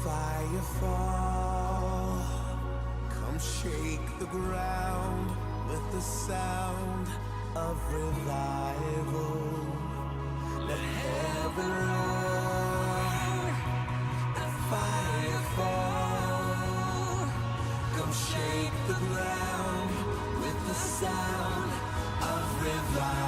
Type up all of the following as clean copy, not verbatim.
fire fall. Come shake the ground with the sound of revival. Let heaven roar, the fire fall. Come shake the ground with the sound of revival.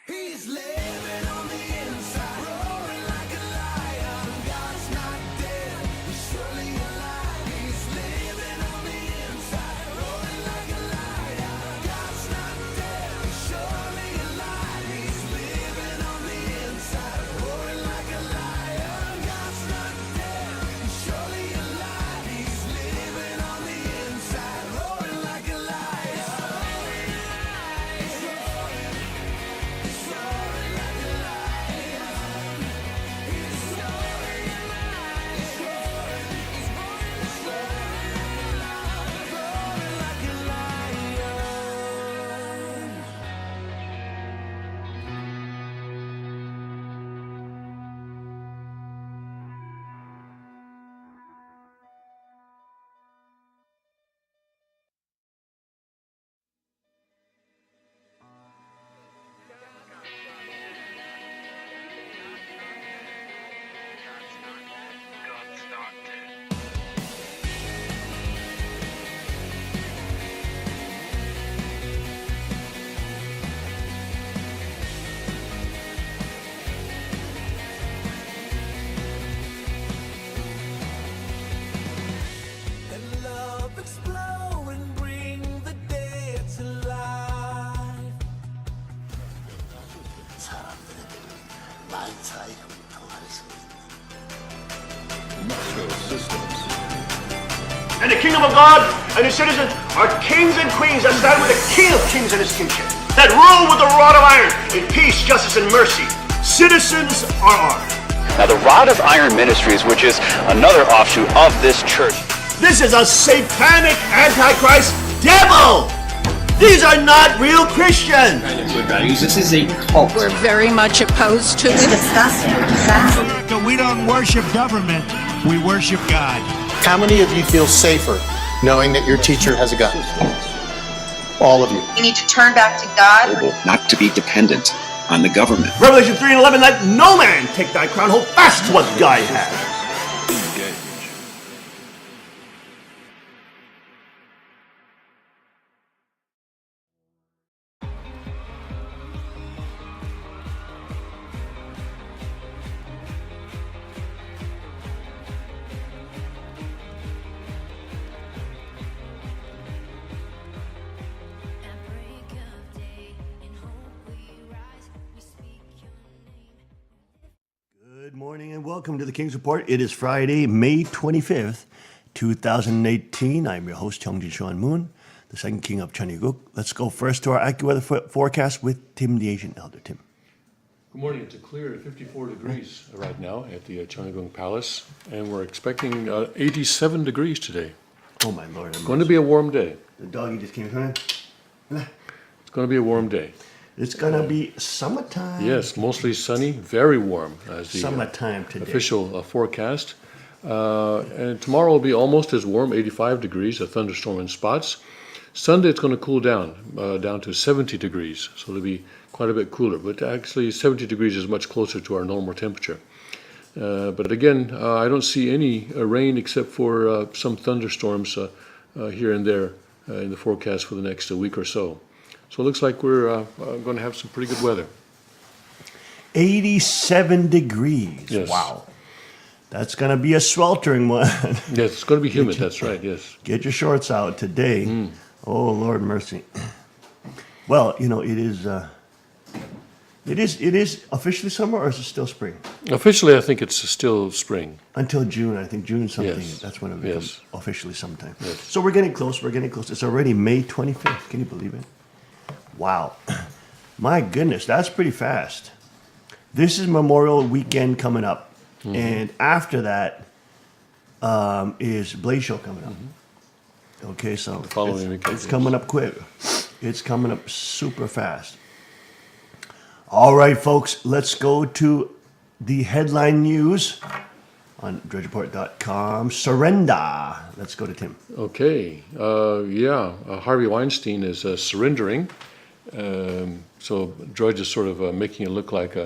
He's living on the inside, roaring like a lion. God's not dead, he's surely alive. He's living on the inside, roaring like a lion. God's not dead, he's surely alive. He's living on the inside, roaring like a lion. God's not dead, he's surely alive. He's living on the inside, roaring like a lion. And the kingdom of God and his citizens are kings and queens that stand with the King of Kings and his kingship, that rule with the rod of iron in peace, justice, and mercy. Citizens are ours. Now, the Rod of Iron Ministries, which is another offshoot of this church. This is a satanic antichrist devil. These are not real Christians. Good values. This is a cult. We're very much opposed to it. America, we don't worship government. We worship God. How many of you feel safer knowing that your teacher has a gun? All of you. We need to turn back to God. Not to be dependent on the government. Revelation 3:11, let no man take thy crown. Hold fast to what God has. Good morning and welcome to the King's Report. It is Friday, May 25th, 2018. I'm your host, Cheongjin Sean Moon, the second king of Cheongguk. Let's go first to our AccuWeather forecast with Tim the Asian Elder. Tim. Good morning. It's a clear 54 degrees right now at the Cheongguk Palace, and we're expecting 87 degrees today. Oh my Lord. It's going to be a warm day. The doggy just came in. It's going to be a warm day. It's going to be summertime. Yes, mostly sunny, very warm as the summertime today. Official forecast. And tomorrow will be almost as warm, 85 degrees, a thunderstorm in spots. Sunday it's going to cool down to 70 degrees, so it'll be quite a bit cooler. But actually 70 degrees is much closer to our normal temperature. But again, I don't see any rain except for some thunderstorms here and there in the forecast for the next week or so. So it looks like we're going to have some pretty good weather. 87 degrees. Yes. Wow. That's going to be a sweltering one. Yes, it's going to be humid. That's right, yes. Get your shorts out today. Oh, Lord mercy. Well, you know, it is officially summer, or is it still spring? Officially, I think it's still spring. Until June. I think June something. Yes. That's when it becomes officially sometime. Yes. So we're getting close. We're getting close. It's already May 25th. Can you believe it? Wow. My goodness, that's pretty fast. This is Memorial Weekend coming up, and after that is Blaze Show coming up. Okay, so following weekend, it's yes. coming up quick. It's coming up super fast. All right, folks, let's go to the headline news on DredgeReport.com. Surrender. Let's go to Tim. Okay, Harvey Weinstein is surrendering. So Drudge is sort of making it look like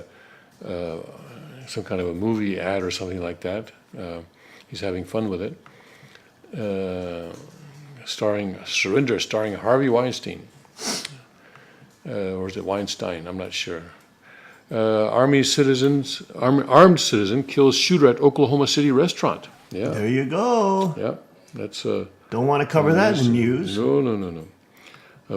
some kind of a movie ad or something like that. He's having fun with it. Surrender, starring Harvey Weinstein. Or is it Weinstein? I'm not sure. Armed citizen kills shooter at Oklahoma City restaurant. Yeah, There you go. yeah, that's Don't want to cover that in the news. No.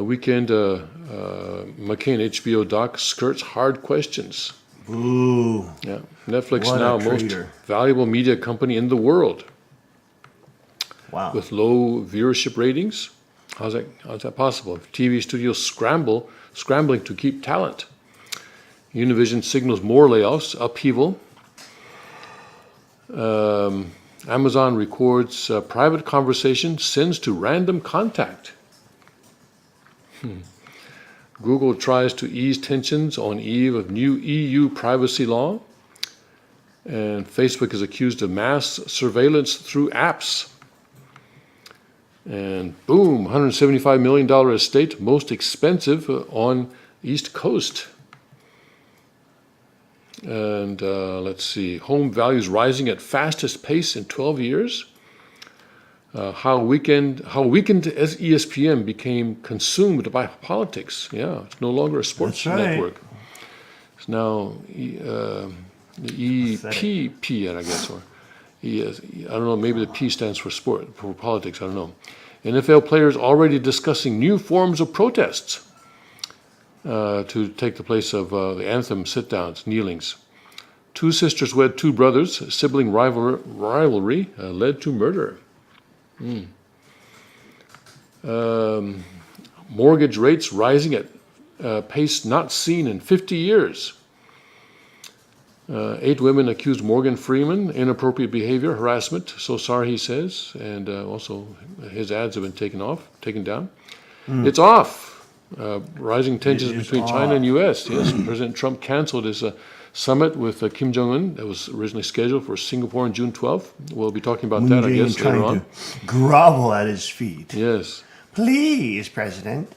Weekend McCain HBO doc skirts hard questions. Ooh. Yeah, Netflix What a now most traitor. valuable media company in the world Wow. with low viewership ratings. How's that possible? TV studios scrambling to keep talent. Univision signals more layoffs, upheaval. Amazon records private conversation, sends to random contact. Google tries to ease tensions on eve of new EU privacy law. And Facebook is accused of mass surveillance through apps. And boom, $175 million estate, most expensive on East Coast. And let's see, home values rising at fastest pace in 12 years. How weakened ESPN became consumed by politics. Yeah, it's no longer a sports That's right. network. It's now EPP, I guess, or I don't know. Maybe the P stands for sport, for politics. I don't know. NFL players already discussing new forms of protests to take the place of the anthem sit-downs, kneelings. Two sisters wed two brothers. Sibling rivalry led to murder. Mortgage rates rising at pace not seen in 50 years. 8 women accused Morgan Freeman inappropriate behavior, harassment. So sorry, he says, and also his ads have been taken down. It's off. Rising tensions It is between China and off. U.S. Yes, President Trump canceled his summit with Kim Jong-un that was originally scheduled for Singapore on June 12th. We'll be talking about that, I Moon guess, Jae-in later on. trying to grovel at his feet. Yes. Please, President,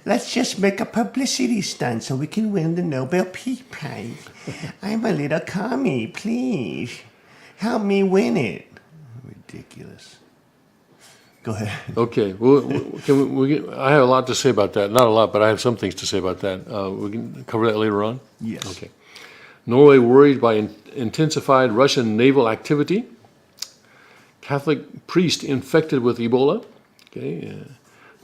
let's just make a publicity stunt so we can win the Nobel Peace Prize. I'm a little commie, please. Help me win it. Ridiculous. Go ahead. Okay. I have a lot to say about that. Not a lot, but I have some things to say about that. We can cover that later on? Yes. Okay. Norway worried by intensified Russian naval activity. Catholic priest infected with Ebola. Okay.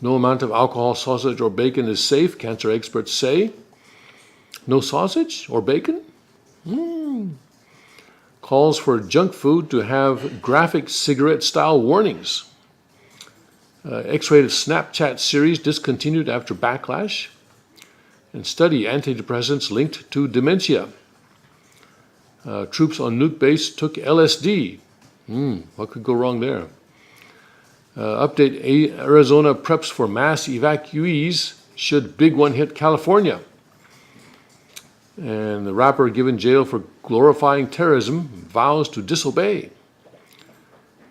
No amount of alcohol, sausage, or bacon is safe, cancer experts say. No sausage or bacon? Calls for junk food to have graphic cigarette-style warnings. X-rated Snapchat series discontinued after backlash. And study antidepressants linked to dementia. Troops on nuke base took LSD. What could go wrong there? Update, Arizona preps for mass evacuees should big one hit California. And the rapper given jail for glorifying terrorism vows to disobey.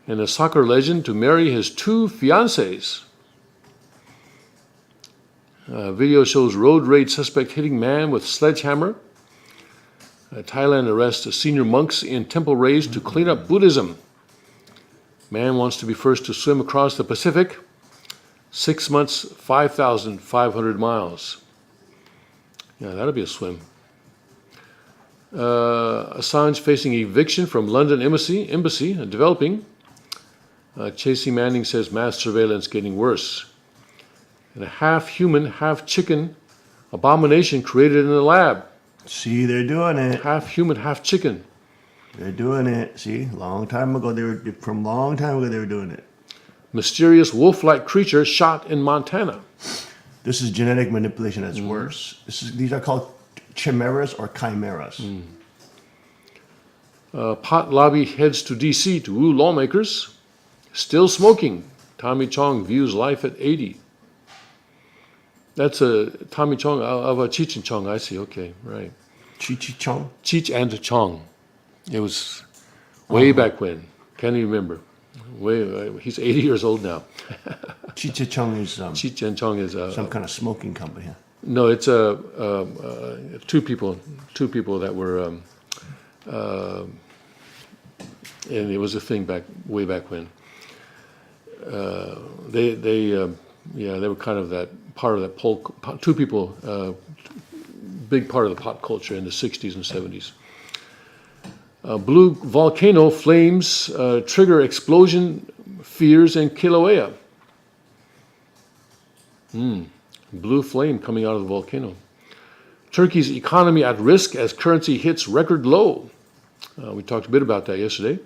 And a soccer legend to marry his 2 fiancées. Video shows road rage suspect hitting man with sledgehammer. Thailand arrests senior monks in temple raised to clean up Buddhism. Man wants to be first to swim across the Pacific. 6 months, 5,500 miles. Yeah, that'll be a swim. Assange facing eviction from London embassy developing. Chasey Manning says mass surveillance getting worse. And a half-human, half-chicken abomination created in the lab. See, they're doing it. Half-human, half-chicken. They're doing it. See, long time ago they were doing it. Mysterious wolf-like creature shot in Montana. This is genetic manipulation that's worse. These are called chimeras or chimeras. Pot lobby heads to D.C. to woo lawmakers. Still smoking. Tommy Chong views life at 80. That's a Tommy Chong of a Cheech and Chong. I see. Okay, right. Chi Chong. Cheech and Chong. It was way back when. Can't even remember. He's 80 years old now. Chi Chong is Cheech and Chong is some kind of smoking company. Huh? no. It's two people that were, and it was a thing way back when. They were kind of that part of that two people, big part of the pop culture in the 60s and 70s. Blue volcano flames trigger explosion fears in Kilauea. Blue flame coming out of the volcano. Turkey's economy at risk as currency hits record low. We talked a bit about that yesterday.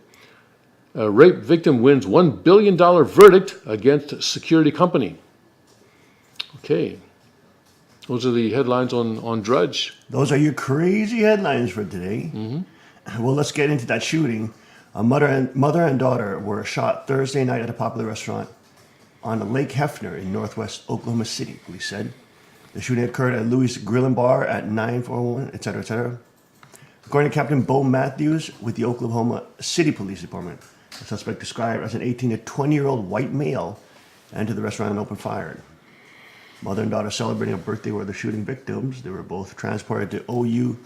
Rape victim wins $1 billion verdict against security company. Okay. Those are the headlines on Drudge. Those are your crazy headlines for today. Well, let's get into that shooting. A mother and daughter were shot Thursday night at a popular restaurant on Lake Hefner in northwest Oklahoma City, police said. The shooting occurred at Louis Grill and Bar at 941, etc., etc. According to Captain Bo Matthews with the Oklahoma City Police Department, the suspect described as an 18 to 20-year-old white male entered the restaurant and opened fire. Mother and daughter celebrating a birthday were the shooting victims. They were both transported to OU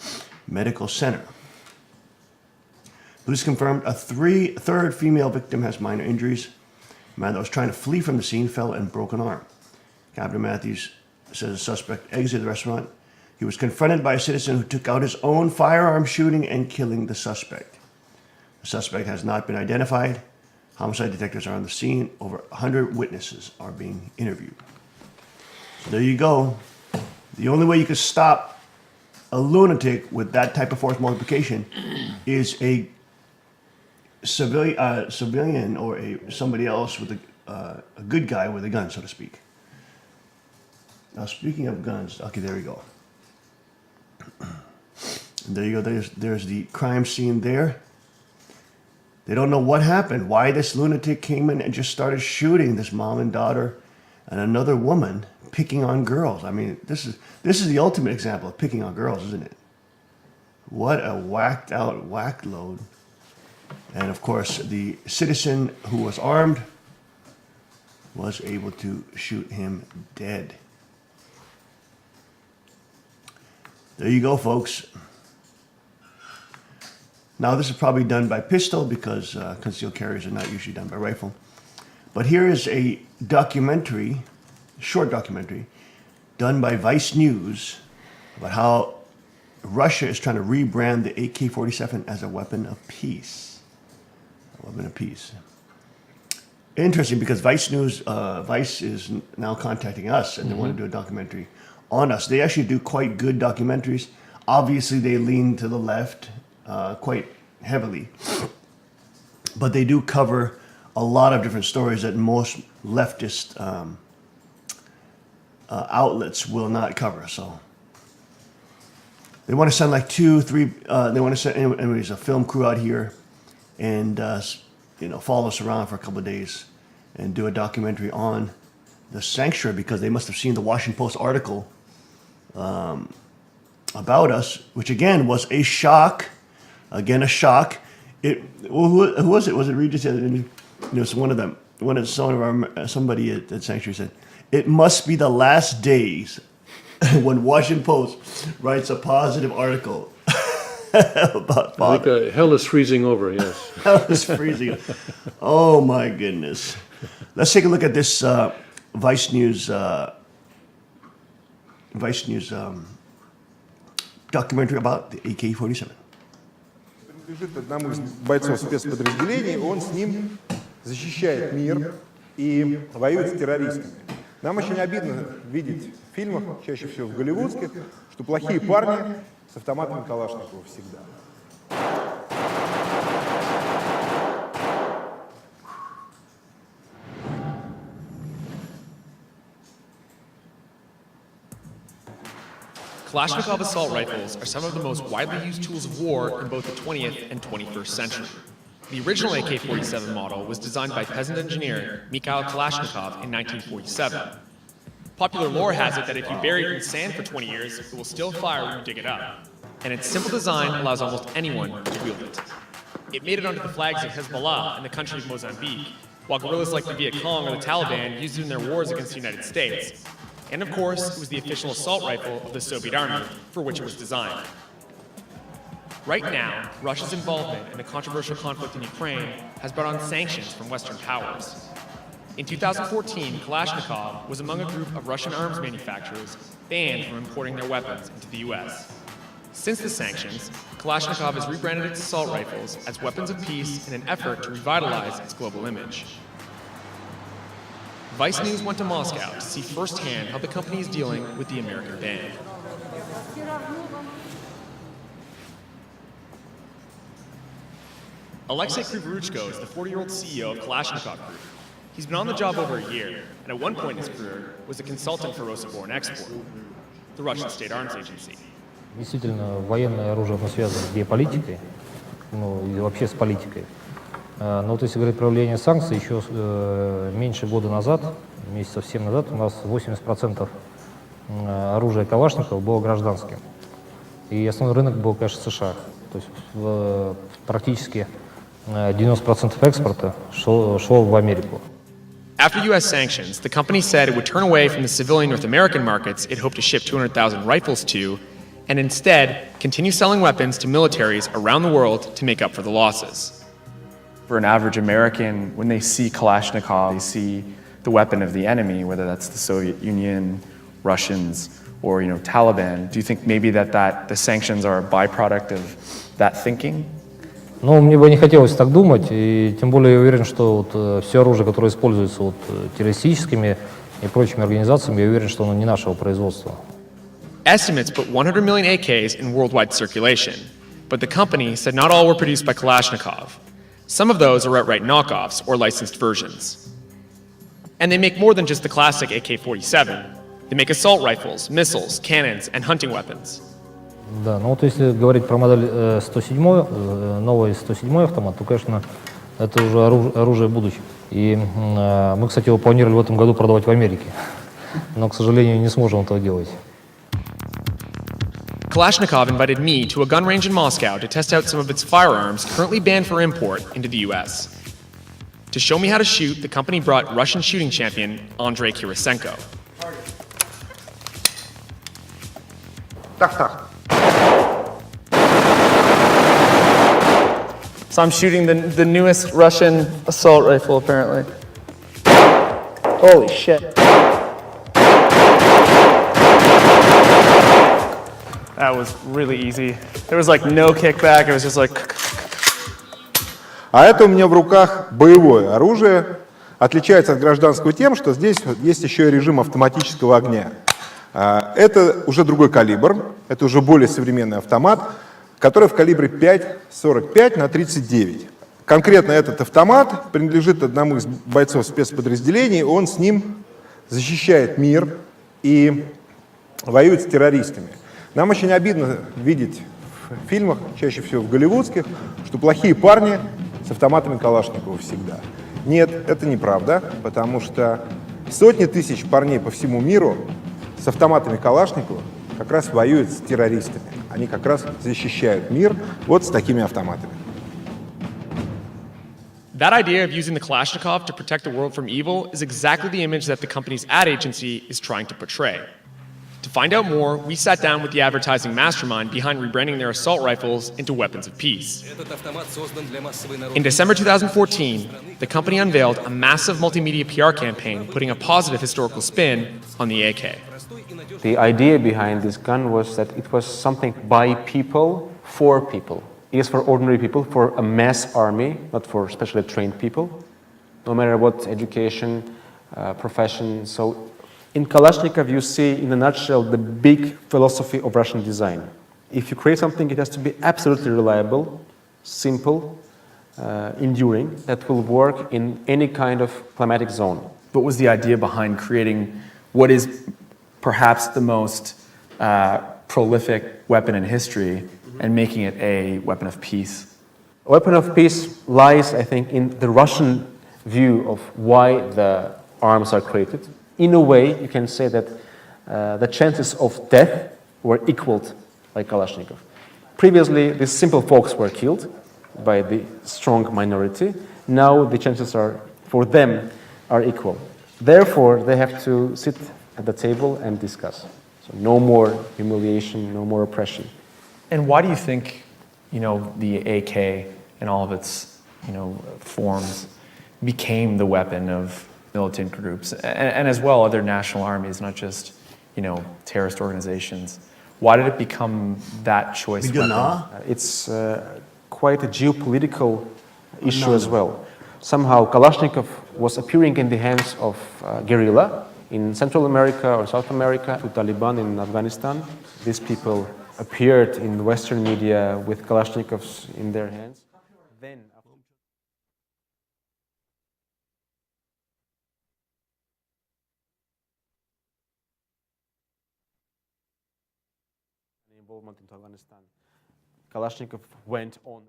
Medical Center. Police confirmed a third female victim has minor injuries. A man that was trying to flee from the scene fell and broke an arm. Captain Matthews says the suspect exited the restaurant. He was confronted by a citizen who took out his own firearm, shooting and killing the suspect. The suspect has not been identified. Homicide detectives are on the scene. Over 100 witnesses are being interviewed. So there you go. The only way you can stop a lunatic with that type of force multiplication is a civilian or somebody else with a good guy with a gun, so to speak. Now, speaking of guns, okay, there we go. And there you go. There's the crime scene there. They don't know what happened, why this lunatic came in and just started shooting this mom and daughter and another woman, picking on girls. I mean, this is the ultimate example of picking on girls, isn't it? What a whacked out whack load. And of course, the citizen who was armed was able to shoot him dead. There you go, folks. Now, this is probably done by pistol because concealed carries are not usually done by rifle. But here is a documentary, short documentary, done by Vice News about how Russia is trying to rebrand the AK-47 as a weapon of peace. A weapon of peace. Interesting, because Vice News, Vice is now contacting us and they want to do a documentary on us. They actually do quite good documentaries. Obviously, they lean to the left quite heavily. But they do cover a lot of different stories that most leftist outlets will not cover. So they want to send like 2, 3. They want to send anyways a film crew out here, and follow us around for a couple of days, and do a documentary on the sanctuary, because they must have seen the Washington Post article about us, which again was a shock. Again, a shock. Who was it? Was it Regis? So somebody at Sanctuary said, it must be the last days when Washington Post writes a positive article about father. I think hell is freezing over, yes. Hell is freezing. Oh, my goodness. Let's take a look at this Vice News documentary about the AK-47. Принадлежит одному из бойцов спецподразделений, он с ним защищает мир и воюет с террористами. Нам очень обидно видеть в фильмах, чаще всего в голливудских, что плохие парни с автоматами Калашникова всегда. Kalashnikov assault rifles are some of the most widely used tools of war in both the 20th and 21st century. The original AK-47 model was designed by peasant engineer Mikhail Kalashnikov in 1947. Popular lore has it that if you bury it in sand for 20 years, it will still fire when you dig it up. And its simple design allows almost anyone to wield it. It made it onto the flags of Hezbollah in the country of Mozambique, while guerrillas like the Viet Cong or the Taliban used it in their wars against the United States. And of course, it was the official assault rifle of the Soviet Army, for which it was designed. Right now, Russia's involvement in the controversial conflict in Ukraine has brought on sanctions from Western powers. In 2014, Kalashnikov was among a group of Russian arms manufacturers banned from importing their weapons into the US. Since the sanctions, Kalashnikov has rebranded its assault rifles as weapons of peace in an effort to revitalize its global image. Vice News went to Moscow to see firsthand how the company is dealing with the American ban. Alexei Krivoruchko is the 40-year-old CEO of Kalashnikov Group. He's been on the job over a year, and at one point in his career was a consultant for Rosaboronexport, the Russian state arms agency. Действительно, военное оружие, оно связано с геополитикой, ну и вообще с политикой. Но вот если говорить про влияние санкций, еще меньше года назад, месяцев 7 назад, у нас 80% оружия Калашникова было гражданским. И основной рынок был, конечно, США. То есть практически 90% экспорта шло в Америку. After U.S. sanctions, the company said it would turn away from the civilian North American markets it hoped to ship 200,000 rifles to, and instead continue selling weapons to militaries around the world to make up for the losses. For an average American, when they see Kalashnikov, they see the weapon of the enemy, whether that's the Soviet Union, Russians, or Taliban. Do you think maybe that the sanctions are a byproduct of that thinking? Ну, мне бы не хотелось так думать, и тем более я уверен, что вот все оружие, которое используется вот террористическими и прочими организациями, я уверен, что оно не нашего производства. Estimates put 100 million AKs in worldwide circulation, but the company said not all were produced by Kalashnikov. Some of those are outright knockoffs or licensed versions. And they make more than just the classic AK-47. They make assault rifles, missiles, cannons, and hunting weapons. Да, ну вот если говорить про модель 107, новый 107 автомат, то, конечно, это уже оружие будущего. И мы, кстати, его планировали в этом году продавать в Америке, но, к сожалению, не сможем этого делать. Kalashnikov invited me to a gun range in Moscow to test out some of its firearms currently banned for import into the US. To show me how to shoot, the company brought Russian shooting champion Andrei Kirisenko. So I'm shooting the newest Russian assault rifle, apparently. Holy shit. That was really easy. There was like no kickback, it was just like... А это у меня в руках боевое оружие. Отличается от гражданского тем, что здесь есть еще и режим автоматического огня. Это уже другой калибр, это уже более современный автомат, который в калибре 5,45 на 39. Конкретно этот автомат принадлежит одному из бойцов спецподразделений, он с ним защищает мир и воюет с террористами. Нам очень обидно видеть в фильмах, чаще всего в голливудских, что плохие парни с автоматами Калашникова всегда. Нет, это неправда, потому что сотни тысяч парней по всему миру с автоматами Калашникова как раз воюют с террористами. Они как раз защищают мир вот с такими автоматами. That idea of using the Kalashnikov to protect the world from evil is exactly the image that the company's ad agency is trying to portray. To find out more, we sat down with the advertising mastermind behind rebranding their assault rifles into weapons of peace. In December 2014, the company unveiled a massive multimedia PR campaign putting a positive historical spin on the AK. The idea behind this gun was that it was something by people, for people. It is for ordinary people, for a mass army, not for specially trained people, no matter what education, profession. So in Kalashnikov, you see, in a nutshell, the big philosophy of Russian design. If you create something, it has to be absolutely reliable, simple, enduring, that will work in any kind of climatic zone. What was the idea behind creating what is perhaps the most prolific weapon in history and making it a weapon of peace? A weapon of peace lies, I think, in the Russian view of why the arms are created. In a way, you can say that the chances of death were equaled by Kalashnikov. Previously, these simple folks were killed by the strong minority. Now the chances for them are equal. Therefore, they have to sit at the table and discuss. So no more humiliation, no more oppression. And why do you think, the AK and all of its, forms became the weapon of militant groups and as well other national armies, not just, terrorist organizations? Why did it become that choice weapon? It's quite a geopolitical issue as well. Somehow Kalashnikov was appearing in the hands of guerrilla in Central America or South America, with Taliban in Afghanistan. These people appeared in Western media with Kalashnikovs in their hands. Then, involvement into Afghanistan, Kalashnikov went on.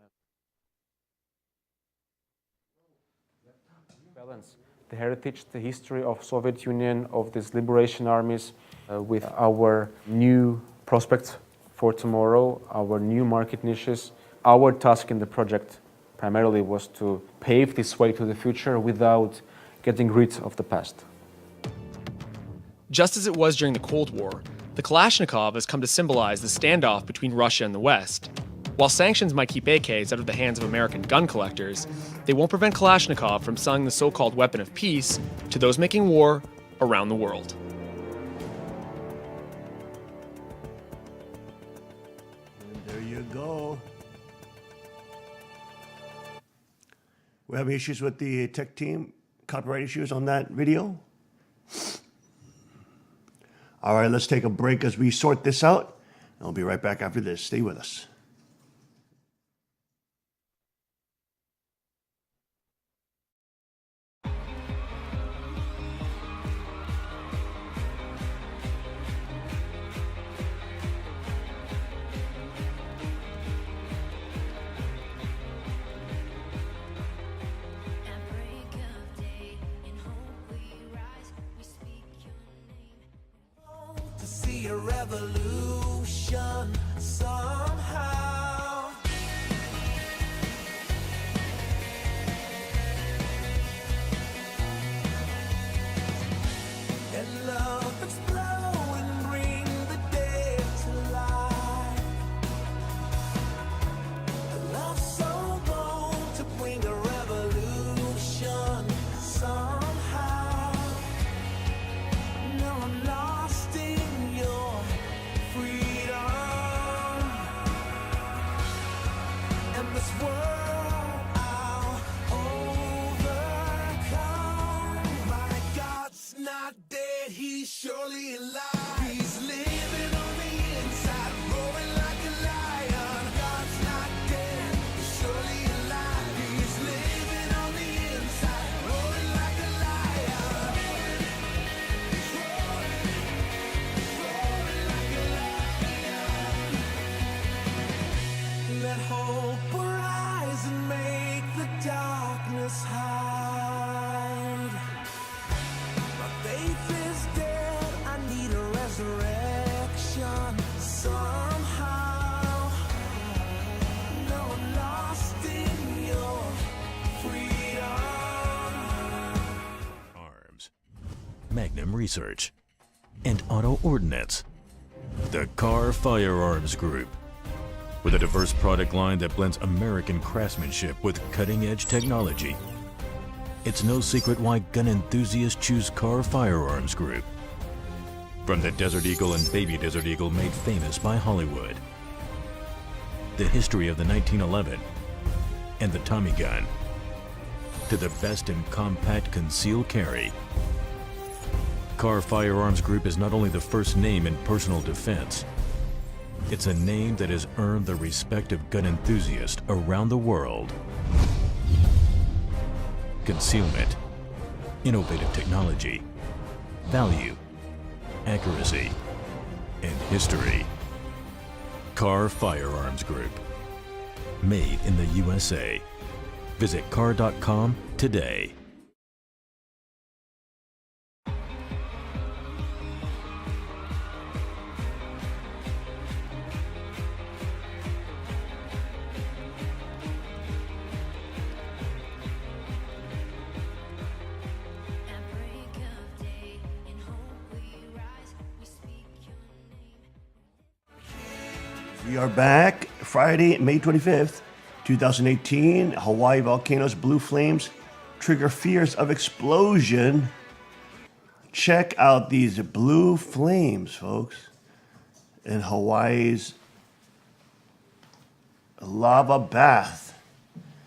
Balance the heritage, the history of Soviet Union, of these liberation armies, with our new prospects for tomorrow, our new market niches. Our task in the project primarily was to pave this way to the future without getting rid of the past. Just as it was during the Cold War, the Kalashnikov has come to symbolize the standoff between Russia and the West. While sanctions might keep AKs out of the hands of American gun collectors, they won't prevent Kalashnikov from selling the so-called weapon of peace to those making war around the world. And there you go. We're having issues with the tech team, copyright issues on that video. All right, let's take a break as we sort this out. I'll be right back after this. Stay with us. To see a revolution somehow. And love explode and bring the dead to life. A love so bold to bring a revolution somehow. No, I'm lost in your freedom. And this world I'll overcome. My God's not dead, he's surely alive. He's living on the inside, roaring like a lion. God's not dead, he's surely alive. He's living on the inside, roaring like a lion. Let hope arise and make the darkness hide. My faith is dead, I need a resurrection somehow. No, I'm lost in your freedom. Arms, Magnum Research, and Auto Ordnance. The Carr Firearms Group. With a diverse product line that blends American craftsmanship with cutting-edge technology. It's no secret why gun enthusiasts choose Carr Firearms Group. From the Desert Eagle and Baby Desert Eagle made famous by Hollywood. The history of the 1911 and the Tommy gun. To the best in compact concealed carry. Carr Firearms Group is not only the first name in personal defense, it's a name that has earned the respect of gun enthusiasts around the world. Concealment, innovative technology, value, accuracy, and history. Carr Firearms Group. Made in the USA. Visit carr.com today. We are back Friday, May 25th, 2018. Hawaii volcanoes, blue flames trigger fears of explosion. Check out these blue flames, folks, in Hawaii's lava bath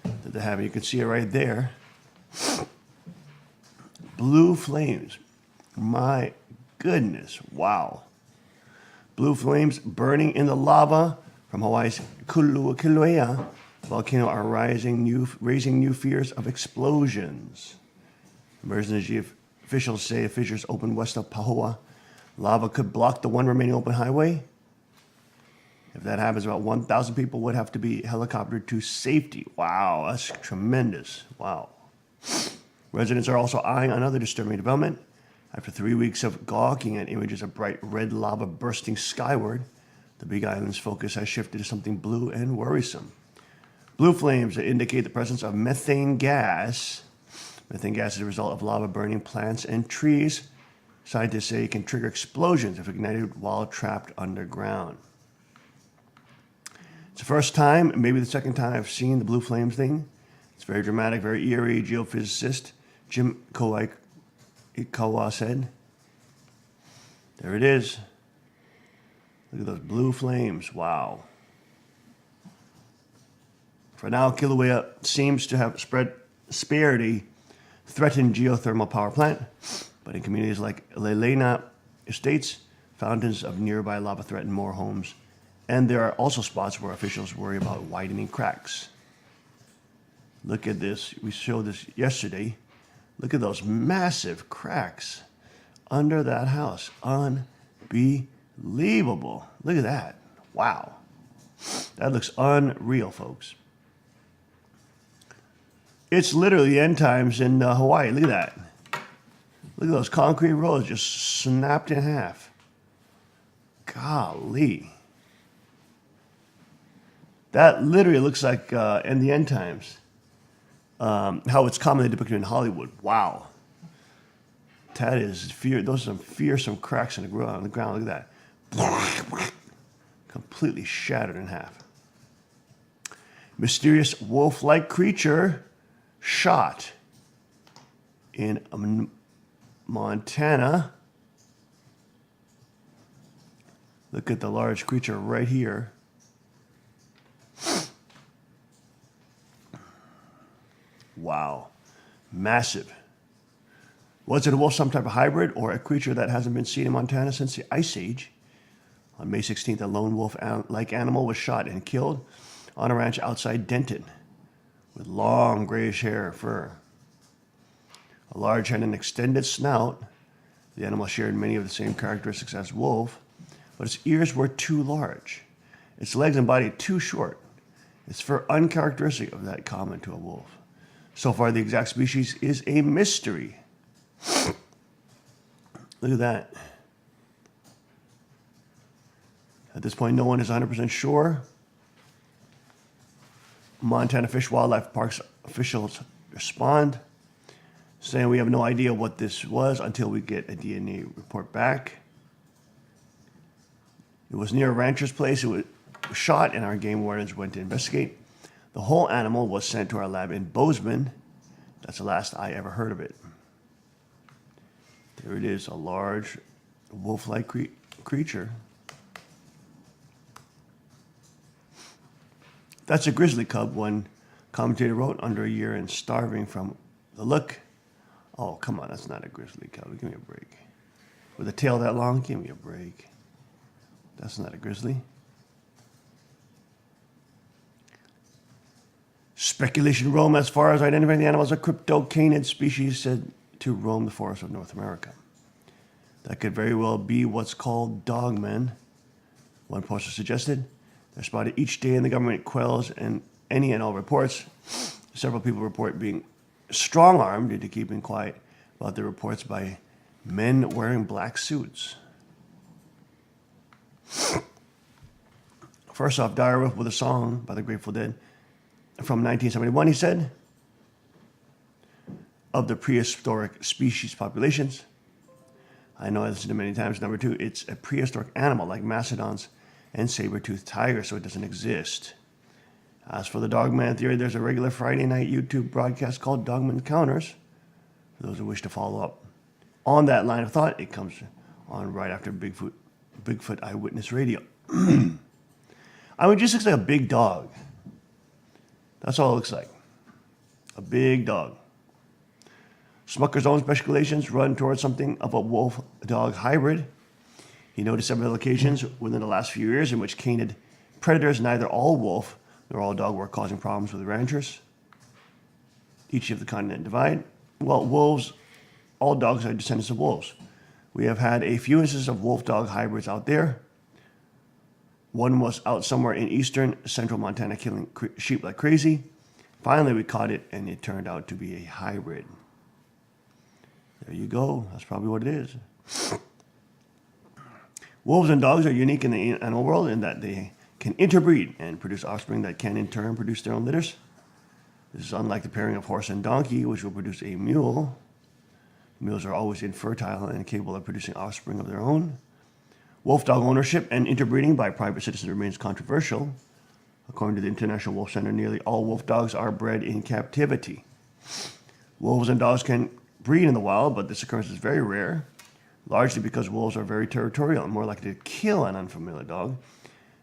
that they have. You can see it right there. Blue flames. My goodness. Wow. Blue flames burning in the lava from Hawaii's Kilauea volcano are raising new fears of explosions. Emergency officials say if fissures open west of Pahoa, lava could block the one remaining open highway. If that happens, about 1,000 people would have to be helicoptered to safety. Wow, that's tremendous. Wow. Residents are also eyeing another disturbing development. After 3 weeks of gawking at images of bright red lava bursting skyward, the Big Island's focus has shifted to something blue and worrisome. Blue flames that indicate the presence of methane gas. Methane gas is a result of lava burning plants and trees. Scientists say it can trigger explosions if ignited while trapped underground. It's the first time, maybe the second time, I've seen the blue flames thing. It's very dramatic, very eerie. Geophysicist Jim Ikawa said. There it is. Look at those blue flames. Wow. For now, Kilauea seems to have spared a threatened geothermal power plant, but in communities like Leleina Estates, fountains of nearby lava threaten more homes, and there are also spots where officials worry about widening cracks. Look at this. We showed this yesterday. Look at those massive cracks under that house. Unbelievable. Look at that. Wow. That looks unreal, folks. It's literally the end times in Hawaii. Look at that. Look at those concrete roads just snapped in half. Golly. That literally looks like in the end times. How it's commonly depicted in Hollywood. Wow. That is fear. Those are some fearsome cracks on the ground. Look at that. Completely shattered in half. Mysterious wolf-like creature shot in Montana. Look at the large creature right here. Wow. Massive. Was it a wolf, some type of hybrid, or a creature that hasn't been seen in Montana since the Ice Age? On May 16th, a lone wolf-like animal was shot and killed on a ranch outside Denton with long grayish hair and fur. A large head and extended snout. The animal shared many of the same characteristics as wolf, but its ears were too large. Its legs and body too short. Its fur uncharacteristic of that common to a wolf. So far, the exact species is a mystery. Look at that. At this point, no one is 100% sure. Montana Fish Wildlife Parks officials respond, saying we have no idea what this was until we get a DNA report back. It was near a rancher's place. It was shot, and our game wardens went to investigate. The whole animal was sent to our lab in Bozeman. That's the last I ever heard of it. There it is, a large wolf-like creature. That's a grizzly cub, one commentator wrote, under a year and starving from the look. Oh, come on, that's not a grizzly cub. Give me a break. With a tail that long, give me a break. That's not a grizzly. Speculation roam as far as identifying the animal as a cryptocanid species said to roam the forests of North America. That could very well be what's called dogmen. One poster suggested They're spotted each day, and the government quells any and all reports. Several people report being strong-armed into keeping quiet about the reports by men wearing black suits. First off, Direwolf with a song by the Grateful Dead from 1971, he said, of the prehistoric species populations. I know I've listened to many times. Number two, it's a prehistoric animal like mastodons and saber-toothed tigers, so it doesn't exist. As for the Dogman theory, there's a regular Friday night YouTube broadcast called Dogman Counters. For those who wish to follow up on that line of thought, it comes on right after Bigfoot Eyewitness Radio. I mean, it just looks like a big dog. That's all it looks like. A big dog. Smucker's own speculations run towards something of a wolf-dog hybrid. He noticed several occasions within the last few years in which canid predators, neither all wolf nor all dog, were causing problems with ranchers. Each of the continent divide. Well, wolves, all dogs are descendants of wolves. We have had a few instances of wolf-dog hybrids out there. One was out somewhere in eastern central Montana killing sheep like crazy. Finally, we caught it, and it turned out to be a hybrid. There you go. That's probably what it is. Wolves and dogs are unique in the animal world in that they can interbreed and produce offspring that can in turn produce their own litters. This is unlike the pairing of horse and donkey, which will produce a mule. Mules are always infertile and capable of producing offspring of their own. Wolf dog ownership and interbreeding by private citizens remains controversial. According to the International Wolf Center, nearly all wolf dogs are bred in captivity. Wolves and dogs can breed in the wild, but this occurrence is very rare, largely because wolves are very territorial and more likely to kill an unfamiliar dog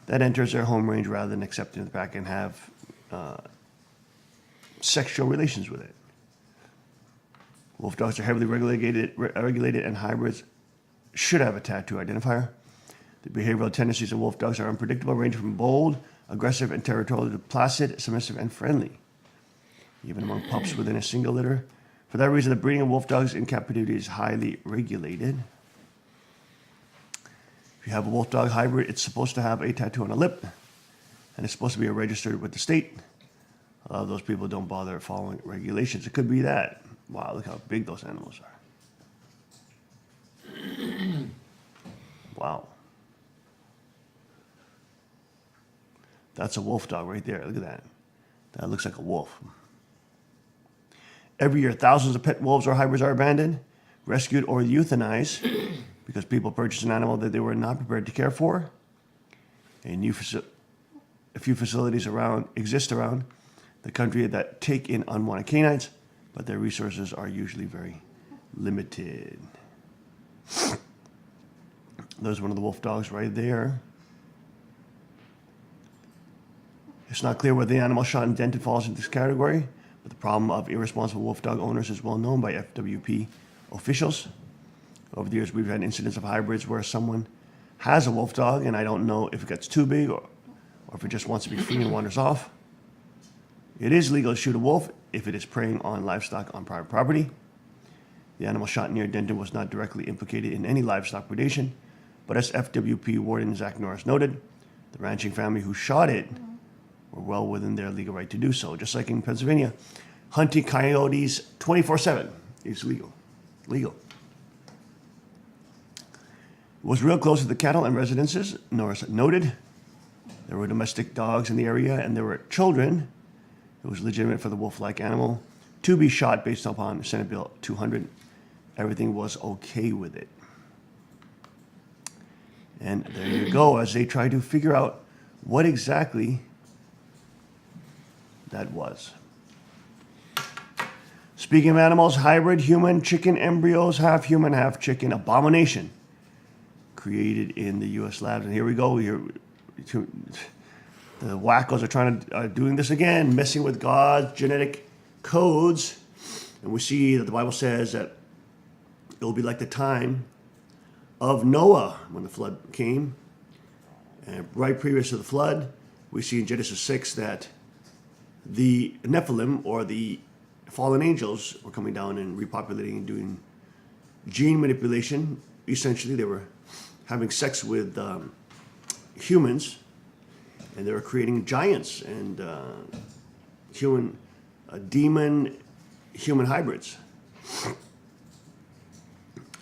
that enters their home range rather than accept it in the back and have sexual relations with it. Wolf dogs are heavily regulated, and hybrids should have a tattoo identifier. The behavioral tendencies of wolf dogs are unpredictable, ranging from bold, aggressive, and territorial to placid, submissive, and friendly, even among pups within a single litter. For that reason, the breeding of wolf dogs in captivity is highly regulated. If you have a wolf dog hybrid, it's supposed to have a tattoo on a lip, and it's supposed to be registered with the state. A lot of those people don't bother following regulations. It could be that. Wow, look how big those animals are. Wow. That's a wolf dog right there. Look at that. That looks like a wolf. Every year, thousands of pet wolves or hybrids are abandoned, rescued, or euthanized because people purchase an animal that they were not prepared to care for. A few facilities exist around the country that take in unwanted canines, but their resources are usually very limited. There's one of the wolf dogs right there. It's not clear whether the animal shot and dented falls into this category, but the problem of irresponsible wolf dog owners is well known by FWP officials. Over the years, we've had incidents of hybrids where someone has a wolf dog, and I don't know if it gets too big or if it just wants to be free and wanders off. It is legal to shoot a wolf if it is preying on livestock on private property. The animal shot near Denton was not directly implicated in any livestock predation, but as FWP Warden Zach Norris noted, the ranching family who shot it were well within their legal right to do so. Just like in Pennsylvania, hunting coyotes 24/7 is legal. Legal. It was real close to the cattle and residences, Norris noted. There were domestic dogs in the area, and there were children. It was legitimate for the wolf-like animal to be shot based upon Senate Bill 200. Everything was okay with it. And there you go, as they try to figure out what exactly that was. Speaking of animals, hybrid human chicken embryos, half human, half chicken abomination created in the U.S. labs. And here we go. The wackos are doing this again, messing with God's genetic codes. And we see that the Bible says that it will be like the time of Noah when the flood came. And right previous to the flood, we see in Genesis 6 that the Nephilim, or the fallen angels, were coming down and repopulating and doing gene manipulation. Essentially, they were having sex with humans And they were creating giants and demon human hybrids.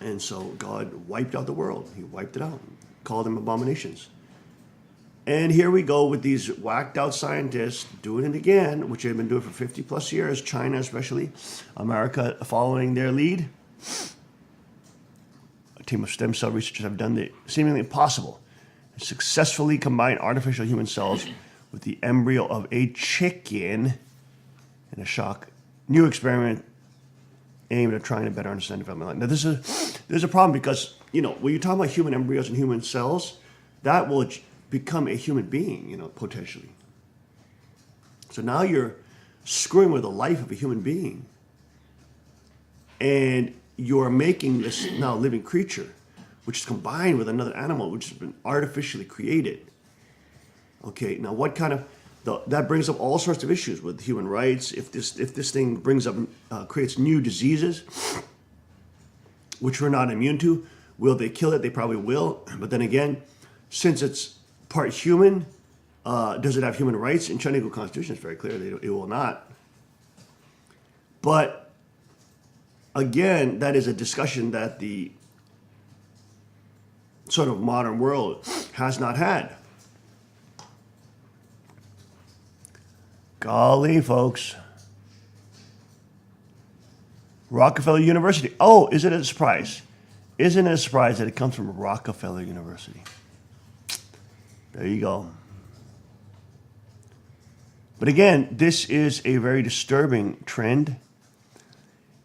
And so God wiped out the world. He wiped it out, called them abominations. And here we go with these whacked out scientists doing it again, which they've been doing for 50 plus years, China especially, America following their lead. A team of stem cell researchers have done the seemingly impossible and successfully combined artificial human cells with the embryo of a chicken in a shock new experiment aimed at trying to better understand development. Now there's a problem because, when you talk about human embryos and human cells, that will become a human being, potentially. So now you're screwing with the life of a human being. And you're making this now living creature, which is combined with another animal, which has been artificially created. Okay, now what kind of, that brings up all sorts of issues with human rights. If this thing brings up, creates new diseases, which we're not immune to, will they kill it? They probably will. But then again, since it's part human, does it have human rights? In Chinese Constitution, it's very clear it will not. But again, that is a discussion that the sort of modern world has not had. Golly, folks. Rockefeller University. Oh, is it a surprise? Isn't it a surprise that it comes from Rockefeller University? There you go. But again, this is a very disturbing trend.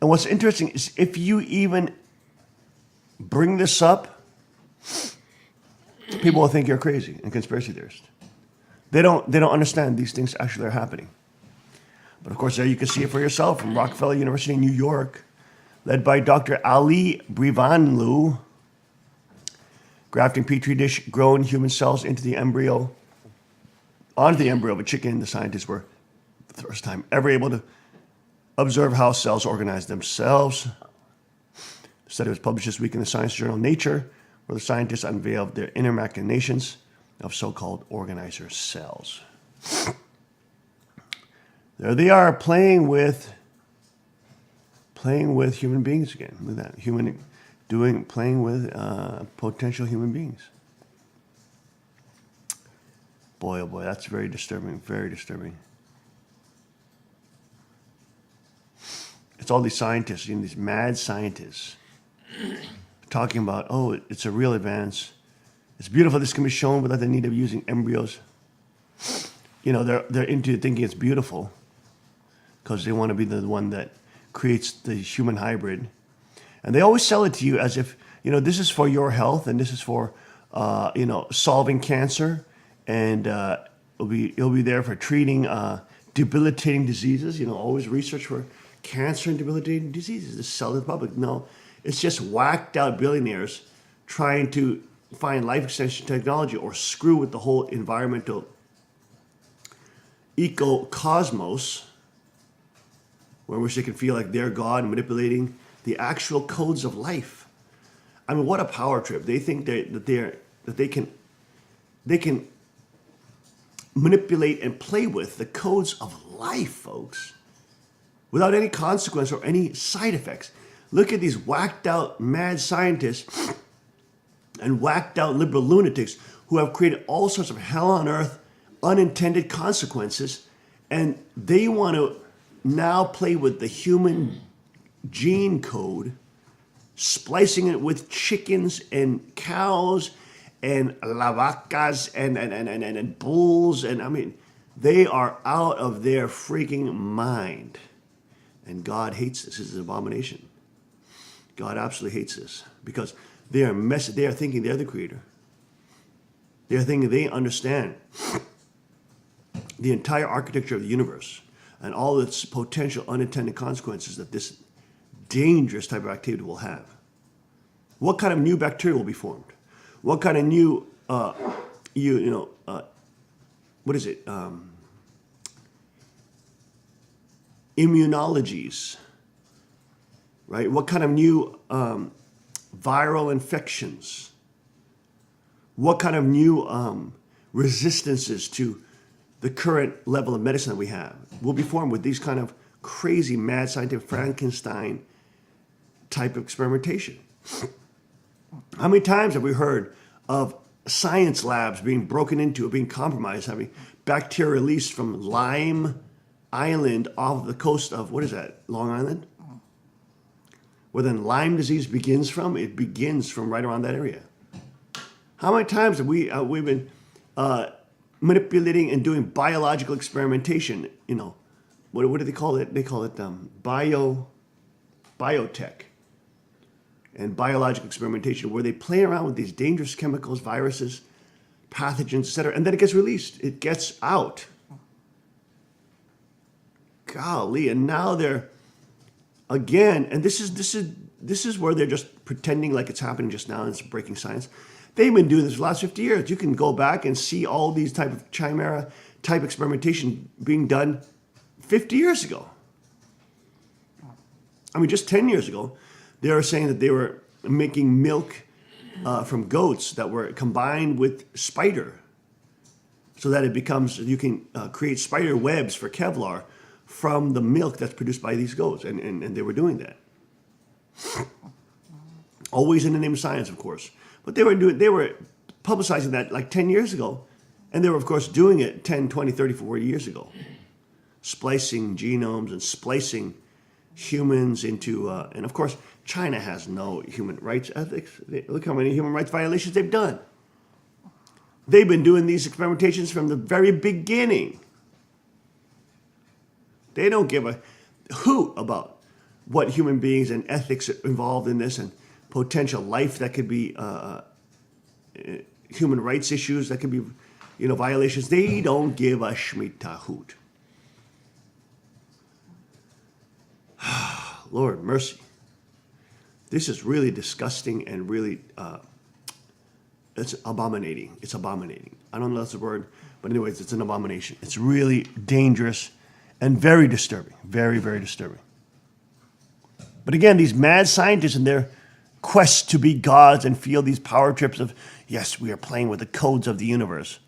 And what's interesting is if you even bring this up, people will think you're crazy and conspiracy theorist. They don't understand these things actually are happening. But of course, there you can see it for yourself from Rockefeller University in New York, led by Dr. Ali Brivanlu, grafting petri dish grown human cells onto the embryo of a chicken. The scientists were, for the first time ever, able to observe how cells organize themselves. The study was published this week in the science journal Nature, where the scientists unveiled their inner machinations of so-called organizer cells. There they are, playing with human beings again. Look at that, playing with potential human beings. Boy, oh boy, that's very disturbing, very disturbing. It's all these scientists, these mad scientists, talking about, oh, it's a real advance. It's beautiful this can be shown without the need of using embryos. They're into thinking it's beautiful because they want to be the one that creates the human hybrid. And they always sell it to you as if, this is for your health and this is for, solving cancer. And it'll be there for treating debilitating diseases. Always research for cancer and debilitating diseases to sell to the public. No, it's just whacked out billionaires trying to find life extension technology or screw with the whole environmental eco-cosmos, where which they can feel like they're God, manipulating the actual codes of life. I mean, what a power trip! They think that they can manipulate and play with the codes of life, folks, without any consequence or any side effects. Look at these whacked out mad scientists and whacked out liberal lunatics who have created all sorts of hell on earth unintended consequences, and they want to now play with the human gene code, splicing it with chickens and cows and lavacas and bulls. And I mean, they are out of their freaking mind. And God hates this. This is an abomination. God absolutely hates this because they are thinking they're the creator. They're thinking they understand the entire architecture of the universe and all its potential unintended consequences that this dangerous type of activity will have. What kind of new bacteria will be formed? What kind of new, immunologies, right? What kind of new viral infections? What kind of new resistances to the current level of medicine that we have will be formed with these kind of crazy, mad scientific Frankenstein type of experimentation. How many times have we heard of science labs being broken into, being compromised, having bacteria released from Lime Island off the coast of, what is that, Long Island? Where then Lyme disease begins from? It begins from right around that area. How many times have we've been manipulating and doing biological experimentation? You know, what do they call it? They call it biotech and biological experimentation, where they play around with these dangerous chemicals, viruses, pathogens, etc., and then it gets released. It gets out. Golly, and now they're again, and this is where they're just pretending like it's happening just now and it's breaking science. They've been doing this for the last 50 years. You can go back and see all these type of chimera type experimentation being done 50 years ago. I mean, just 10 years ago, they were saying that they were making milk from goats that were combined with spider, so that it becomes, you can create spider webs for Kevlar from the milk that's produced by these goats, and they were doing that. Always in the name of science, of course. But they were publicizing that like 10 years ago, and they were, of course, doing it 10, 20, 30, 40 years ago. Splicing genomes and splicing humans into, and of course, China has no human rights ethics. Look how many human rights violations they've done. They've been doing these experimentations from the very beginning. They don't give a hoot about what human beings and ethics are involved in this, and potential life that could be human rights issues that could be, violations. They don't give a schmita hoot. Lord mercy. This is really disgusting and really, it's abominating. It's abominating. I don't know if that's a word, but anyways, it's an abomination. It's really dangerous and very disturbing. Very, very disturbing. But again, these mad scientists and their quest to be gods and feel these power trips of, yes, we are playing with the codes of the universe.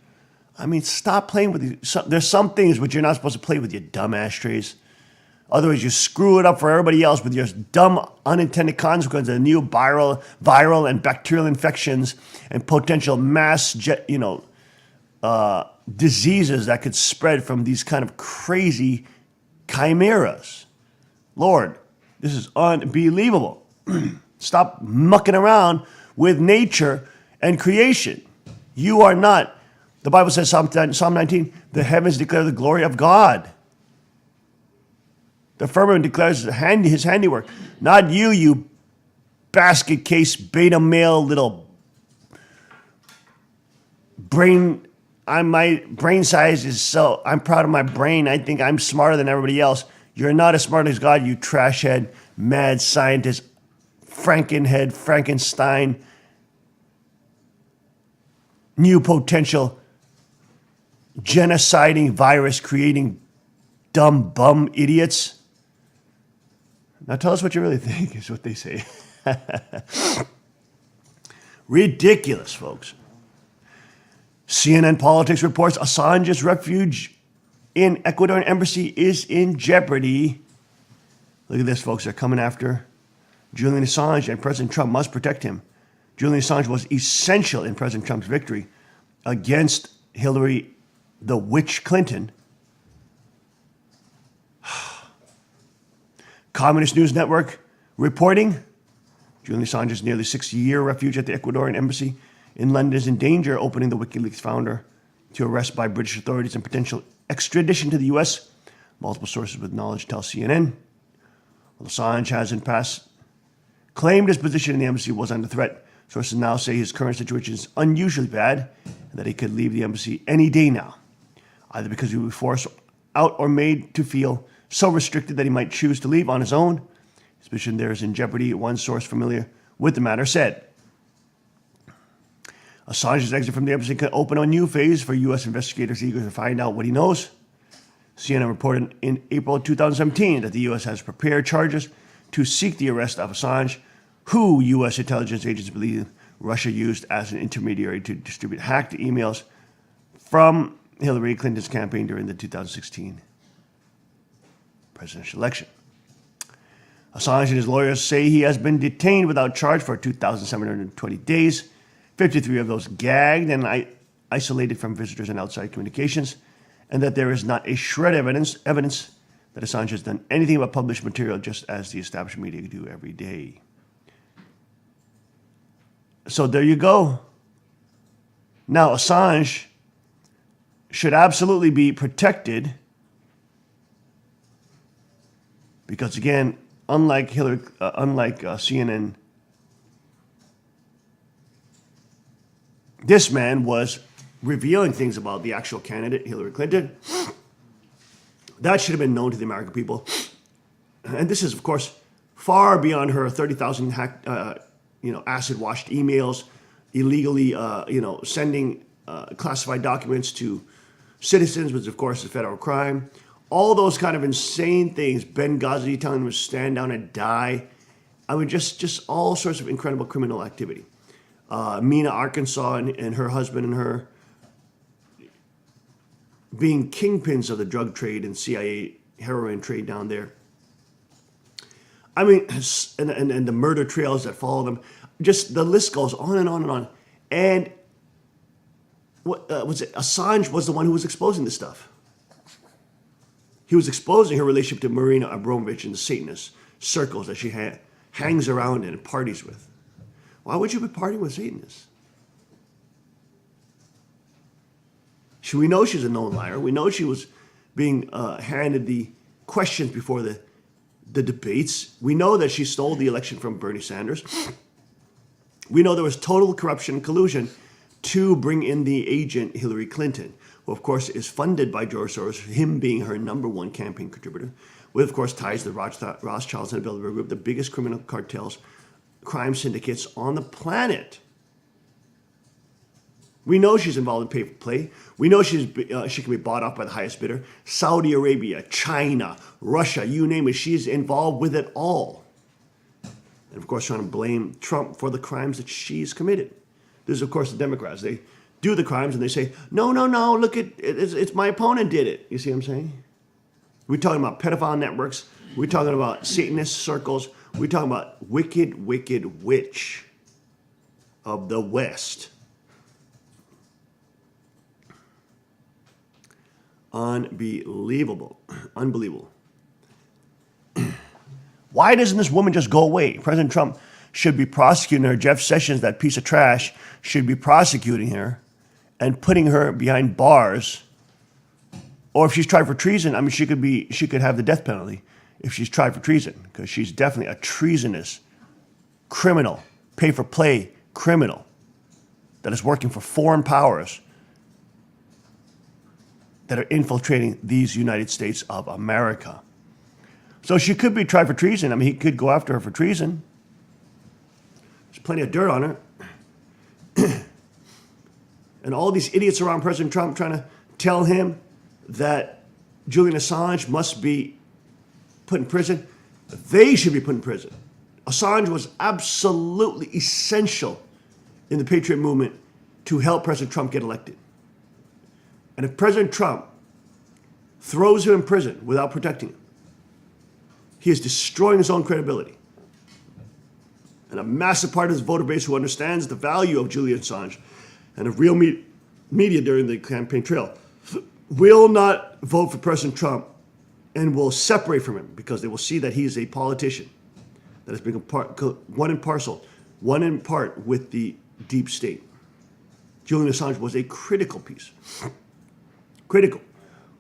I mean, stop playing with these. There's some things which you're not supposed to play with, you dumb ashtrays. Otherwise, you screw it up for everybody else with your dumb unintended consequences of new viral and bacterial infections and potential mass, diseases that could spread from these kind of crazy chimeras. Lord, this is unbelievable. Stop mucking around with nature and creation. You are not. The Bible says, Psalm 19, the heavens declare the glory of God. The firmament declares his handiwork. Not you, you basket case beta male little brain. My brain size is so, I'm proud of my brain. I think I'm smarter than everybody else. You're not as smart as God, you trash head, mad scientist, Frankenstein, new potential genociding, virus creating dumb bum idiots. Now tell us what you really think, is what they say. Ridiculous, folks. CNN Politics reports Assange's refuge in Ecuadorian embassy is in jeopardy. Look at this, folks. They're coming after Julian Assange, and President Trump must protect him. Julian Assange was essential in President Trump's victory against Hillary, the witch Clinton. Communist News Network reporting Julian Assange's nearly 6-year refuge at the Ecuadorian embassy in London is in danger, opening the WikiLeaks founder to arrest by British authorities and potential extradition to the U.S. Multiple sources with knowledge tell CNN. While Assange has in the past claimed his position in the embassy was under threat, sources now say his current situation is unusually bad and that he could leave the embassy any day now, either because he will be forced out or made to feel so restricted that he might choose to leave on his own. His position there is in jeopardy, one source familiar with the matter said. Assange's exit from the embassy could open a new phase for U.S. investigators eager to find out what he knows. CNN reported in April 2017 that the U.S. has prepared charges to seek the arrest of Assange, who U.S. intelligence agents believe Russia used as an intermediary to distribute hacked emails from Hillary Clinton's campaign during the 2016 presidential election. Assange and his lawyers say he has been detained without charge for 2,720 days, 53 of those gagged and isolated from visitors and outside communications, and that there is not a shred of evidence that Assange has done anything but publish material just as the established media do every day. So there you go. Now, Assange should absolutely be protected because, again, unlike CNN, this man was revealing things about the actual candidate, Hillary Clinton. That should have been known to the American people. And this is, of course, far beyond her 30,000 acid-washed emails, illegally, sending classified documents to citizens, which, of course, is a federal crime. All those kind of insane things. Benghazi telling them to stand down and die. I mean, just all sorts of incredible criminal activity. Mena, Arkansas, and her husband and her being kingpins of the drug trade and CIA heroin trade down there. I mean, and the murder trails that follow them. Just the list goes on and on and on. And what was it? Assange was the one who was exposing this stuff. He was exposing her relationship to Marina Abramovich and the Satanist circles that she hangs around in and parties with. Why would you be partying with Satanists? We know she's a known liar. We know she was being handed the questions before the debates. We know that she stole the election from Bernie Sanders. We know there was total corruption and collusion to bring in the agent Hillary Clinton, who, of course, is funded by George Soros, him being her #1 campaign contributor, with, of course, ties to the Rothschilds and the Bilderberg Group, the biggest criminal cartels, crime syndicates on the planet. We know she's involved in pay-for-play. We know she can be bought off by the highest bidder. Saudi Arabia, China, Russia, you name it, she's involved with it all. And, of course, trying to blame Trump for the crimes that she's committed. This is, of course, the Democrats. They do the crimes and they say, no, look, it's my opponent did it. You see what I'm saying? We're talking about pedophile networks. We're talking about Satanist circles. We're talking about wicked, wicked witch of the West. Unbelievable. Unbelievable. Why doesn't this woman just go away? President Trump should be prosecuting her. Jeff Sessions, that piece of trash, should be prosecuting her and putting her behind bars. Or if she's tried for treason, I mean, she could have the death penalty if she's tried for treason, because she's definitely a treasonous criminal, pay-for-play criminal that is working for foreign powers that are infiltrating these United States of America. So she could be tried for treason. I mean, he could go after her for treason. There's plenty of dirt on her. And all these idiots around President Trump trying to tell him that Julian Assange must be put in prison. They should be put in prison. Assange was absolutely essential in the Patriot movement to help President Trump get elected. And if President Trump throws him in prison without protecting him, he is destroying his own credibility. And a massive part of his voter base who understands the value of Julian Assange and of real media during the campaign trail will not vote for President Trump and will separate from him because they will see that he is a politician that has become one in part with the deep state. Julian Assange was a critical piece. Critical.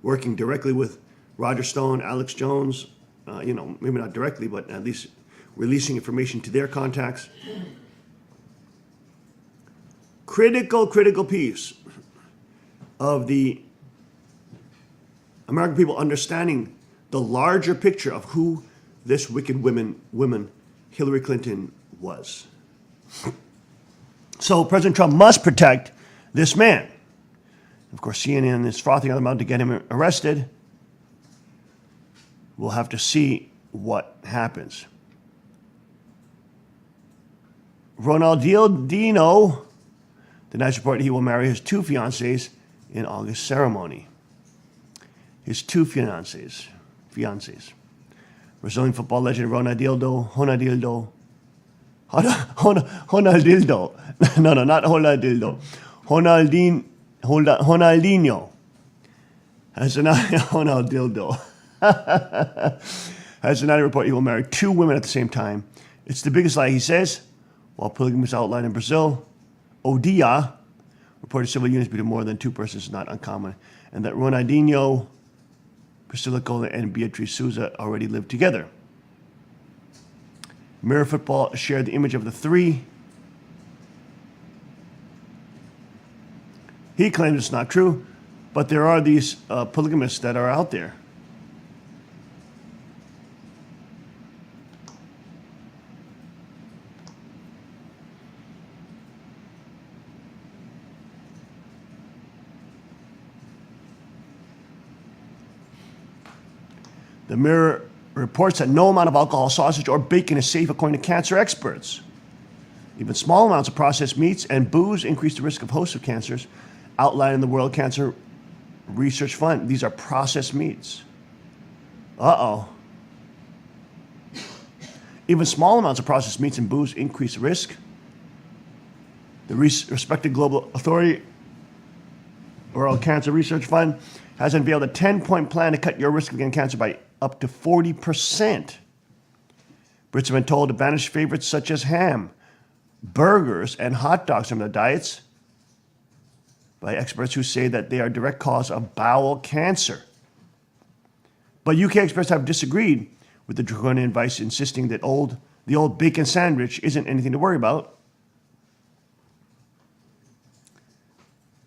Working directly with Roger Stone, Alex Jones, maybe not directly, but at least releasing information to their contacts. Critical piece of the American people understanding the larger picture of who this wicked woman, Hillary Clinton, was. So President Trump must protect this man. Of course, CNN is frothing on the mouth to get him arrested. We'll have to see what happens. Ronaldinho denies report he will marry his two fiancées in August ceremony. His two fiancés. Brazilian football legend Ronaldinho. No, not Ronaldinho. Ronaldinho has announced report he will marry two women at the same time. It's the biggest lie, he says. While polygamy is outlawed in Brazil, Odia reported civil unions between more than two persons is not uncommon, and that Ronaldinho, Priscilla Cola, and Beatriz Souza already live together. Mirror Football shared the image of the three. He claims it's not true, but there are these polygamists that are out there. The Mirror reports that no amount of alcohol, sausage, or bacon is safe according to cancer experts. Even small amounts of processed meats and booze increase the risk of hosts of cancers, outlined in the World Cancer Research Fund. These are processed meats. Even small amounts of processed meats and booze increase risk. The respected global authority, World Cancer Research Fund, has unveiled a 10-point plan to cut your risk of getting cancer by up to 40%. Brits have been told to banish favorites such as ham, burgers, and hot dogs from their diets by experts who say that they are a direct cause of bowel cancer. But UK experts have disagreed with the draconian advice, insisting that the old bacon sandwich isn't anything to worry about.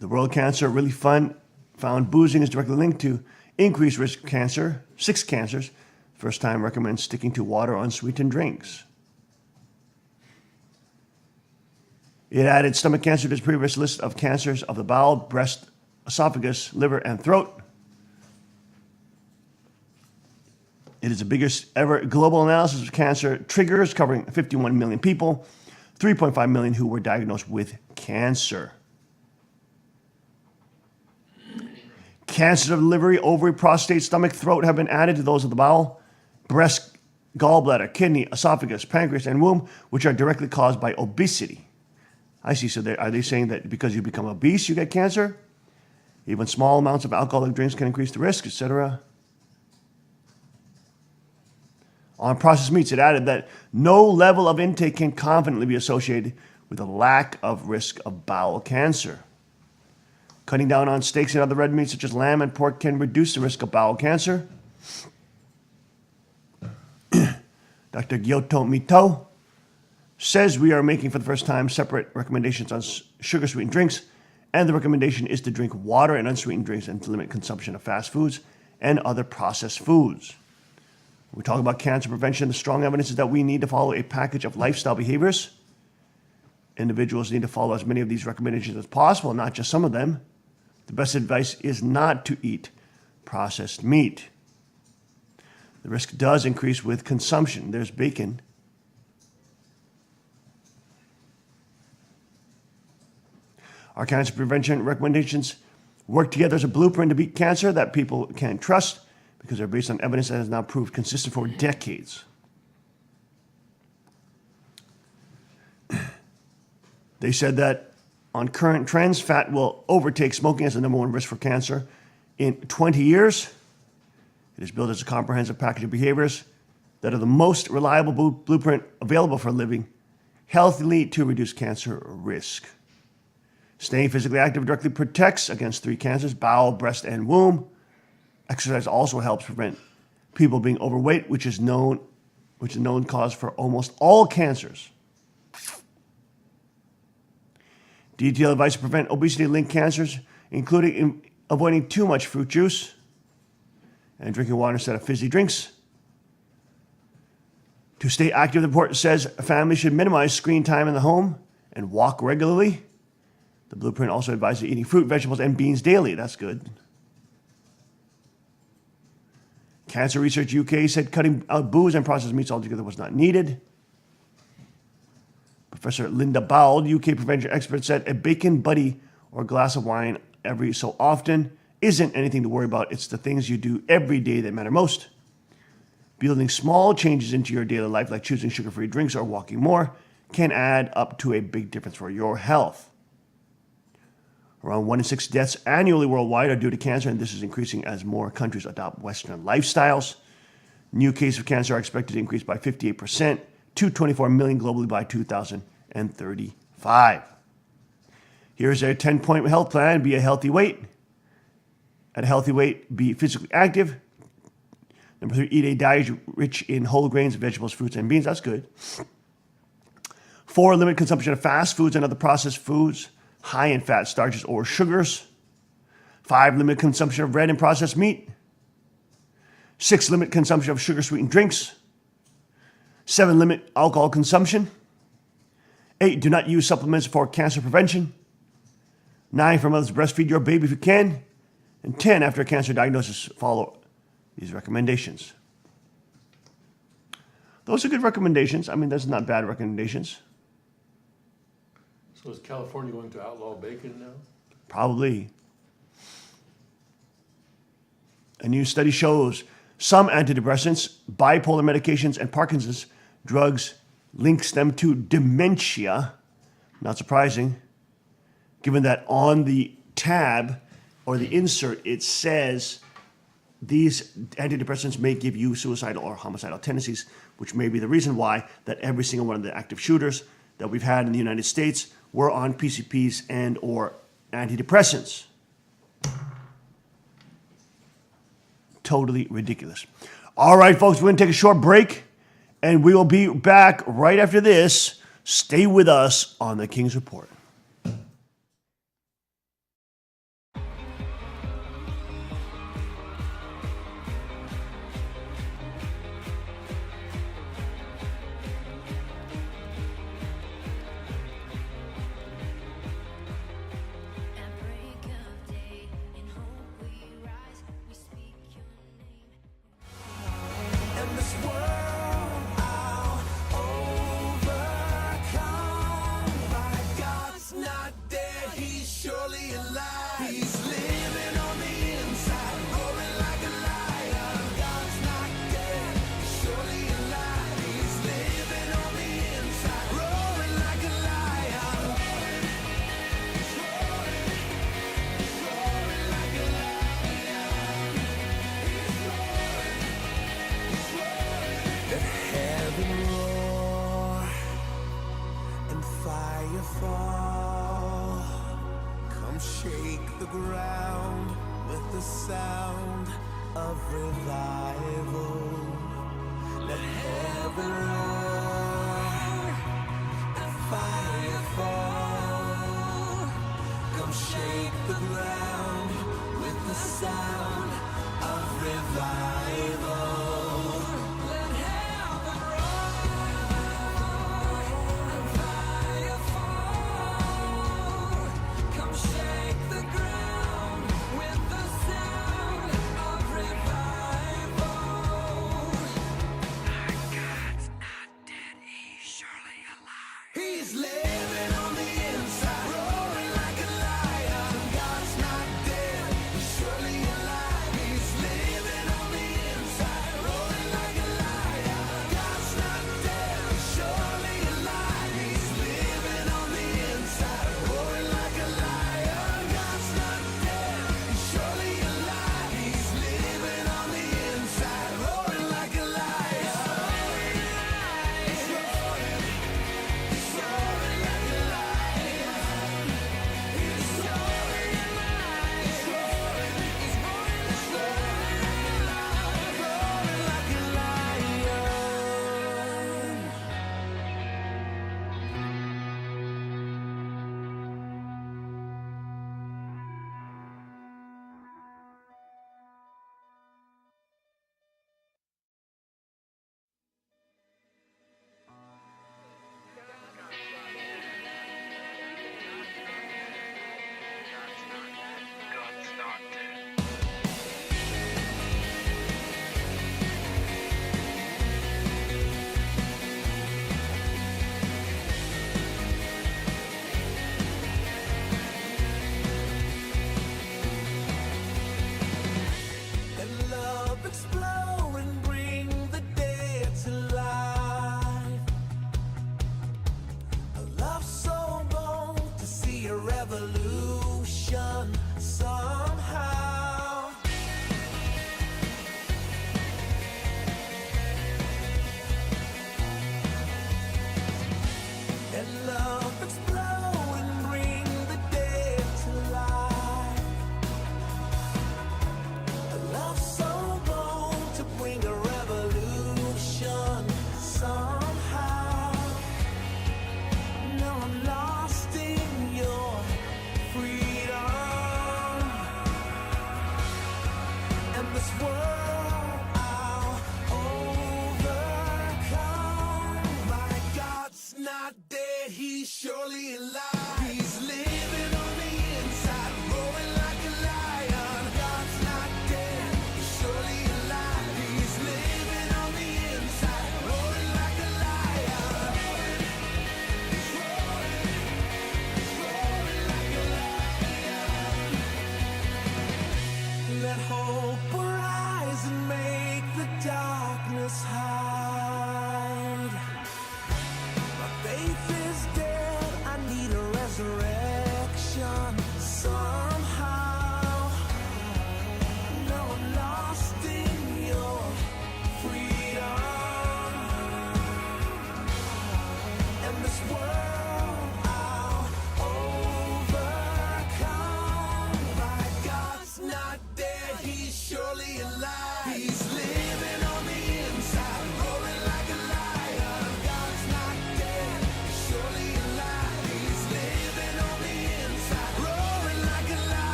The World Cancer Relief Fund found boozing is directly linked to increased risk of cancer, 6 cancers. First time recommends sticking to water or unsweetened drinks. It added stomach cancer to its previous list of cancers of the bowel, breast, esophagus, liver, and throat. It is the biggest ever global analysis of cancer triggers, covering 51 million people, 3.5 million who were diagnosed with cancer. Cancers of the liver, ovary, prostate, stomach, throat have been added to those of the bowel, breast, gallbladder, kidney, esophagus, pancreas, and womb, which are directly caused by obesity. I see. So are they saying that because you become obese, you get cancer? Even small amounts of alcoholic drinks can increase the risk, etc. On processed meats, it added that no level of intake can confidently be associated with a lack of risk of bowel cancer. Cutting down on steaks and other red meats such as lamb and pork can reduce the risk of bowel cancer. Dr. Gyoto Mito says we are making for the first time separate recommendations on sugar-sweetened drinks, and the recommendation is to drink water and unsweetened drinks and to limit consumption of fast foods and other processed foods. When we talk about cancer prevention, the strong evidence is that we need to follow a package of lifestyle behaviors. Individuals need to follow as many of these recommendations as possible, not just some of them. The best advice is not to eat processed meat. The risk does increase with consumption. There's bacon. Our cancer prevention recommendations work together as a blueprint to beat cancer that people can trust because they're based on evidence that has now proved consistent for decades. They said that on current trends, fat will overtake smoking as the number one risk for cancer in 20 years. It is built as a comprehensive package of behaviors that are the most reliable blueprint available for living healthily to reduce cancer risk. Staying physically active directly protects against 3 cancers: bowel, breast, and womb. Exercise also helps prevent people being overweight, which is a known cause for almost all cancers. Detailed advice to prevent obesity-linked cancers, including avoiding too much fruit juice and drinking water instead of fizzy drinks. To stay active, the report says families should minimize screen time in the home and walk regularly. The blueprint also advises eating fruit, vegetables, and beans daily. That's good. Cancer Research UK said cutting out booze and processed meats altogether was not needed. Professor Linda Bald, UK prevention expert, said a bacon buddy or glass of wine every so often isn't anything to worry about. It's the things you do every day that matter most. Building small changes into your daily life, like choosing sugar-free drinks or walking more, can add up to a big difference for your health. Around 1 in 6 deaths annually worldwide are due to cancer, and this is increasing as more countries adopt Western lifestyles. New cases of cancer are expected to increase by 58% to 24 million globally by 2035. Here's a 10-point health plan. Be a healthy weight. At a healthy weight, be physically active. Number 3, eat a diet rich in whole grains, vegetables, fruits, and beans. That's good. 4, limit consumption of fast foods and other processed foods, high in fat, starches, or sugars. 5, limit consumption of red and processed meat. 6, limit consumption of sugar-sweetened drinks. 7, limit alcohol consumption. 8, do not use supplements for cancer prevention. 9, for mothers, breastfeed your baby if you can. And 10, after a cancer diagnosis, follow these recommendations. Those are good recommendations. I mean, those are not bad recommendations. So is California going to outlaw bacon now? Probably. A new study shows some antidepressants, bipolar medications, and Parkinson's drugs links them to dementia. Not surprising, given that on the tab or the insert, it says these antidepressants may give you suicidal or homicidal tendencies, which may be the reason why that every single one of the active shooters that we've had in the United States were on PCPs and or antidepressants. Totally ridiculous. All right, folks, we're going to take a short break, and we will be back right after this. Stay with us on the King's Report. And this world I'll overcome. My God's not dead, He's surely alive. He's living on the inside, roaring like a lion. God's not dead, He's surely alive. He's living on the inside, roaring like a lion. He's roaring like a lion. Let heaven roar and fire fall. Come shake the ground with the sound of revival. Let heaven roar and fire fall. Come shake the ground with the sound of revival. Let heaven roar and fire fall. Come shake the ground with the sound of revival.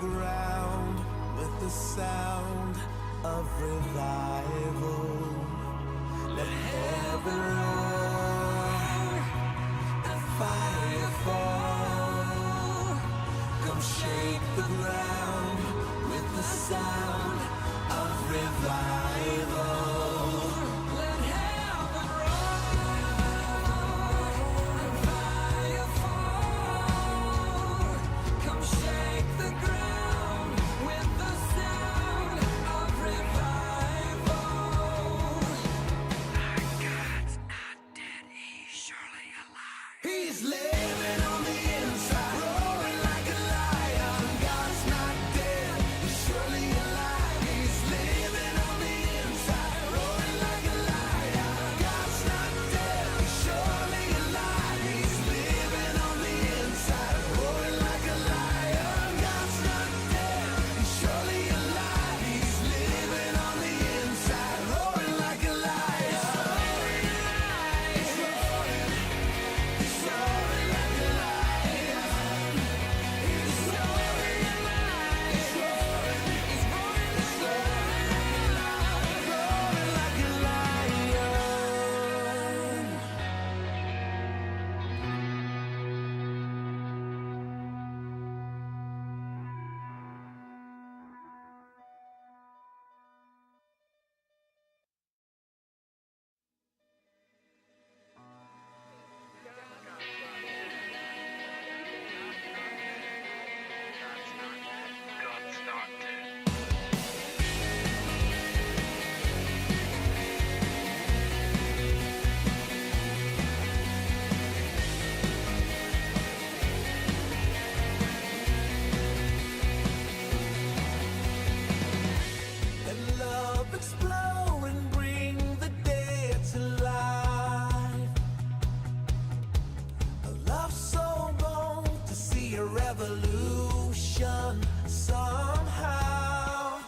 ground with the sound of revival. Let heaven roar and fire fall. Come shake the ground with the sound of revival. Let heaven roar and fire fall. Come shake the ground with the sound of revival. Our God's not dead, he's surely alive. He's living on the inside, roaring like a lion. God's not dead, he's surely alive. He's living on the inside, roaring like a lion. God's not dead, he's surely alive. He's living on the inside, roaring like a lion. God's not dead, he's surely alive. He's living on the inside, roaring like a lion. He's roaring like a lion. He's roaring alive. He's roaring like a lion. Let love explode and bring the dead to life. A love so bold to see a revolution somehow.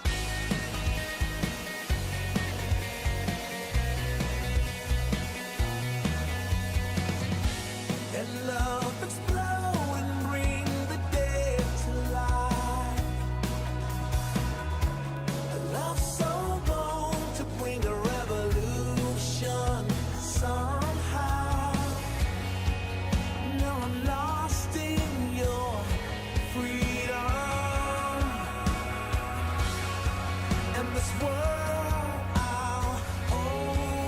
Let love explode and bring the dead to life. A love so bold to bring a revolution somehow. No, I'm lost in your freedom. And this world I'll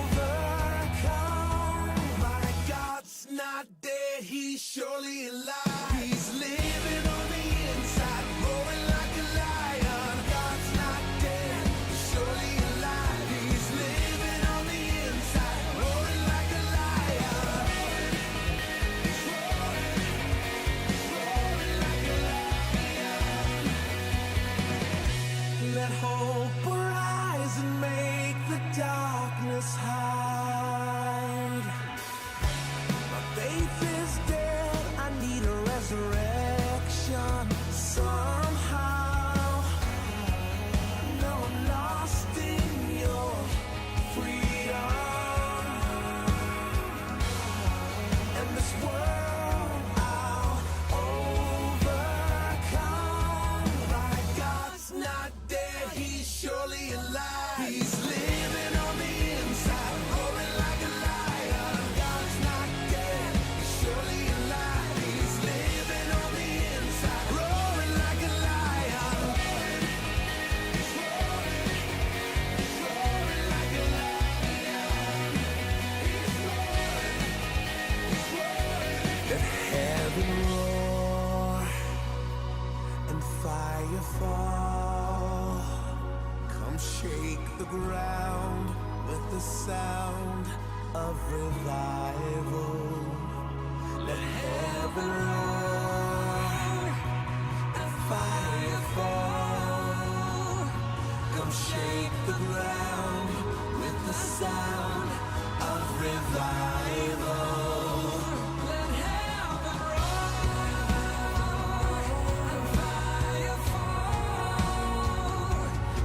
overcome. My God's not dead, he's surely alive. He's living on the inside, roaring like a lion. God's not dead, he's surely alive. He's living on the inside, roaring like a lion. He's roaring like a lion. Let hope arise and make the darkness hide. My faith is dead, I need a resurrection somehow. No, I'm lost in your freedom. And this world I'll overcome. My God's not dead, he's surely alive. He's living on the inside, roaring like a lion. God's not dead, he's surely alive. He's living on the inside, roaring like a lion. He's roaring like a lion. He's roaring. Let heaven roar and fire fall. Come shake the ground with the sound of revival. Let heaven roar and fire fall. Come shake the ground with the sound of revival. Let heaven roar and fire fall.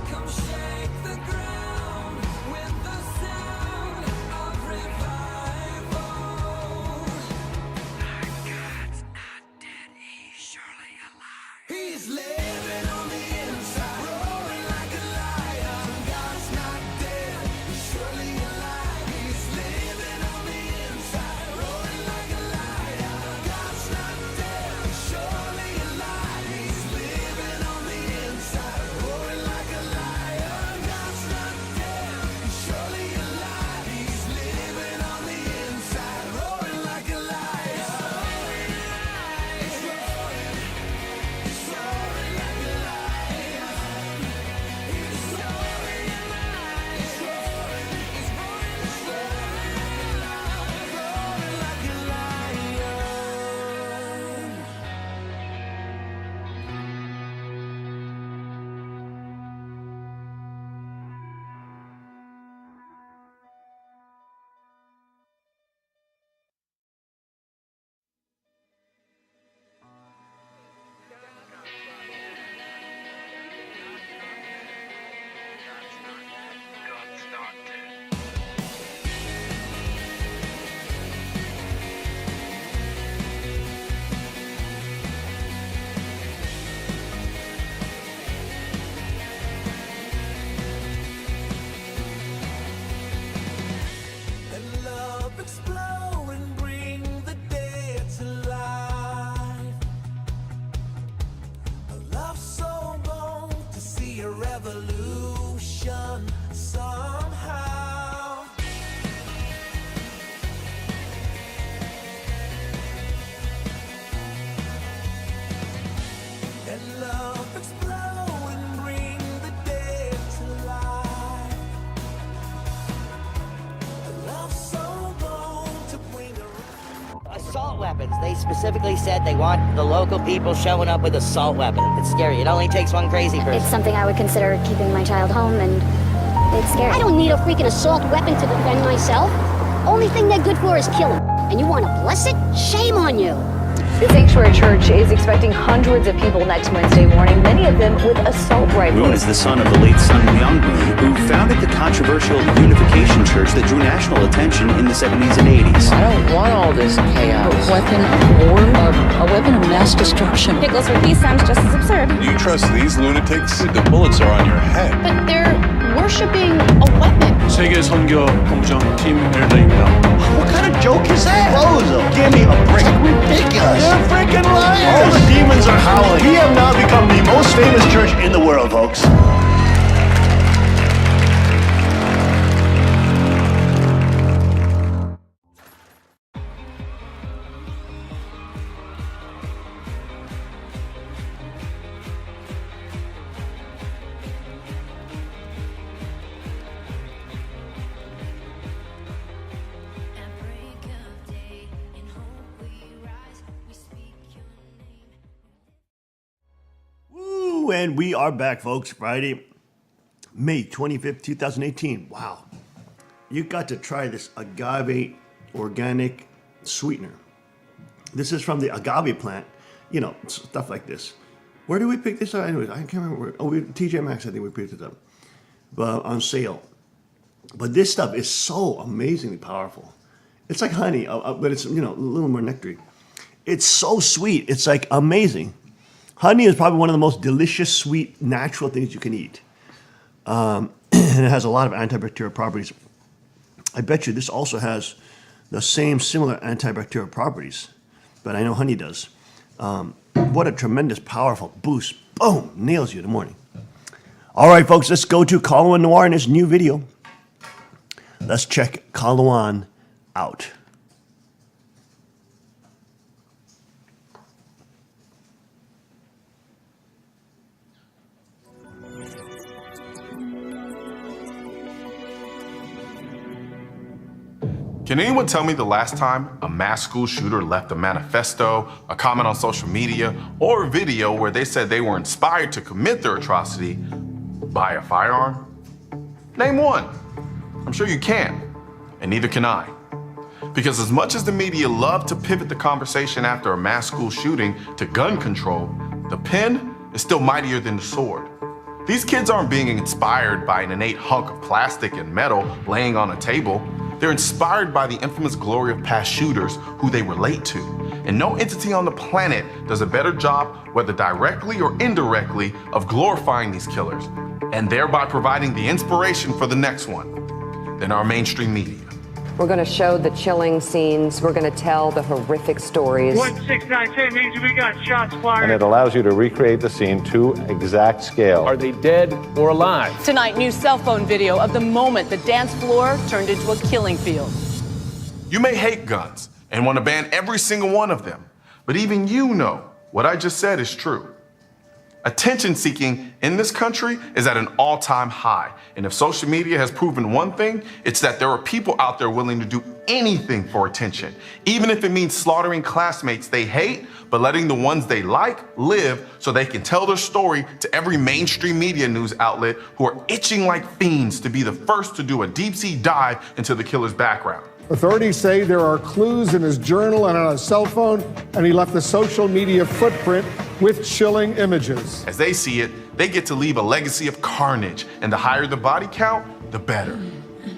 Come shake the ground with the sound of revival. Our God's not dead, he's surely alive. He's living on They specifically said they want the local people showing up with assault weapons. It's scary. It only takes one crazy person. It's something I would consider keeping my child home, and it's scary. I don't need a freaking assault weapon to defend myself. Only thing they're good for is killing. And you want to bless it? Shame on you. The Sanctuary Church is expecting hundreds of people next Wednesday morning, many of them with assault rifles. Moon is the son of the late Sun Myung-moon, who founded the controversial Unification Church that drew national attention in the 70s and 80s. I don't want all this chaos. A weapon of war, a weapon of mass destruction. Nicholas for peace sounds just as absurd. You trust these lunatics? The bullets are on your head. But they're worshiping a weapon. 세계 선교 본부장 팀 헬더입니다. What kind of joke is that? Bozo, give me a break. Ridiculous. You're freaking lying. All the demons are howling. We have now become the most famous church in the world, folks. And we are back, folks. Friday, May 25th, 2018. Wow. You got to try this agave organic sweetener. This is from the agave plant. You know, stuff like this. Where did we pick this up? Anyways, I can't remember where. Oh, TJ Maxx, I think we picked it up. But on sale. But this stuff is so amazingly powerful. It's like honey, but it's, you know, a little more nectary. It's so sweet. It's like amazing. Honey is probably one of the most delicious, sweet, natural things you can eat. And it has a lot of antibacterial properties. I bet you this also has the same similar antibacterial properties, but I know honey does. What a tremendous, powerful boost. Boom, nails you in the morning. All right, folks, let's go to Kalawan Noir in his new video. Let's check Kalawan out. Can anyone tell me the last time a mass school shooter left a manifesto, a comment on social media, or a video where they said they were inspired to commit their atrocity by a firearm? Name one. I'm sure you can, and neither can I. Because as much as the media love to pivot the conversation after a mass school shooting to gun control, the pen is still mightier than the sword. These kids aren't being inspired by an innate hunk of plastic and metal laying on a table. They're inspired by the infamous glory of past shooters who they relate to. And no entity on the planet does a better job, whether directly or indirectly, of glorifying these killers, and thereby providing the inspiration for the next one, than our mainstream media. We're going to show the chilling scenes. We're going to tell the horrific stories. 1692 means we got shots fired. And it allows you to recreate the scene to exact scale. Are they dead or alive? Tonight, new cell phone video of the moment the dance floor turned into a killing field. You may hate guns and want to ban every single one of them, but even you know what I just said is true. Attention seeking in this country is at an all-time high. And if social media has proven one thing, it's that there are people out there willing to do anything for attention, even if it means slaughtering classmates they hate, but letting the ones they like live so they can tell their story to every mainstream media news outlet who are itching like fiends to be the first to do a deep-sea dive into the killer's background. Authorities say there are clues in his journal and on his cell phone, and he left a social media footprint with chilling images. As they see it, they get to leave a legacy of carnage, and the higher the body count, the better.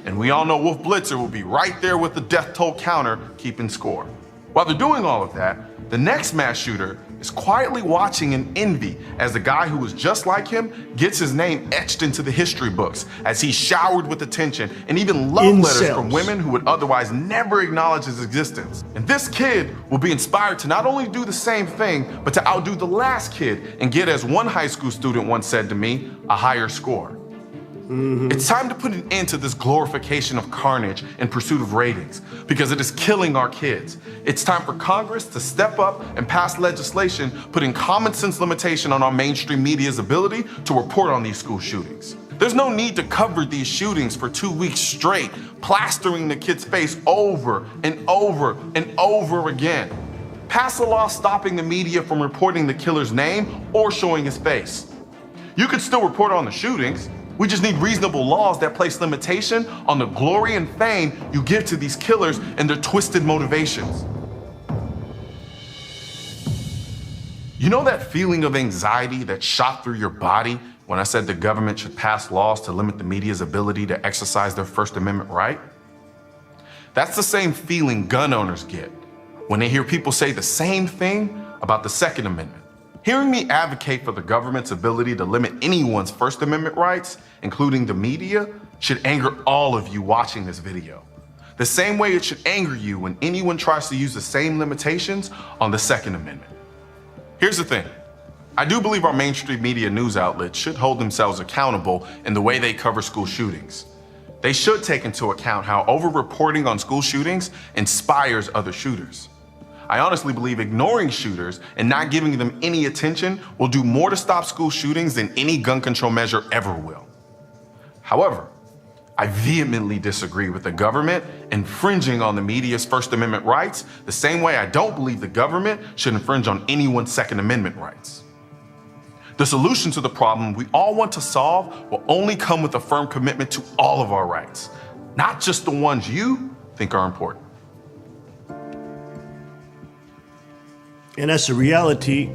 And we all know Wolf Blitzer will be right there with the death toll counter keeping score. While they're doing all of that, the next mass shooter is quietly watching in envy as the guy who was just like him gets his name etched into the history books as he's showered with attention and even love letters from women who would otherwise never acknowledge his existence. And this kid will be inspired to not only do the same thing, but to outdo the last kid and get, as one high school student once said to me, a higher score. It's time to put an end to this glorification of carnage in pursuit of ratings, because it is killing our kids. It's time for Congress to step up and pass legislation putting common sense limitation on our mainstream media's ability to report on these school shootings. There's no need to cover these shootings for 2 weeks straight, plastering the kid's face over and over and over again. Pass a law stopping the media from reporting the killer's name or showing his face. You could still report on the shootings. We just need reasonable laws that place limitation on the glory and fame you give to these killers and their twisted motivations. You know that feeling of anxiety that shot through your body when I said the government should pass laws to limit the media's ability to exercise their First Amendment right? That's the same feeling gun owners get when they hear people say the same thing about the Second Amendment. Hearing me advocate for the government's ability to limit anyone's First Amendment rights, including the media, should anger all of you watching this video. The same way it should anger you when anyone tries to use the same limitations on the Second Amendment. Here's the thing. I do believe our mainstream media news outlets should hold themselves accountable in the way they cover school shootings. They should take into account how over-reporting on school shootings inspires other shooters. I honestly believe ignoring shooters and not giving them any attention will do more to stop school shootings than any gun control measure ever will. However, I vehemently disagree with the government infringing on the media's First Amendment rights the same way I don't believe the government should infringe on anyone's Second Amendment rights. The solution to the problem we all want to solve will only come with a firm commitment to all of our rights, not just the ones you think are important. And that's the reality.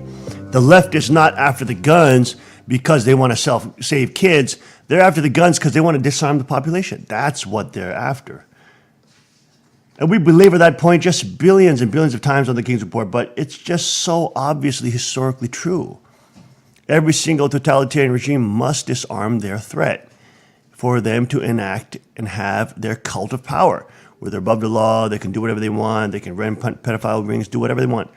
The left is not after the guns because they want to save kids. They're after the guns because they want to disarm the population. That's what they're after. And we belabor that point just billions and billions of times on the King's Report, but it's just so obviously historically true. Every single totalitarian regime must disarm their threat for them to enact and have their cult of power, where they're above the law, they can do whatever they want, they can run pedophile rings, do whatever they want.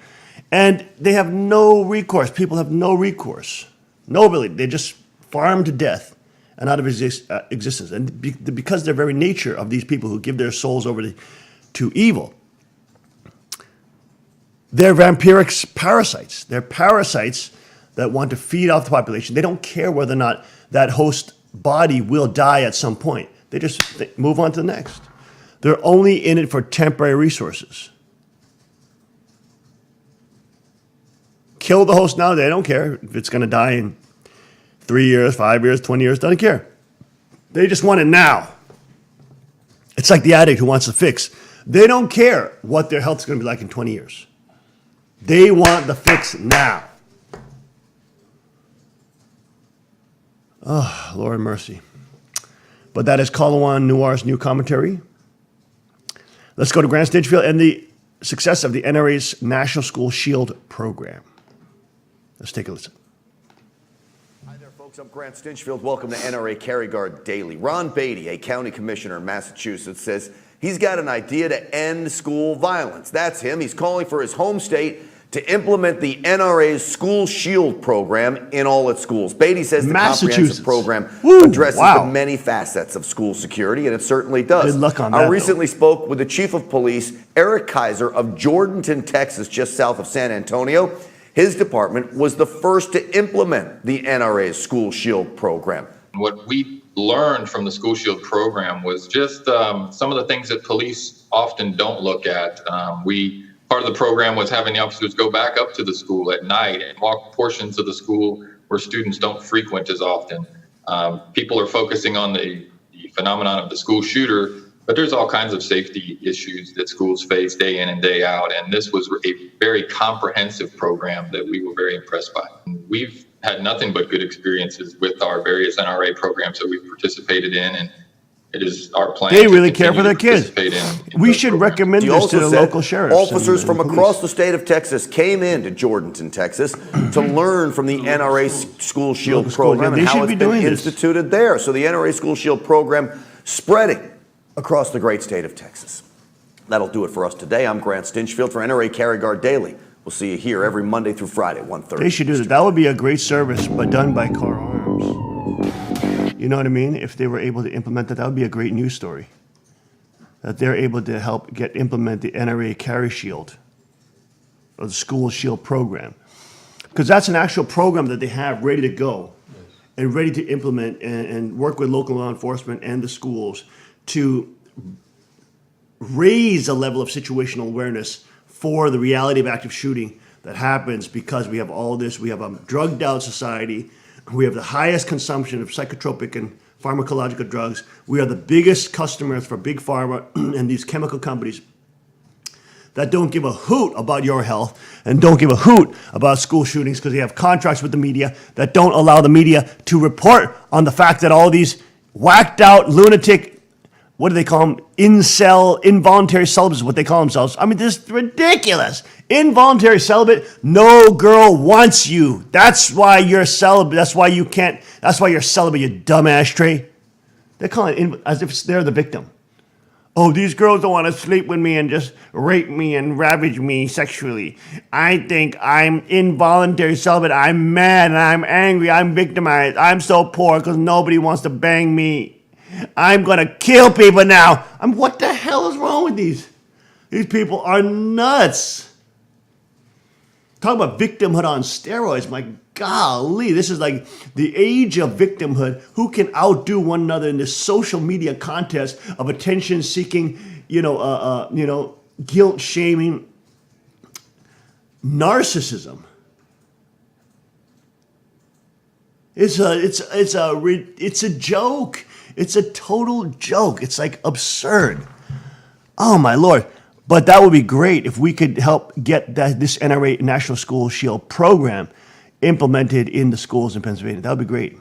And they have no recourse. People have no recourse. No ability. They just farm to death and out of existence. And because the very nature of these people who give their souls over to evil, they're vampiric parasites. They're parasites that want to feed off the population. They don't care whether or not that host body will die at some point. They just move on to the next. They're only in it for temporary resources. Kill the host now, they don't care if it's going to die in 3 years, 5 years, 20 years, doesn't care. They just want it now. It's like the addict who wants the fix. They don't care what their health is going to be like in 20 years. They want the fix now. Oh, Lord mercy. But that is Kalawan Noir's new commentary. Let's go to Grant Stinchfield and the success of the NRA's National School Shield program. Let's take a listen. Hi there, folks. I'm Grant Stinchfield. Welcome to NRA Carry Guard Daily. Ron Beatty, a county commissioner in Massachusetts, says he's got an idea to end school violence. That's him. He's calling for his home state to implement the NRA's School Shield program in all its schools. Beatty says the comprehensive program addresses the many facets of school security, and it certainly does. Good luck on that, I recently spoke with the chief of police, Eric Kaiser of Jordanton, Texas, just south of San Antonio. His department was the first to implement the NRA's School Shield program. What we learned from the School Shield program was just some of the things that police often don't look at. Part of the program was having the officers go back up to the school at night and walk portions of the school where students don't frequent as often. People are focusing on the phenomenon of the school shooter, but there's all kinds of safety issues that schools face day in and day out. And this was a very comprehensive program that we were very impressed by. We've had nothing but good experiences with our various NRA programs that we've participated in, and it is our plan. They really care for their kids. We should recommend this to the local sheriffs. Officers from across the state of Texas came into Jordanton, Texas, to learn from the NRA School Shield program and how it's been instituted there. So the NRA School Shield program spreading across the great state of Texas. That'll do it for us today. I'm Grant Stinchfield for NRA Carry Guard Daily. We'll see you here every Monday through Friday, 1:30. They should do that. That would be a great service, but done by Car Arms. You know what I mean? If they were able to implement that, that would be a great news story. That they're able to help implement the NRA Carry Shield, or the School Shield program. Because that's an actual program that they have ready to go and ready to implement and work with local law enforcement and the schools to raise a level of situational awareness for the reality of active shooting that happens because we have all this. We have a drugged out society. We have the highest consumption of psychotropic and pharmacological drugs. We are the biggest customers for big pharma and these chemical companies that don't give a hoot about your health and don't give a hoot about school shootings because they have contracts with the media that don't allow the media to report on the fact that all these whacked out lunatic, what do they call them? Involuntary celibates is what they call themselves. I mean, this is ridiculous. Involuntary celibate, no girl wants you. That's why you're celibate. That's why you can't, that's why you're celibate, you dumb ashtray. They call it as if they're the victim. Oh, these girls don't want to sleep with me and just rape me and ravage me sexually. I think I'm involuntary celibate. I'm mad and I'm angry. I'm victimized. I'm so poor because nobody wants to bang me. I'm going to kill people now. What the hell is wrong with these? These people are nuts. Talk about victimhood on steroids. My golly, this is like the age of victimhood. Who can outdo one another in this social media contest of attention seeking, guilt shaming, narcissism. It's a joke. It's a total joke. It's like absurd. Oh my Lord. But that would be great if we could help get this NRA National School Shield program implemented in the schools in Pennsylvania. That would be great.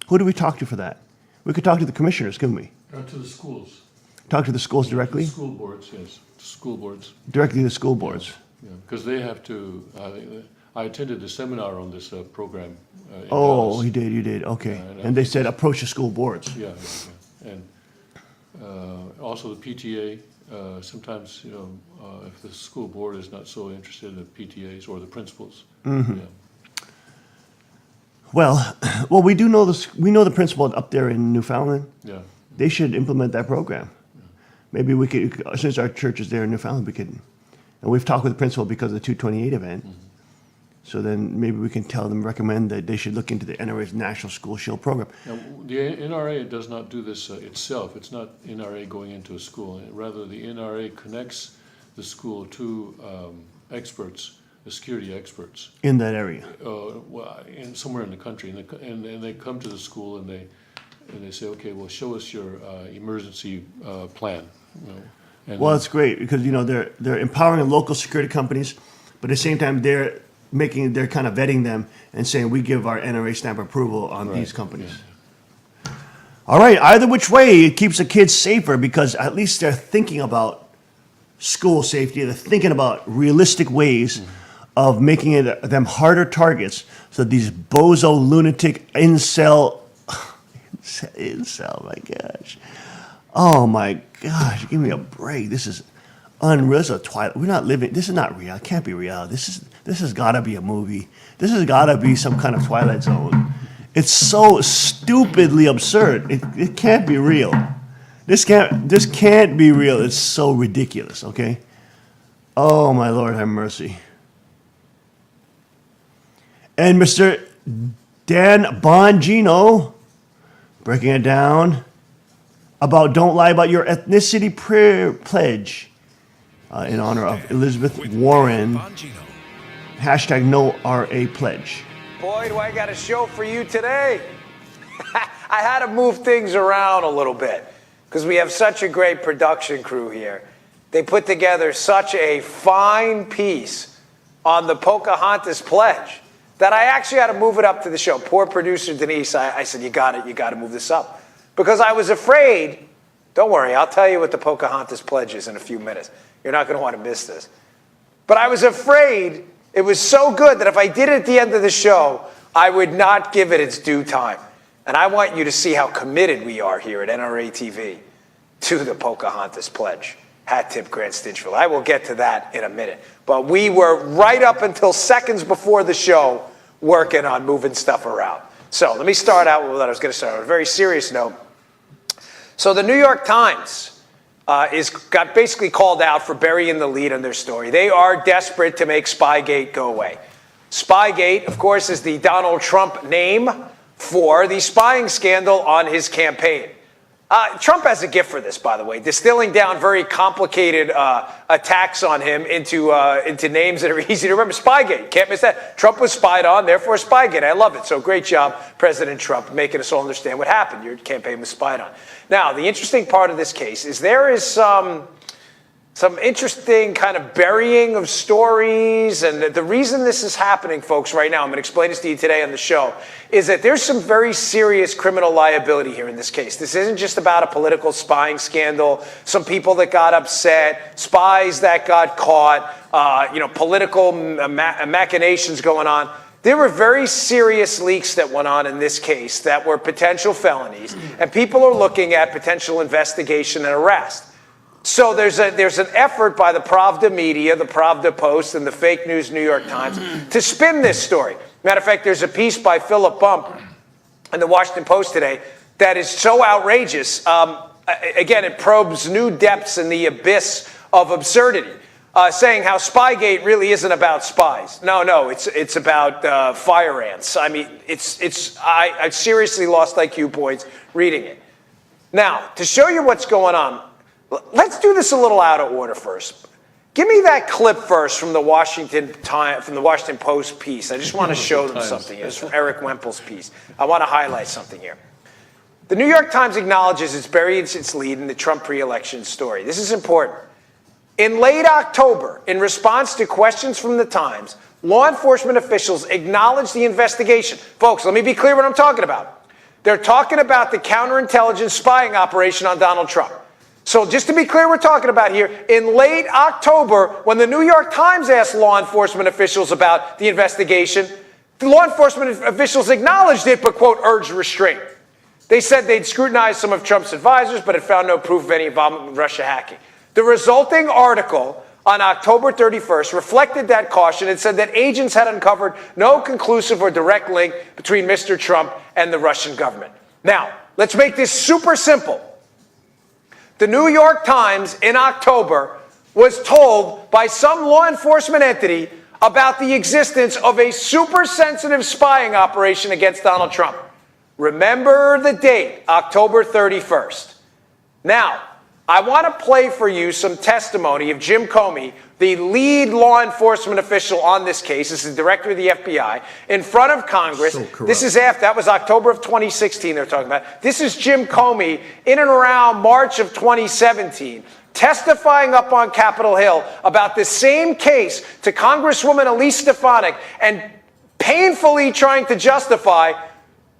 Who do we talk to for that? We could talk to the commissioners, couldn't we? To the schools. Talk to the schools directly? The school boards, yes. School boards. Directly to the school boards. Yeah, because they have to, I attended the seminar on this program. In Oh, Dallas. you did. Okay. And they said approach the school boards. Yeah. And also the PTA. Sometimes, if the school board is not so interested in the PTAs or the principals. Mhm. Yeah. Well, we do know we know the principal up there in Newfoundland. Yeah. They should implement that program. Maybe we could, since our church is there in Newfoundland, we could, and we've talked with the principal because of the 228 event. Mm-hmm. So then maybe we can tell them, recommend that they should look into the NRA's National School Shield program. Now, the NRA does not do this itself. It's not NRA going into a school. Rather, the NRA connects the school to experts, the security experts. In that area. Somewhere in the country. And they come to the school and they say, okay, well, show us your emergency plan. Well, it's great because, they're empowering local security companies, but at the same time, they're kind of vetting them and saying we give our NRA stamp approval on these companies. Yeah. All right, either which way, it keeps the kids safer because at least they're thinking about school safety. They're thinking about realistic ways of making them harder targets so that these bozo, lunatic, incel, my gosh. Oh my gosh, give me a break. This is unreal. This is a Twilight. We're not living. This is not real. It can't be real. This has got to be a movie. This has got to be some kind of Twilight Zone. It's so stupidly absurd. It can't be real. This can't be real. It's so ridiculous. Okay. Oh my Lord, have mercy. And Mr. Dan Bongino breaking it down about don't lie about your ethnicity pledge. In honor of Elizabeth Warren. Hashtag no RA pledge. Boy, do I got a show for you today. I had to move things around a little bit because we have such a great production crew here. They put together such a fine piece on the Pocahontas pledge that I actually had to move it up to the show. Poor producer Denise, I said, you got to move this up. Because I was afraid, don't worry, I'll tell you what the Pocahontas pledge is in a few minutes. You're not going to want to miss this. But I was afraid it was so good that if I did it at the end of the show, I would not give it its due time. And I want you to see how committed we are here at NRA TV to the Pocahontas pledge. Hat tip Grant Stinchfield. I will get to that in a minute. But we were right up until seconds before the show working on moving stuff around. So let me start out with what I was going to start on a very serious note. So the New York Times got basically called out for burying the lead on their story. They are desperate to make Spygate go away. Spygate, of course, is the Donald Trump name for the spying scandal on his campaign. Trump has a gift for this, by the way, distilling down very complicated attacks on him into names that are easy to remember. Spygate, can't miss that. Trump was spied on, therefore Spygate. I love it. So great job, President Trump, making us all understand what happened. Your campaign was spied on. Now, the interesting part of this case is there is some interesting kind of burying of stories. And the reason this is happening, folks, right now, I'm going to explain this to you today on the show, is that there's some very serious criminal liability here in this case. This isn't just about a political spying scandal, some people that got upset, spies that got caught, political machinations going on. There were very serious leaks that went on in this case that were potential felonies, and people are looking at potential investigation and arrest. So there's an effort by the Pravda media, the Pravda Post, and the fake news New York Times to spin this story. Matter of fact, there's a piece by Philip Bump in the Washington Post today that is so outrageous. Again, it probes new depths in the abyss of absurdity, saying how Spygate really isn't about spies. No, it's about fire ants. I mean, I seriously lost IQ points reading it. Now, to show you what's going on, let's do this a little out of order first. Give me that clip first from the Washington Post piece. I just want to show them something. It's from Eric Wempel's piece. I want to highlight something here. The New York Times acknowledges it's buried its lead in the Trump pre-election story. This is important. In late October, in response to questions from the Times, law enforcement officials acknowledged the investigation. Folks, let me be clear what I'm talking about. They're talking about the counterintelligence spying operation on Donald Trump. So just to be clear, we're talking about here, in late October, when the New York Times asked law enforcement officials about the investigation, the law enforcement officials acknowledged it, but, quote, urged restraint. They said they'd scrutinized some of Trump's advisors, but had found no proof of any involvement with Russia hacking. The resulting article on October 31st reflected that caution and said that agents had uncovered no conclusive or direct link between Mr. Trump and the Russian government. Now, let's make this super simple. The New York Times in October was told by some law enforcement entity about the existence of a super sensitive spying operation against Donald Trump. Remember the date, October 31st. Now, I want to play for you some testimony of Jim Comey, the lead law enforcement official on this case. This is the director of the FBI, in front of Congress. This is after, that was October of 2016 they're talking about. This is Jim Comey in and around March of 2017, testifying up on Capitol Hill about the same case to Congresswoman Elise Stefanik and painfully trying to justify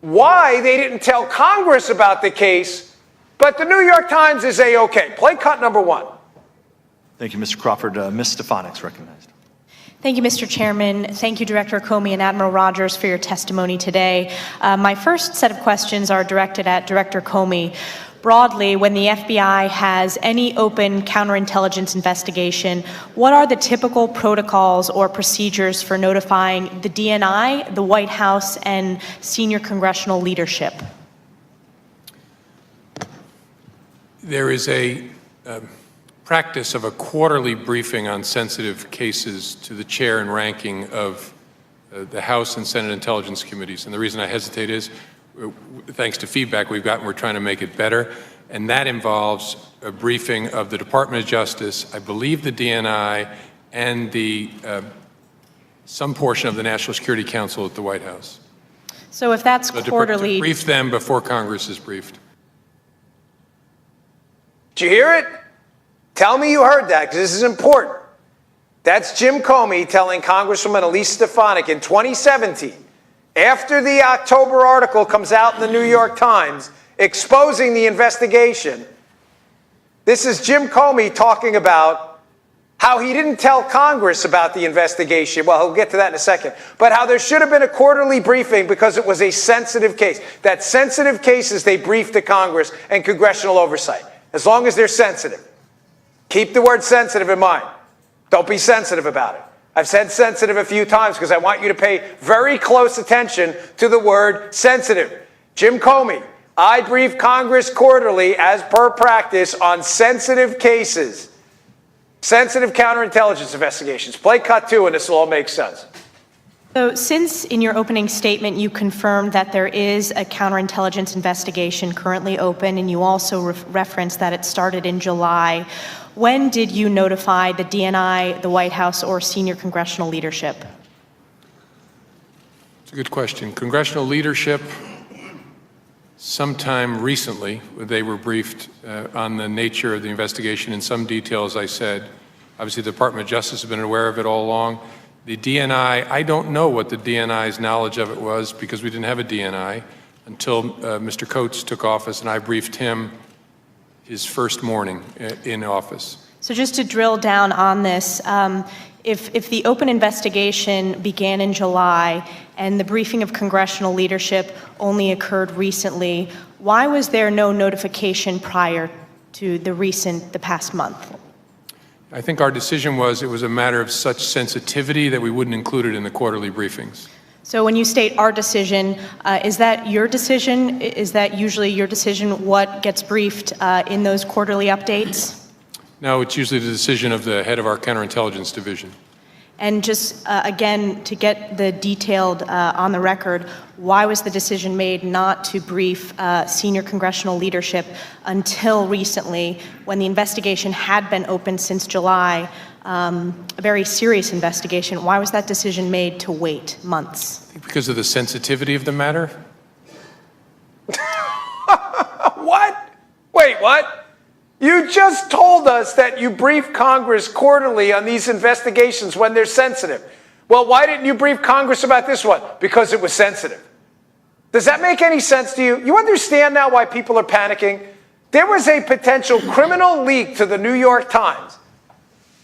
why they didn't tell Congress about the case, but the New York Times is A-OK. Play cut number one. Thank you, Mr. Crawford. Ms. Stefanik's recognized. Thank you, Mr. Chairman. Thank you, Director Comey and Admiral Rogers, for your testimony today. My first set of questions are directed at Director Comey. Broadly, when the FBI has any open counterintelligence investigation, what are the typical protocols or procedures for notifying the DNI, the White House, and senior congressional leadership? There is a practice of a quarterly briefing on sensitive cases to the chair and ranking of the House and Senate Intelligence Committees. And the reason I hesitate is, thanks to feedback we've gotten, we're trying to make it better. And that involves a briefing of the Department of Justice, I believe the DNI, and some portion of the National Security Council at the White House. So if that's quarterly... To brief them before Congress is briefed. Did you hear it? Tell me you heard that, because this is important. That's Jim Comey telling Congresswoman Elise Stefanik in 2017, after the October article comes out in the New York Times exposing the investigation. This is Jim Comey talking about how he didn't tell Congress about the investigation. Well, he'll get to that in a second. But how there should have been a quarterly briefing because it was a sensitive case. That sensitive cases, they briefed to Congress and congressional oversight. As long as they're sensitive. Keep the word sensitive in mind. Don't be sensitive about it. I've said sensitive a few times because I want you to pay very close attention to the word sensitive. Jim Comey, I brief Congress quarterly as per practice on sensitive cases. Sensitive counterintelligence investigations. Play cut two and this will all make sense. So since in your opening statement you confirmed that there is a counterintelligence investigation currently open, and you also referenced that it started in July, when did you notify the DNI, the White House, or senior congressional leadership? It's a good question. Congressional leadership, sometime recently, they were briefed on the nature of the investigation in some detail, as I said. Obviously, the Department of Justice has been aware of it all along. The DNI, I don't know what the DNI's knowledge of it was, because we didn't have a DNI until Mr. Coates took office, and I briefed him his first morning in office. So just to drill down on this, if the open investigation began in July and the briefing of congressional leadership only occurred recently, why was there no notification prior to the past month? I think our decision was it was a matter of such sensitivity that we wouldn't include it in the quarterly briefings. So when you state our decision, is that your decision? Is that usually your decision what gets briefed in those quarterly updates? No, it's usually the decision of the head of our counterintelligence division. And just, again, to get the detailed on the record, why was the decision made not to brief senior congressional leadership until recently, when the investigation had been open since July, a very serious investigation? Why was that decision made to wait months? I think because of the sensitivity of the matter. What? Wait, what? You just told us that you brief Congress quarterly on these investigations when they're sensitive. Well, why didn't you brief Congress about this one? Because it was sensitive. Does that make any sense to you? You understand now why people are panicking? There was a potential criminal leak to the New York Times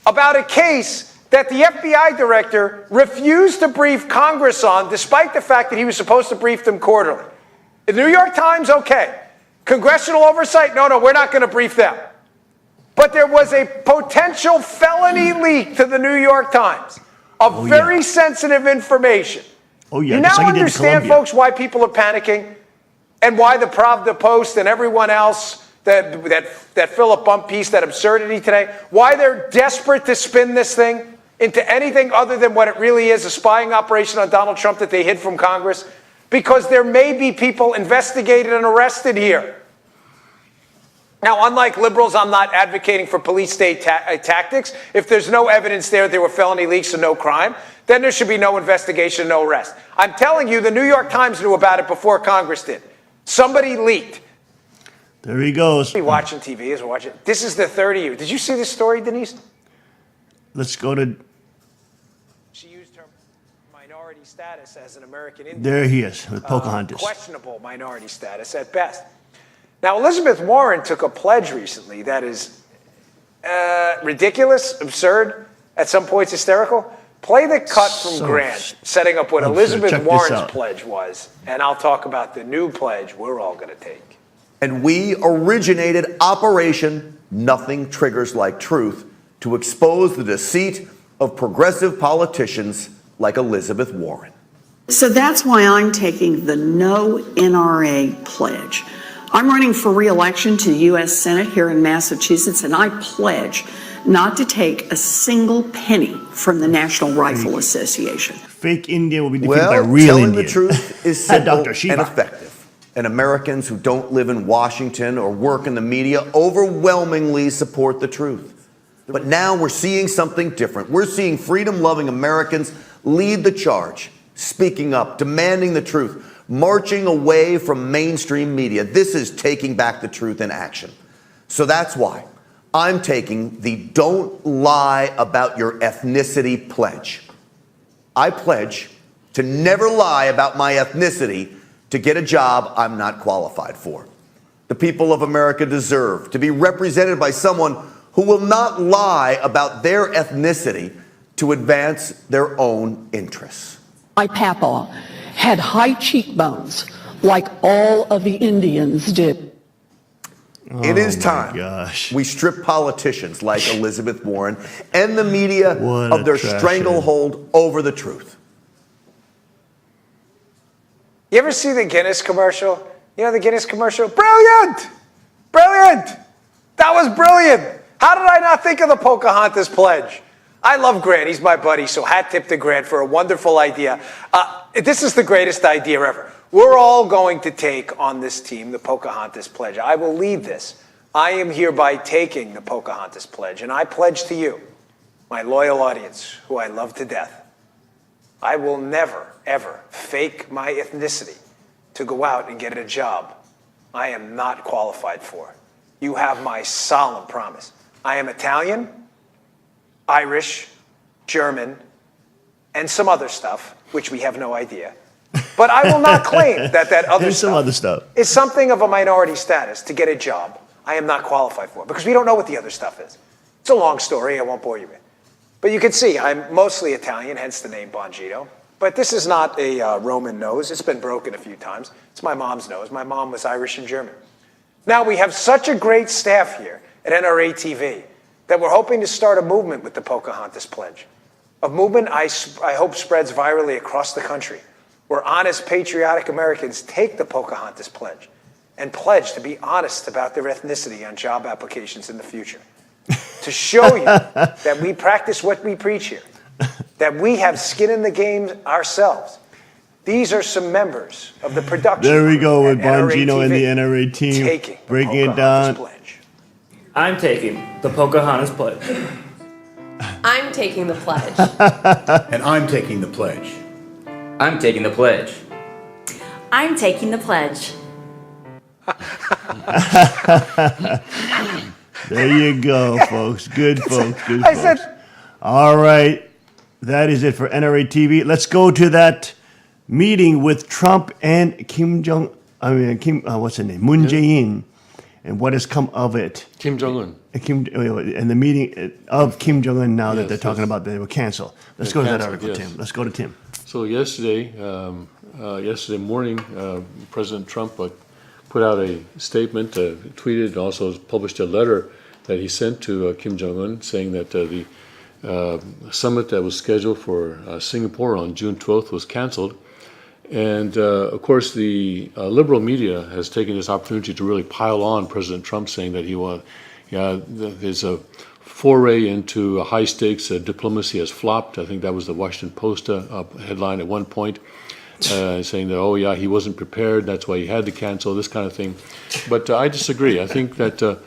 about a case that the FBI director refused to brief Congress on, despite the fact that he was supposed to brief them quarterly. The New York Times, okay. Congressional oversight? No, we're not going to brief them. But there was a potential felony leak to the New York Times of very sensitive information. Oh, yeah. You now understand, folks, why people are panicking and why the Pravda Post and everyone else, that Philip Bump piece, that absurdity today, why they're desperate to spin this thing into anything other than what it really is, a spying operation on Donald Trump that they hid from Congress. Because there may be people investigated and arrested here. Now, unlike liberals, I'm not advocating for police state tactics. If there's no evidence there were felony leaks and no crime, then there should be no investigation, no arrest. I'm telling you, the New York Times knew about it before Congress did. Somebody leaked. There he goes. Watching TV as we're watching. This is the 30-year. Did you see this story, Denise? Let's go to... status as an American Indian. There he is, with Pocahontas. Questionable minority status at best. Now, Elizabeth Warren took a pledge recently that is ridiculous, absurd, at some points hysterical. Play the cut from Grant, setting up what Elizabeth Warren's pledge was, and I'll talk about the new pledge we're all going to take. And we originated Operation Nothing Triggers Like Truth to expose the deceit of progressive politicians like Elizabeth Warren. So that's why I'm taking the No NRA pledge. I'm running for re-election to the U.S. Senate here in Massachusetts, and I pledge not to take a single penny from the National Rifle Association. Fake Indian will be defeated by real telling Indian. The truth is simple and effective. And Americans who don't live in Washington or work in the media overwhelmingly support the truth. But now we're seeing something different. We're seeing freedom-loving Americans lead the charge, speaking up, demanding the truth, marching away from mainstream media. This is taking back the truth in action. So that's why I'm taking the Don't Lie About Your Ethnicity pledge. I pledge to never lie about my ethnicity to get a job I'm not qualified for. The people of America deserve to be represented by someone who will not lie about their ethnicity to advance their own interests. My papa had high cheekbones like all of the Indians did. It is time we strip politicians like Elizabeth Warren and the media of their stranglehold over the truth. You ever see the Guinness commercial? You know the Guinness commercial? Brilliant! Brilliant! That was brilliant! How did I not think of the Pocahontas pledge? I love Grant. He's my buddy, so hat tip to Grant for a wonderful idea. This is the greatest idea ever. We're all going to take on this team the Pocahontas Pledge. I will lead this. I am hereby taking the Pocahontas Pledge, and I pledge to you, my loyal audience, who I love to death, I will never, ever fake my ethnicity to go out and get a job I am not qualified for. You have my solemn promise. I am Italian, Irish, German, and some other stuff, which we have no idea. But I will not claim that other There's some other stuff. is something of a minority status to get a job I am not qualified for, because we don't know what the other stuff is. It's a long story, I won't bore you with. But you can see I'm mostly Italian, hence the name Bongino. But this is not a Roman nose. It's been broken a few times. It's my mom's nose. My mom was Irish and German. Now we have such a great staff here at NRA TV that we're hoping to start a movement with the Pocahontas Pledge. A movement I hope spreads virally across the country, where honest, patriotic Americans take the Pocahontas Pledge and pledge to be honest about their ethnicity on job applications in the future. To show you that we practice what we preach here, that we have skin in the game ourselves. These are some members of the production. There we go with at NRA Bongino and TV, the NRA team taking the breaking it Pocahontas down. Pledge. I'm taking the Pocahontas Pledge. I'm taking the pledge. And I'm taking the pledge. I'm taking the pledge. I'm taking the pledge. There you go, folks. Good folks. Good I folks. said- All right. That is it for NRA TV. Let's go to that meeting with Trump and what's her name? Moon Jae-in. And what has come of it? Kim Jong-un. And the meeting of Kim Jong-un now that Yes, they're talking yes. about they were canceled. Let's They're go to that canceled, article, yes. Tim. Let's go to Tim. So yesterday morning, President Trump put out a statement, tweeted, and also published a letter that he sent to Kim Jong-un saying that the summit that was scheduled for Singapore on June 12th was canceled. And of course, the liberal media has taken this opportunity to really pile on President Trump, saying that there's a foray into high stakes diplomacy has flopped. I think that was the Washington Post headline at one point, saying that, oh yeah, he wasn't prepared, that's why he had to cancel, this kind of thing. But I disagree. I think that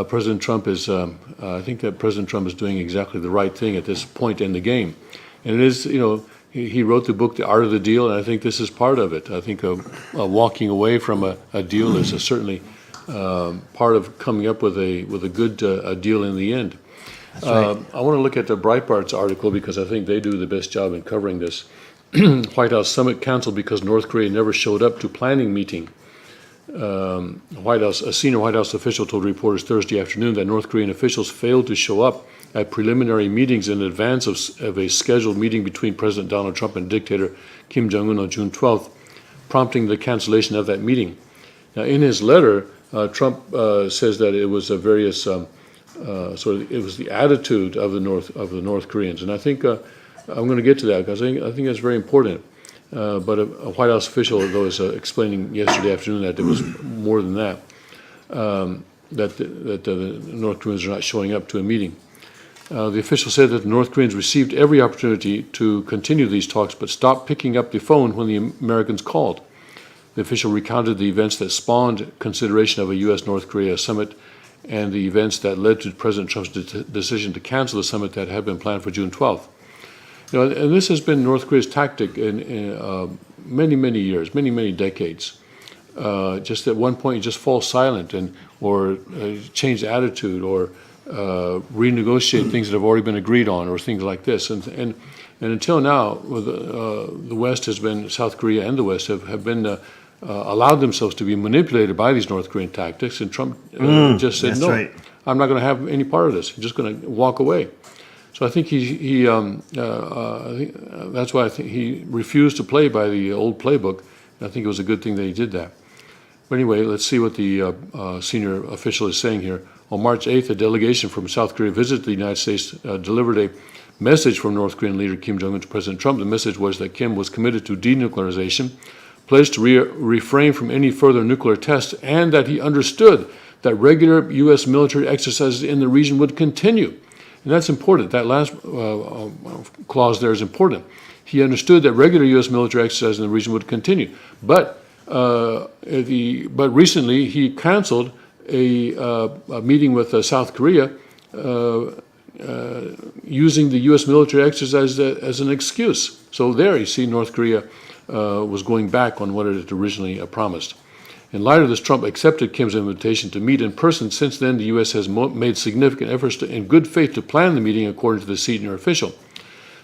President Trump is doing exactly the right thing at this point in the game. And it is, he wrote the book, The Art of the Deal, and I think this is part of it. I think walking away from a deal is certainly part of coming up with a good deal in the end. Right. I want to look at the Breitbart's article because I think they do the best job in covering this. White House summit canceled because North Korea never showed up to planning meeting. A senior White House official told reporters Thursday afternoon that North Korean officials failed to show up at preliminary meetings in advance of a scheduled meeting between President Donald Trump and dictator Kim Jong-un on June 12th, prompting the cancellation of that meeting. Now, in his letter, Trump says that it was a various it was the attitude of the North Koreans, and I think I'm going to get to that because I think that's very important. But a White House official, though, is explaining yesterday afternoon that there was more than that. That the North Koreans are not showing up to a meeting. The official said that the North Koreans received every opportunity to continue these talks, but stopped picking up the phone when the Americans called. The official recounted the events that spawned consideration of a U.S.-North Korea summit and the events that led to President Trump's decision to cancel the summit that had been planned for June 12th. And this has been North Korea's tactic in many years, many decades. Just at one point, you just fall silent or change attitude or renegotiate things that have already been agreed on or things like this. And until now, the West has been, South Korea and the West have been allowed themselves to be manipulated by these North Korean tactics. And Trump just said, no, right. I'm not going to have any part of this. I'm just going to walk away. So I think that's why I think he refused to play by the old playbook. I think it was a good thing that he did that. But anyway, let's see what the senior official is saying here. On March 8th, a delegation from South Korea visited the United States, delivered a message from North Korean leader Kim Jong-un to President Trump. The message was that Kim was committed to denuclearization, pledged to refrain from any further nuclear tests, and that he understood that regular U.S. military exercises in the region would continue. And that's important. That last clause there is important. He understood that regular U.S. military exercise in the region would continue. But recently he canceled a meeting with South Korea using the U.S. military exercise as an excuse. So there you see North Korea was going back on what it had originally promised. In light of this, Trump accepted Kim's invitation to meet in person. Since then, the U.S. has made significant efforts in good faith to plan the meeting, according to the senior official.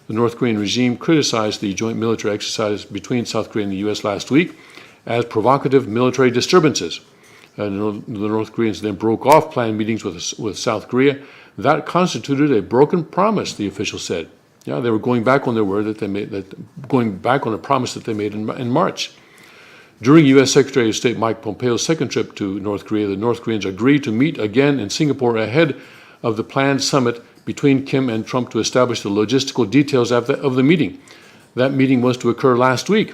The North Korean regime criticized the joint military exercise between South Korea and the U.S. last week as provocative military disturbances. The North Koreans then broke off planned meetings with South Korea. That constituted a broken promise, the official said. Yeah, they were going back on their word that they made, going back on a promise that they made in March. During U.S. Secretary of State Mike Pompeo's second trip to North Korea, the North Koreans agreed to meet again in Singapore ahead of the planned summit between Kim and Trump to establish the logistical details of the meeting. That meeting was to occur last week.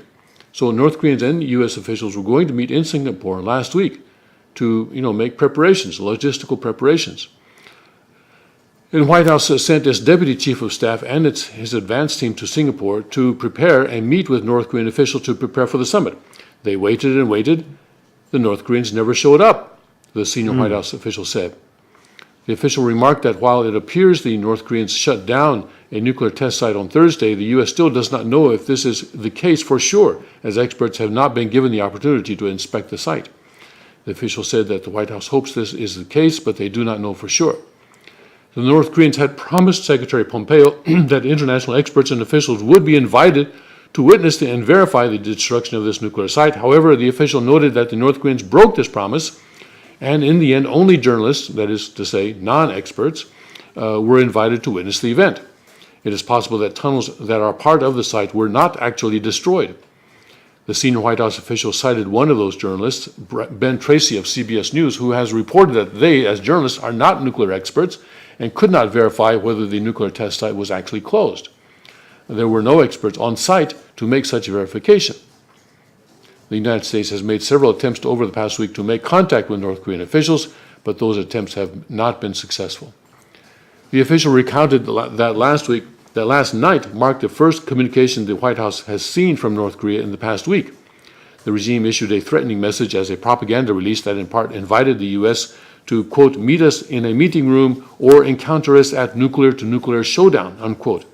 So North Koreans and U.S. officials were going to meet in Singapore last week to, make preparations, logistical preparations. The White House sent its deputy chief of staff and his advance team to Singapore to prepare and meet with North Korean officials to prepare for the summit. They waited and waited. The North Koreans never showed up, the senior White House official said. The official remarked that while it appears the North Koreans shut down a nuclear test site on Thursday, the U.S. still does not know if this is the case for sure, as experts have not been given the opportunity to inspect the site. The official said that the White House hopes this is the case, but they do not know for sure. The North Koreans had promised Secretary Pompeo that international experts and officials would be invited to witness and verify the destruction of this nuclear site. However, the official noted that the North Koreans broke this promise, and in the end, only journalists, that is to say, non-experts, were invited to witness the event. It is possible that tunnels that are part of the site were not actually destroyed. The senior White House official cited one of those journalists, Ben Tracy of CBS News, who has reported that they, as journalists, are not nuclear experts and could not verify whether the nuclear test site was actually closed. There were no experts on site to make such a verification. The United States has made several attempts over the past week to make contact with North Korean officials, but those attempts have not been successful. The official recounted that last night marked the first communication the White House has seen from North Korea in the past week. The regime issued a threatening message as a propaganda release that in part invited the U.S. to, quote, meet us in a meeting room or encounter us at nuclear-to-nuclear showdown, unquote.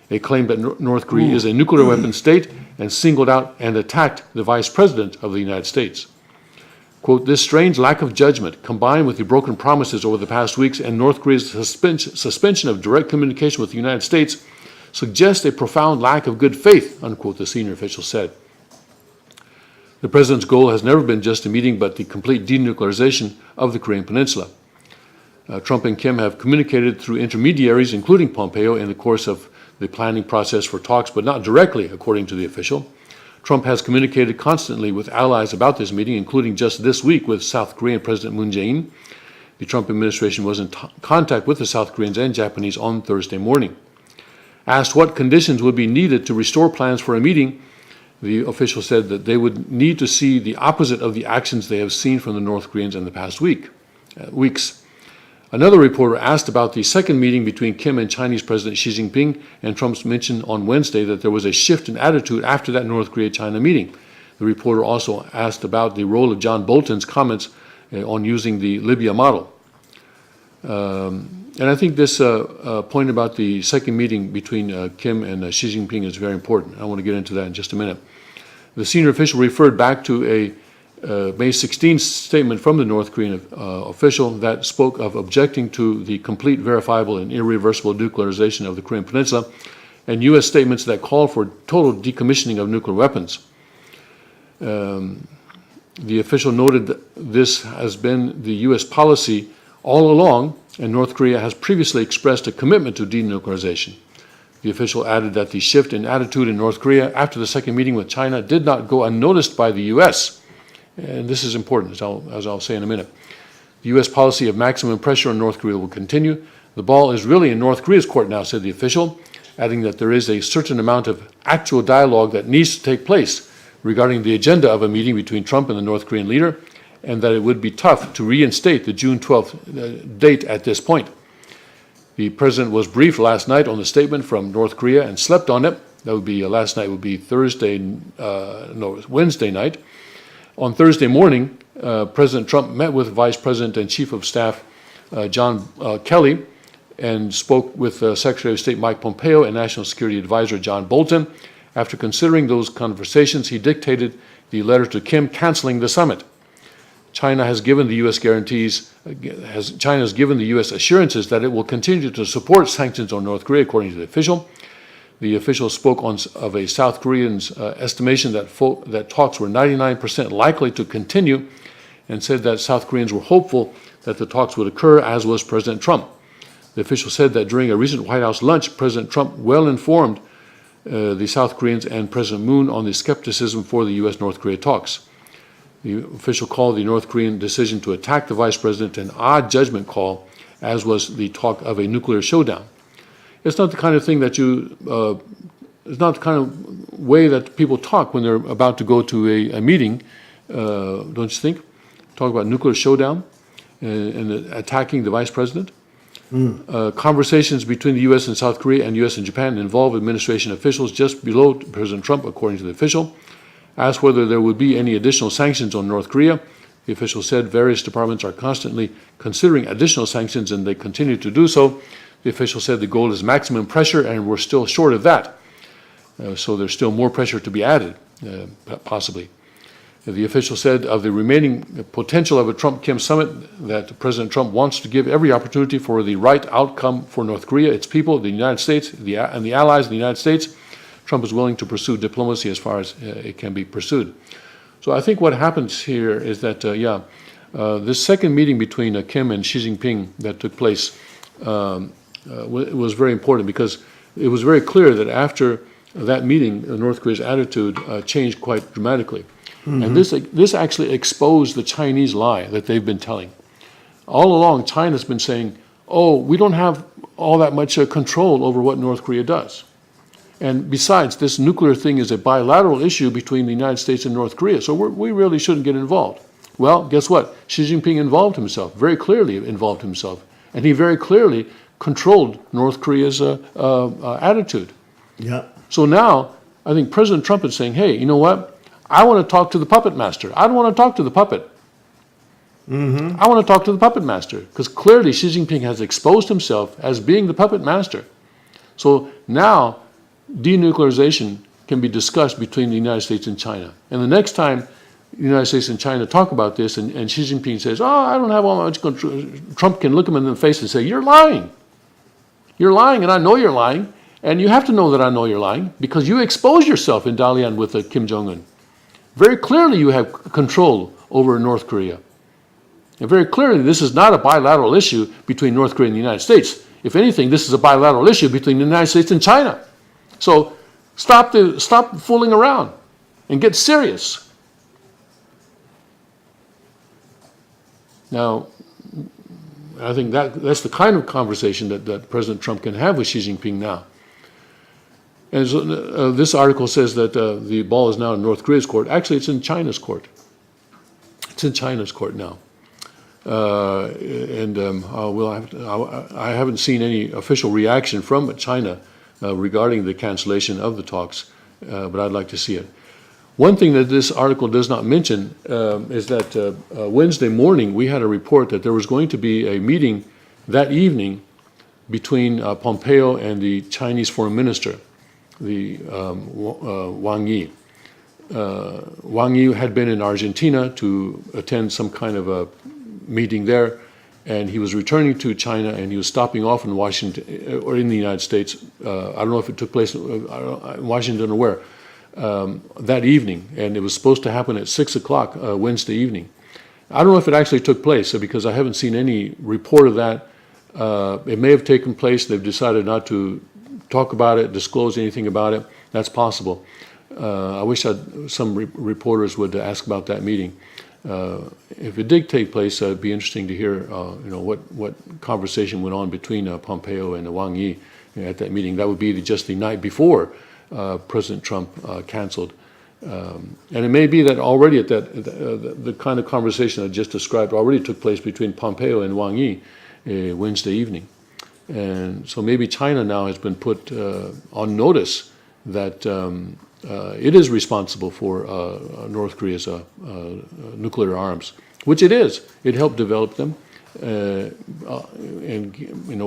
They claimed that North Korea is a nuclear weapon state and singled out and attacked the Vice President of the United States. Quote, this strange lack of judgment, combined with the broken promises over the past weeks and North Korea's suspension of direct communication with the United States, suggests a profound lack of good faith, unquote, the senior official said. The president's goal has never been just a meeting, but the complete denuclearization of the Korean Peninsula. Trump and Kim have communicated through intermediaries, including Pompeo, in the course of the planning process for talks, but not directly, according to the official. Trump has communicated constantly with allies about this meeting, including just this week with South Korean President Moon Jae-in. The Trump administration was in contact with the South Koreans and Japanese on Thursday morning. Asked what conditions would be needed to restore plans for a meeting, the official said that they would need to see the opposite of the actions they have seen from the North Koreans in the past weeks. Another reporter asked about the second meeting between Kim and Chinese President Xi Jinping, and Trump's mention on Wednesday that there was a shift in attitude after that North Korea-China meeting. The reporter also asked about the role of John Bolton's comments on using the Libya model. And I think this point about the second meeting between Kim and Xi Jinping is very important. I want to get into that in just a minute. The senior official referred back to a May 16th statement from the North Korean official that spoke of objecting to the complete, verifiable, and irreversible nuclearization of the Korean Peninsula, and U.S. statements that call for total decommissioning of nuclear weapons. The official noted that this has been the U.S. policy all along, and North Korea has previously expressed a commitment to denuclearization. The official added that the shift in attitude in North Korea after the second meeting with China did not go unnoticed by the U.S., and this is important, as I'll say in a minute. The U.S. policy of maximum pressure on North Korea will continue. The ball is really in North Korea's court now, said the official, adding that there is a certain amount of actual dialogue that needs to take place regarding the agenda of a meeting between Trump and the North Korean leader, and that it would be tough to reinstate the June 12th date at this point. The president was briefed last night on the statement from North Korea and slept on it. That would be last night would be Wednesday night. On Thursday morning, President Trump met with Vice President and Chief of Staff John Kelly and spoke with Secretary of State Mike Pompeo and National Security Advisor John Bolton. After considering those conversations, he dictated the letter to Kim canceling the summit. China has given the U.S. China has given the U.S. assurances that it will continue to support sanctions on North Korea, according to the official. The official spoke of a South Korean's estimation that talks were 99% likely to continue, and said that South Koreans were hopeful that the talks would occur, as was President Trump. The official said that during a recent White House lunch, President Trump well informed the South Koreans and President Moon on the skepticism for the U.S.-North Korea talks. The official called the North Korean decision to attack the vice president an odd judgment call, as was the talk of a nuclear showdown. It's not the kind of thing that it's not the kind of way that people talk when they're about to go to a meeting, don't you think? Talk about nuclear showdown and attacking the vice president. Conversations between the U.S. and South Korea and U.S. and Japan involve administration officials just below President Trump, according to the official. Asked whether there would be any additional sanctions on North Korea, the official said various departments are constantly considering additional sanctions, and they continue to do so. The official said the goal is maximum pressure, and we're still short of that. So there's still more pressure to be added, possibly. The official said of the remaining potential of a Trump-Kim summit that President Trump wants to give every opportunity for the right outcome for North Korea, its people, the United States, and the allies of the United States. Trump is willing to pursue diplomacy as far as it can be pursued. So I think what happens here is that, this second meeting between Kim and Xi Jinping that took place was very important, because it was very clear that after that meeting, North Korea's attitude changed quite dramatically. Mm-hmm. And this actually exposed the Chinese lie that they've been telling. All along, China's been saying, oh, we don't have all that much control over what North Korea does. And besides, this nuclear thing is a bilateral issue between the United States and North Korea, so we really shouldn't get involved. Well, guess what? Xi Jinping involved himself, very clearly involved himself, and he very clearly controlled North Korea's attitude. Yeah. So now, I think President Trump is saying, hey, you know what? I want to talk to the puppet master. I don't want to talk to the puppet. Mm-hmm. I want to talk to the puppet master, because clearly Xi Jinping has exposed himself as being the puppet master. So now, denuclearization can be discussed between the United States and China. And the next time the United States and China talk about this, and Xi Jinping says, oh, I don't have all much control, Trump can look him in the face and say, you're lying. You're lying, and I know you're lying. And you have to know that I know you're lying, because you exposed yourself in Dalian with Kim Jong-un. Very clearly you have control over North Korea. And very clearly this is not a bilateral issue between North Korea and the United States. If anything, this is a bilateral issue between the United States and China. So stop fooling around and get serious. Now, I think that's the kind of conversation that President Trump can have with Xi Jinping now. And so, this article says that the ball is now in North Korea's court. Actually, it's in China's court. It's in China's court now. I haven't seen any official reaction from China regarding the cancellation of the talks, but I'd like to see it. One thing that this article does not mention is that Wednesday morning we had a report that there was going to be a meeting that evening between Pompeo and the Chinese foreign minister, the Wang Yi. Wang Yi had been in Argentina to attend some kind of a meeting there, and he was returning to China, and he was stopping off in Washington or in the United States. I don't know if it took place in Washington or where, that evening, and it was supposed to happen at 6 o'clock Wednesday evening. I don't know if it actually took place, because I haven't seen any report of that. It may have taken place. They've decided not to talk about it, disclose anything about it. That's possible. I wish some reporters would ask about that meeting. If it did take place, it'd be interesting to hear, what conversation went on between Pompeo and Wang Yi at that meeting. That would be just the night before President Trump canceled. And it may be that already at the kind of conversation I just described already took place between Pompeo and Wang Yi Wednesday evening. And so maybe China now has been put on notice that it is responsible for North Korea's nuclear arms, which it is. It helped develop them, and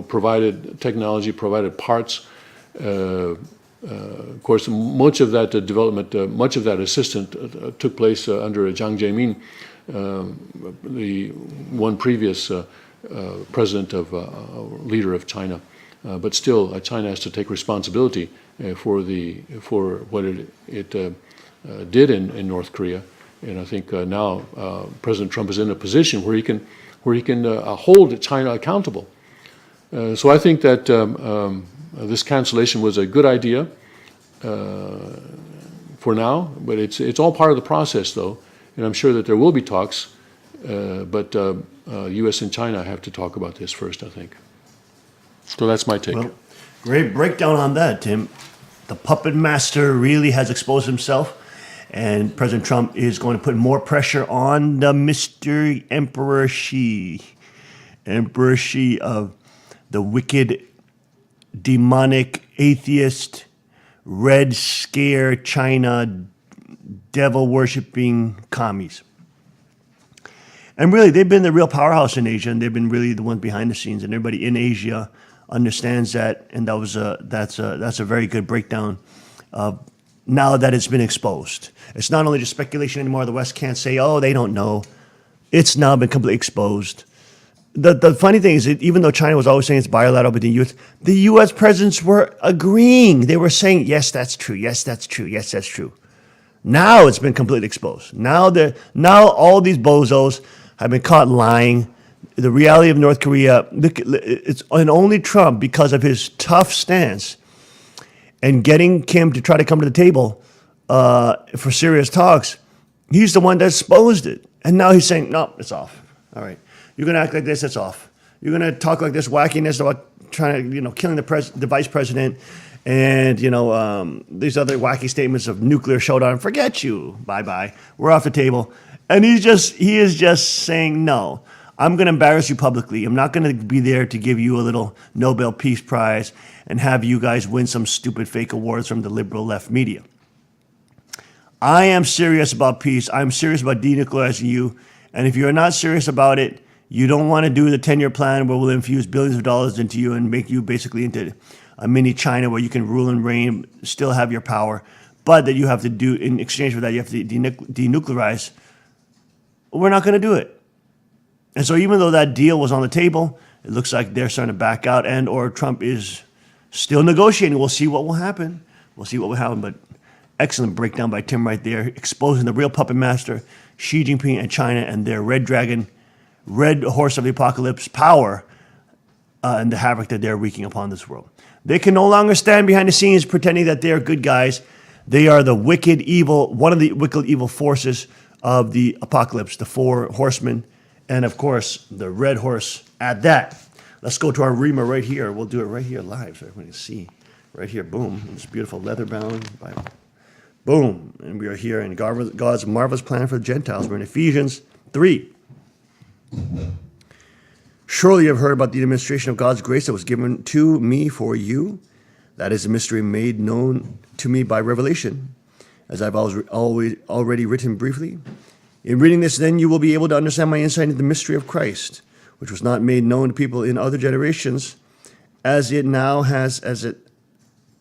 provided technology, provided parts. Of course, much of that development, much of that assistance took place under Jiang Zemin, the one previous president leader of China. But still, China has to take responsibility for what it did in North Korea, and I think now President Trump is in a position where he can hold China accountable. So I think that this cancellation was a good idea for now, but it's all part of the process, though, and I'm sure that there will be talks. But U.S. and China have to talk about this first, I think. So that's my take. Well, great breakdown on that, Tim. The puppet master really has exposed himself, and President Trump is going to put more pressure on the Mr. Emperor Xi of the wicked, demonic, atheist, Red Scare China, devil-worshipping commies. And really, they've been the real powerhouse in Asia, and they've been really the ones behind the scenes, and everybody in Asia understands that, and that's a very good breakdown now that it's been exposed. It's not only just speculation anymore. The West can't say, oh, they don't know. It's now been completely exposed. The funny thing is that even though China was always saying it's bilateral between the U.S. presidents were agreeing. They were saying, yes, that's true. Yes, that's true. Yes, that's true. Now it's been completely exposed. Now all these bozos have been caught lying. The reality of North Korea, and only Trump, because of his tough stance and getting Kim to try to come to the table for serious talks, he's the one that exposed it. And now he's saying, no, it's off. All right. You're going to act like this, it's off. You're going to talk like this wackiness about trying to, killing the vice president and, these other wacky statements of nuclear showdown. Forget you. Bye-bye. We're off the table. And he is just saying, no, I'm going to embarrass you publicly. I'm not going to be there to give you a little Nobel Peace Prize and have you guys win some stupid fake awards from the liberal left media. I am serious about peace. I'm serious about denuclearizing you. And if you're not serious about it, you don't want to do the 10-year plan where we'll infuse billions of dollars into you and make you basically into a mini China where you can rule and reign, still have your power, but that you have to do, in exchange for that, you have to denuclearize. We're not going to do it. And so even though that deal was on the table, it looks like they're starting to back out, and or Trump is still negotiating. We'll see what will happen. But excellent breakdown by Tim right there, exposing the real puppet master, Xi Jinping and China and their red dragon, red horse of the apocalypse power, and the havoc that they're wreaking upon this world. They can no longer stand behind the scenes pretending that they are good guys. They are the wicked evil, one of the wicked evil forces of the apocalypse, the four horsemen, and of course, the red horse at that. Let's go to our Rima right here. We'll do it right here live so everyone can see. Right here, boom. This beautiful leather-bound Bible. Boom. And we are here in God's marvelous plan for the Gentiles. We're in Ephesians 3. Surely you have heard about the administration of God's grace that was given to me for you. That is a mystery made known to me by revelation, as I've already written briefly. In reading this, then, you will be able to understand my insight into the mystery of Christ, which was not made known to people in other generations, as it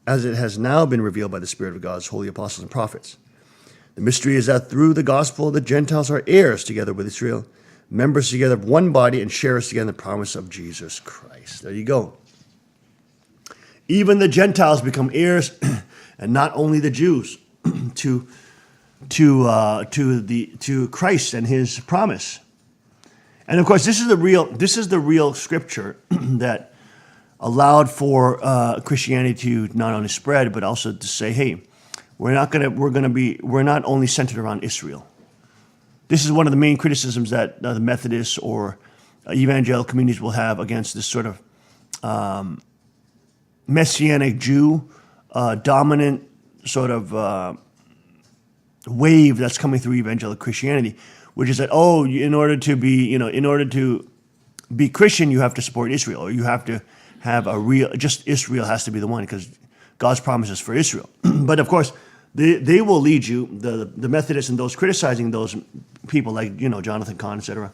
has now been revealed by the Spirit of God's holy apostles and prophets. The mystery is that through the gospel, the Gentiles are heirs together with Israel, members together of one body, and sharers together in the promise of Jesus Christ. There you go. Even the Gentiles become heirs, and not only the Jews, to Christ and His promise. And of course, this is the real scripture that allowed for Christianity to not only spread but also to say, hey, we're not only centered around Israel. This is one of the main criticisms that the Methodists or evangelical communities will have against this sort of Messianic Jew dominant sort of wave that's coming through evangelical Christianity, which is that, in order to be Christian, you have to support Israel, or you have to have a real, just Israel has to be the one because God's promises for Israel. But of course, they will lead you, the Methodists and those criticizing those people like, Jonathan Cahn, etc.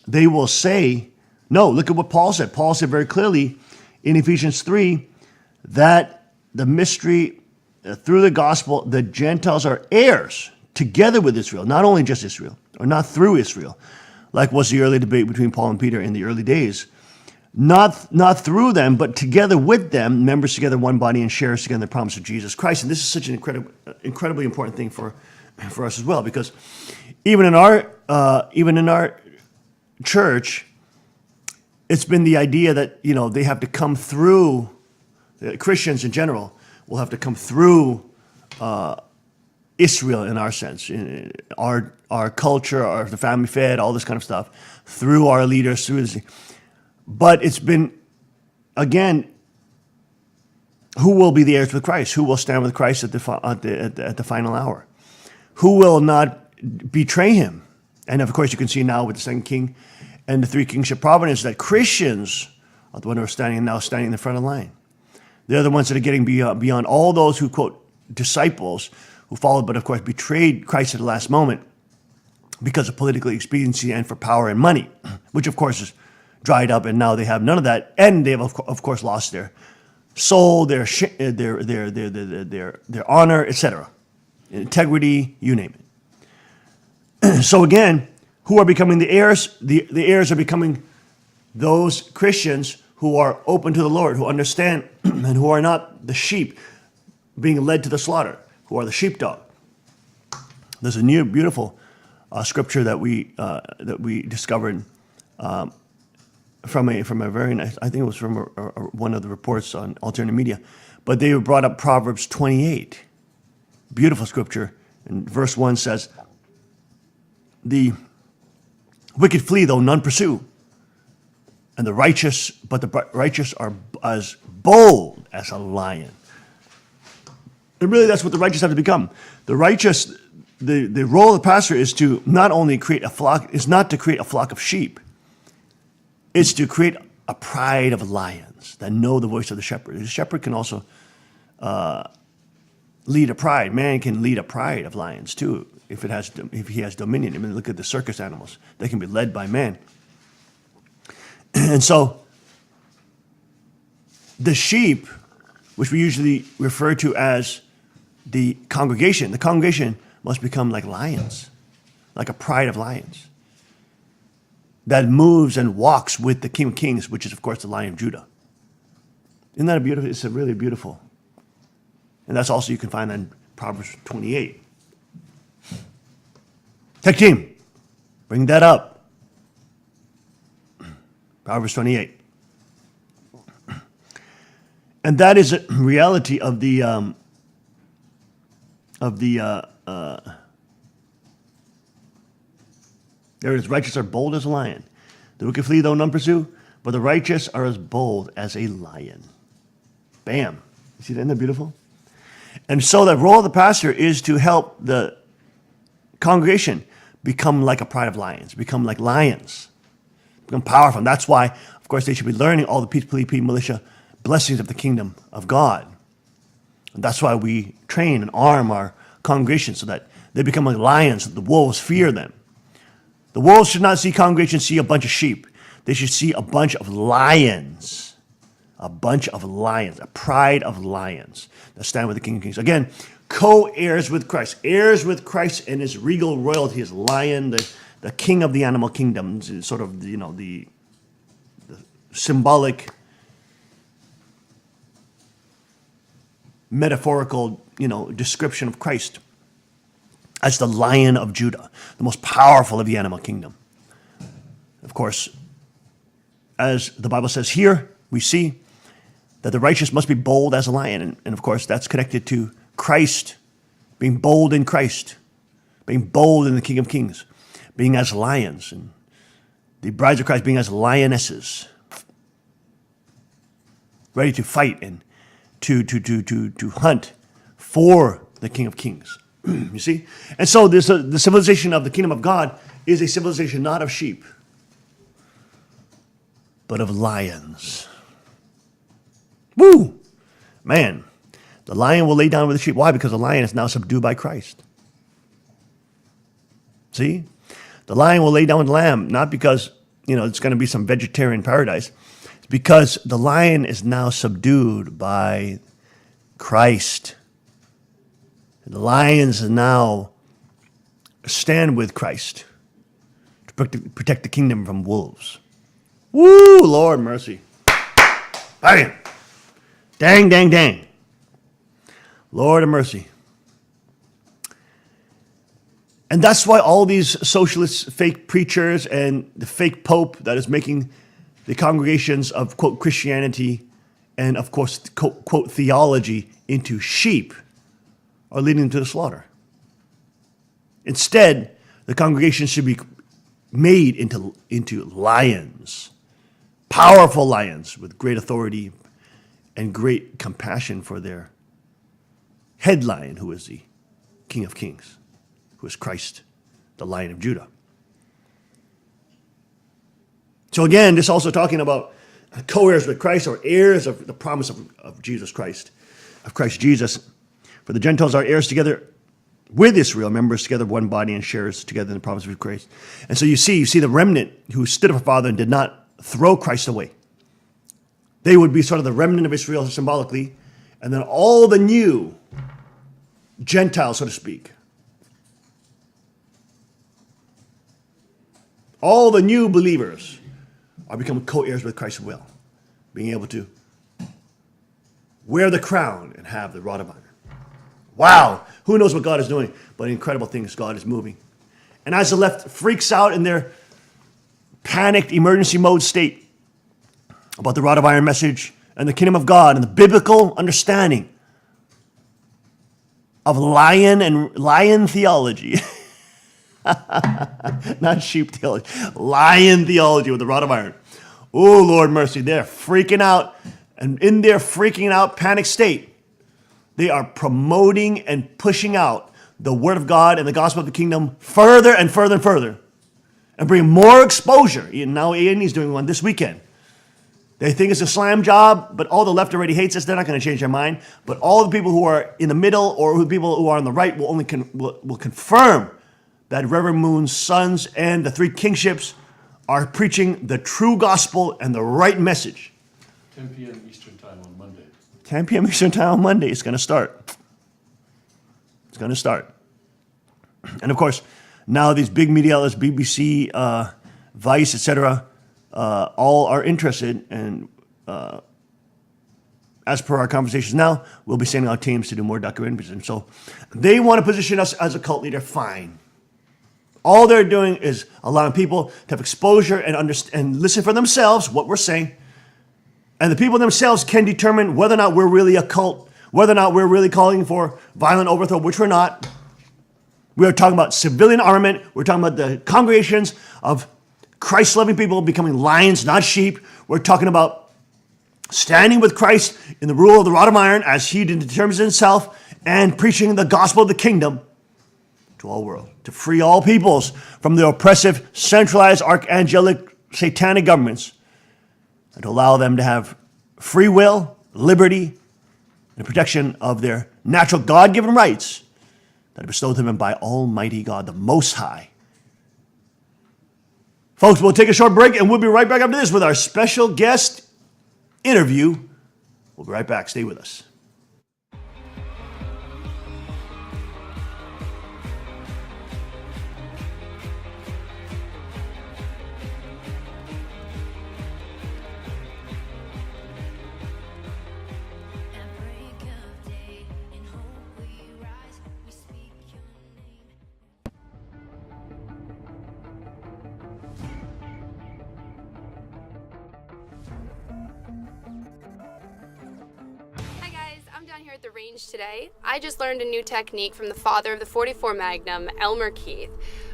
They will say, no, look at what Paul said. Paul said very clearly in Ephesians 3 that the mystery, through the gospel, the Gentiles are heirs together with Israel, not only just Israel, or not through Israel, like was the early debate between Paul and Peter in the early days. Not through them, but together with them, members together, one body, and shares together the promise of Jesus Christ. And this is such an incredibly important thing for us as well, because even in our church, it's been the idea that they have to come through. Christians in general will have to come through Israel in our sense, in our culture, the family fed, all this kind of stuff, through our leaders, through this. But it's been, again, who will be the heirs with Christ? Who will stand with Christ at the final hour? Who will not betray him? And of course, you can see now with the second king and the three kingship providence that Christians are the ones who are standing in the front of the line. They're the ones that are getting beyond all those who, quote, disciples who followed, but of course betrayed Christ at the last moment because of political expediency and for power and money, which of course is dried up, and now they have none of that, and they have of course lost their soul, their honor, etc., integrity, you name it. So again, who are becoming the heirs? The heirs are becoming those Christians who are open to the Lord, who understand, and who are not the sheep being led to the slaughter, who are the sheepdog. There's a new beautiful scripture that we discovered from a very nice, I think it was from one of the reports on alternative media, but they brought up Proverbs 28, beautiful scripture, and verse 1 says, the wicked flee though none pursue, and the righteous are as bold as a lion. And really that's what the righteous have to become. The righteous, the role of the pastor is to not only create a flock, is not to create a flock of sheep, it's to create a pride of lions that know the voice of the shepherd. The shepherd can also lead a pride. Man can lead a pride of lions too, if he has dominion. I mean, look at the circus animals; they can be led by man. And so, the sheep, which we usually refer to as the congregation must become like lions, like a pride of lions that moves and walks with the King of Kings, which is, of course, the Lion of Judah. Isn't that a beautiful? It's a really beautiful. And that's also, you can find that in Proverbs 28. Tech team, bring that up. Proverbs 28. And that is a reality of the there is righteous are bold as a lion. The wicked flee though none pursue, but the righteous are as bold as a lion. Bam. You see that? Isn't that beautiful? And so the role of the pastor is to help the congregation become like a pride of lions, become like lions, become powerful. And that's why, of course, they should be learning all the PPP militia blessings of the kingdom of God. And that's why we train and arm our congregation so that they become like lions, so the wolves fear them. The wolves should not see congregations see a bunch of sheep. They should see a bunch of lions, a pride of lions that stand with the King of Kings. Again, co-heirs with Christ, heirs with Christ and his regal royalty, his lion, the king of the animal kingdom, sort of, the symbolic, metaphorical, description of Christ as the Lion of Judah, the most powerful of the animal kingdom. Of course, as the Bible says here, we see that the righteous must be bold as a lion. And of course, that's connected to Christ, being bold in Christ, being bold in the King of Kings, being as lions, and the brides of Christ being as lionesses, ready to fight and to hunt for the King of Kings. You see? And so the civilization of the kingdom of God is a civilization not of sheep, but of lions. Woo! Man, the lion will lay down with the sheep. Why? Because the lion is now subdued by Christ. See? The lion will lay down with the lamb, not because, it's going to be some vegetarian paradise. It's because the lion is now subdued by Christ. The lions now stand with Christ to protect the kingdom from wolves. Woo, Lord mercy. Bang. Dang, dang, dang. Lord of mercy. And that's why all these socialist fake preachers and the fake pope that is making the congregations of, quote, Christianity and, of course, quote, theology into sheep are leading them to the slaughter. Instead, the congregation should be made into lions, powerful lions with great authority and great compassion for their head lion, who is the King of Kings, who is Christ, the Lion of Judah. So again, this is also talking about co-heirs with Christ, or heirs of the promise of Jesus Christ, of Christ Jesus. For the Gentiles are heirs together with Israel, members together of one body, and sharers together in the promise of Christ. And so you see the remnant who stood up for Father and did not throw Christ away. They would be sort of the remnant of Israel symbolically, and then all the new Gentiles, so to speak, all the new believers are becoming co-heirs with Christ's will, being able to wear the crown and have the rod of iron. Wow, who knows what God is doing, but incredible things God is moving. And as the left freaks out in their panicked emergency mode state about the rod of iron message and the kingdom of God and the biblical understanding of lion theology, not sheep theology, lion theology with the rod of iron. Oh, Lord mercy, they're freaking out. And in their freaking out panic state, they are promoting and pushing out the word of God and the gospel of the kingdom further and further and further, and bring more exposure. Now A&E is doing one this weekend. They think it's a slam job, but all the left already hates us. They're not going to change their mind. But all the people who are in the middle or the people who are on the right will only will confirm that Reverend Moon's sons and the three kingships are preaching the true gospel and the right message. 10 p.m. Eastern Time on Monday. 10 p.m. Eastern Time on Monday. It's going to start. It's going to start. And of course, now these big media outlets, BBC, Vice, etc., all are interested, and as per our conversations now, we'll be sending out teams to do more documentaries. And so they want to position us as a cult leader. Fine. All they're doing is allowing people to have exposure and understand and listen for themselves what we're saying. And the people themselves can determine whether or not we're really a cult, whether or not we're really calling for violent overthrow, which we're not. We are talking about civilian armament. We're talking about the congregations of Christ-loving people becoming lions, not sheep. We're talking about standing with Christ in the rule of the rod of iron as he determines himself, and preaching the gospel of the kingdom to all world, to free all peoples from the oppressive, centralized, archangelic, satanic governments, and to allow them to have free will, liberty, and protection of their natural God-given rights that are bestowed to them by Almighty God, the Most High. Folks, we'll take a short break, and we'll be right back after this with our special guest interview. We'll be right back. Stay with us. At the range today, I just learned a new technique from the father of the .44 Magnum, Elmer Keith,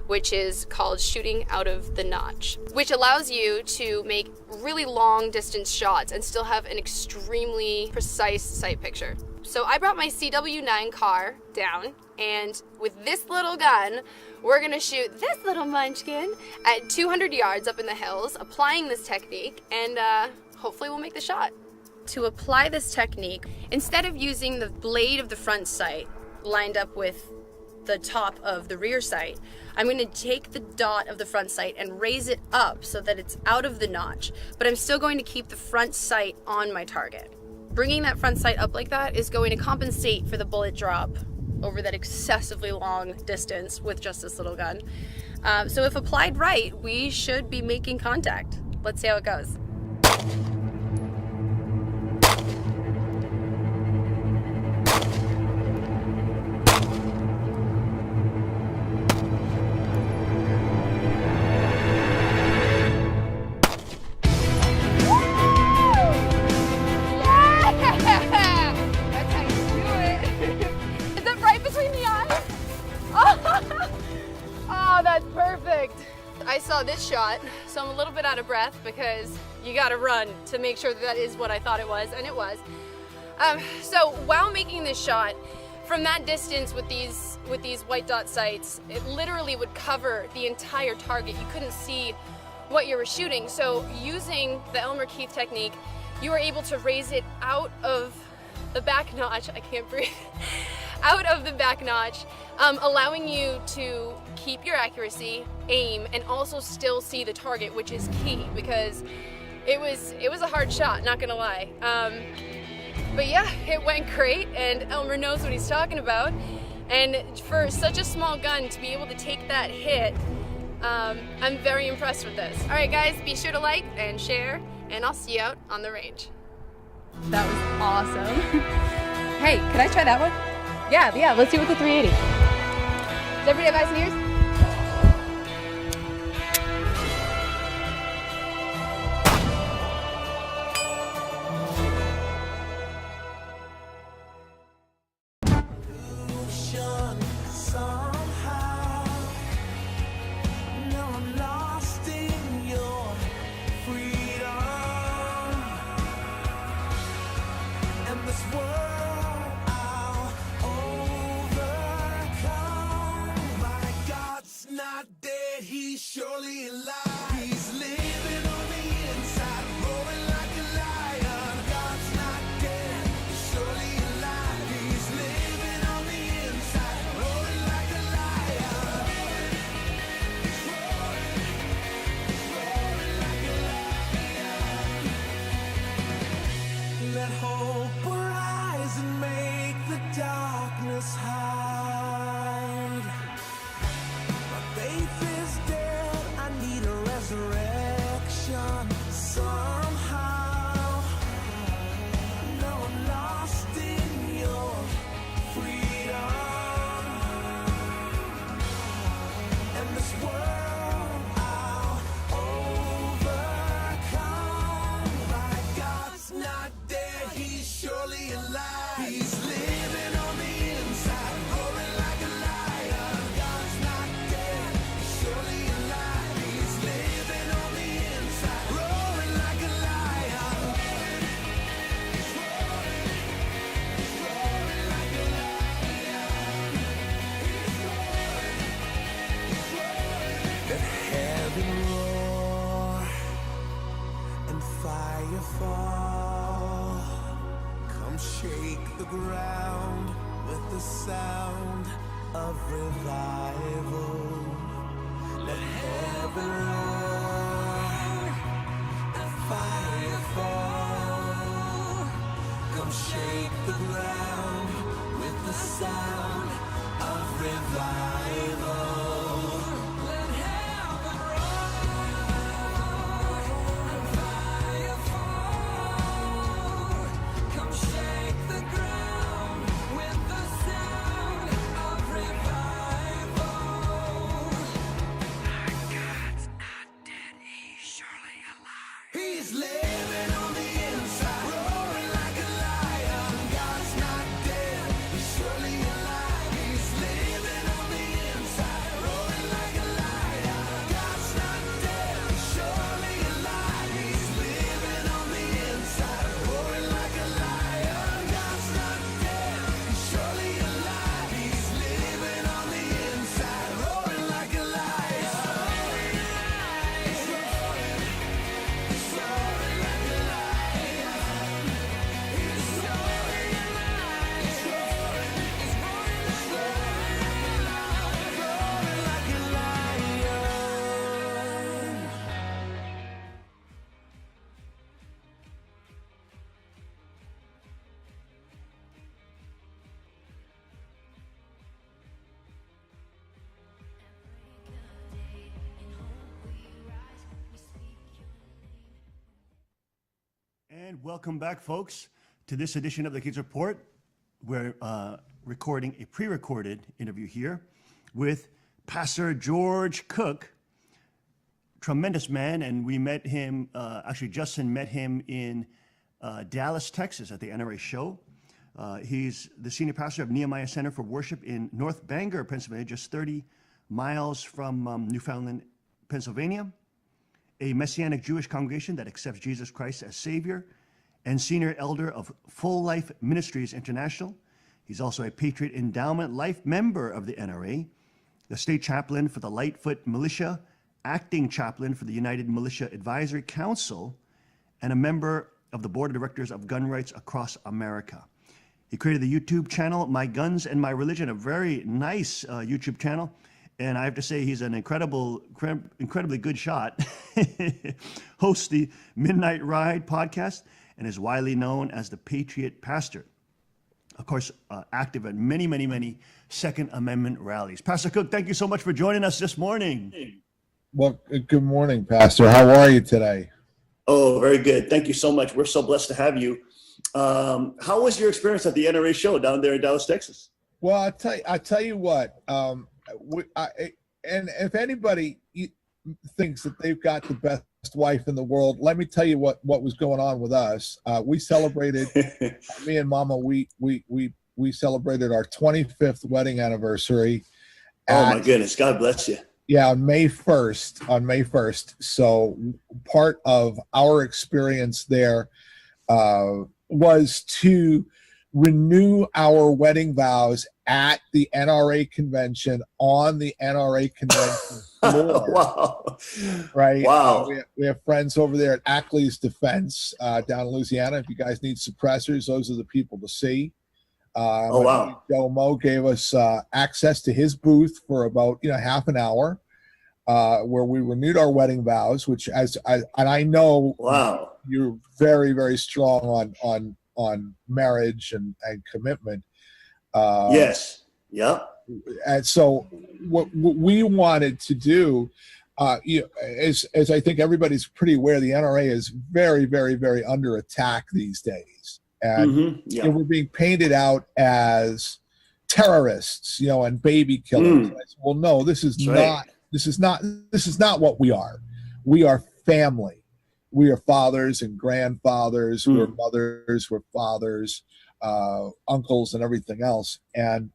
which is called shooting out of the notch, which allows you to make really long distance shots and still have an extremely precise sight picture. So I brought my CW9 car down And with this little gun, we're gonna shoot this little munchkin at 200 yards up in the hills, applying this technique, and hopefully we'll make the shot. To apply this technique, instead of using the blade of the front sight lined up with the top of the rear sight, I'm going to take the dot of the front sight and raise it up so that it's out of the notch, but I'm still going to keep the front sight on my target. Bringing that front sight up like that is going to compensate for the bullet drop over that excessively long distance with just this little gun. So if applied right, we should be making contact. Let's see how it goes. I saw this shot, so I'm a little bit out of breath because you gotta run to make sure that is what I thought it was, and it was. So while making this shot, from that distance with these white dot sights, it literally would cover the entire target. You couldn't see what you were shooting. So using the Elmer Keith technique, you were able to raise it out of the back notch. I can't breathe. Out of the back notch, allowing you to keep your accuracy, aim, and also still see the target, which is key because it was a hard shot, not gonna lie. But yeah, it went great, and Elmer knows what he's talking about. And for such a small gun to be able to take that hit, I'm very impressed with this. All right, guys, be sure to like and share, and I'll see you out on the range. That was awesome. Hey, can I try that one? Yeah, let's see with the 380. Does everybody have eyes and ears? Surely alive. He's living on the inside, roaring like a lion. God's not dead, he's surely alive. He's living on the inside, roaring like a lion. He's roaring like a lion. Let hope arise and make the darkness hide. My faith is dead. Resurrection somehow. No, I'm lost in your freedom. And this world I'll overcome. My God's not dead, he's surely alive. He's living on the inside, roaring like a lion. God's not dead, he's surely alive. Fire fall, come shake the ground with the sound of revival. Let heaven roar and fire fall, come shake the ground with the sound of revival. He's living on the inside, roaring like a lion. God's not dead, he's surely alive. He's living on the inside, roaring like a lion. God's not dead, he's surely alive. He's living on the inside, roaring like a lion. God's not dead, he's surely alive. He's living. welcome back, folks, to this edition of the King's Report. We're recording a pre-recorded interview here with Pastor George Cook, tremendous man, and we met him, actually Justin met him in Dallas, Texas at the NRA show. He's the senior pastor of Nehemiah Center for Worship in North Bangor, Pennsylvania, just 30 miles from Newfoundland, Pennsylvania, a Messianic Jewish congregation that accepts Jesus Christ as Savior, and senior elder of Full Life Ministries International. He's also a Patriot Endowment Life member of the NRA, the state chaplain for the Lightfoot Militia, acting chaplain for the United Militia Advisory Council, and a member of the board of directors of Gun Rights Across America. He created the YouTube channel, My Guns and My Religion, a very nice YouTube channel. And I have to say, he's an incredibly good shot. Hosts the Midnight Ride podcast and is widely known as the Patriot Pastor. Of course, active at many, many, many Second Amendment rallies. Pastor Cook, thank you so much for joining us this morning. Well, good morning, Pastor. How are you today? Oh, very good. Thank you so much. We're so blessed to have you. How was your experience at the NRA show down there in Dallas, Texas? Well, I tell you what, and if anybody thinks that they've got the best wife in the world, let me tell you what was going on with us. We celebrated, me and Mama, we celebrated our 25th wedding anniversary. Oh my goodness, God bless you. Yeah, on May 1st. So part of our experience there was to renew our wedding vows at the NRA convention on the NRA convention floor. Wow. Right? Wow. We have friends over there at Ackley's Defense down in Louisiana. If you guys need suppressors, those are the people to see. Oh, wow. Joe Mo gave us access to his booth for about half an hour, where we renewed our wedding vows, which and I know wow, you're very, very strong on marriage and commitment. Yes. Yeah. And so what we wanted to do, as I think everybody's pretty aware, the NRA is very, very, very under attack these days. And we're being painted out as terrorists, and baby killers. Well, no, this is not what we are. We are family. We are fathers and grandfathers. We're mothers. We're fathers, uncles, and everything else. And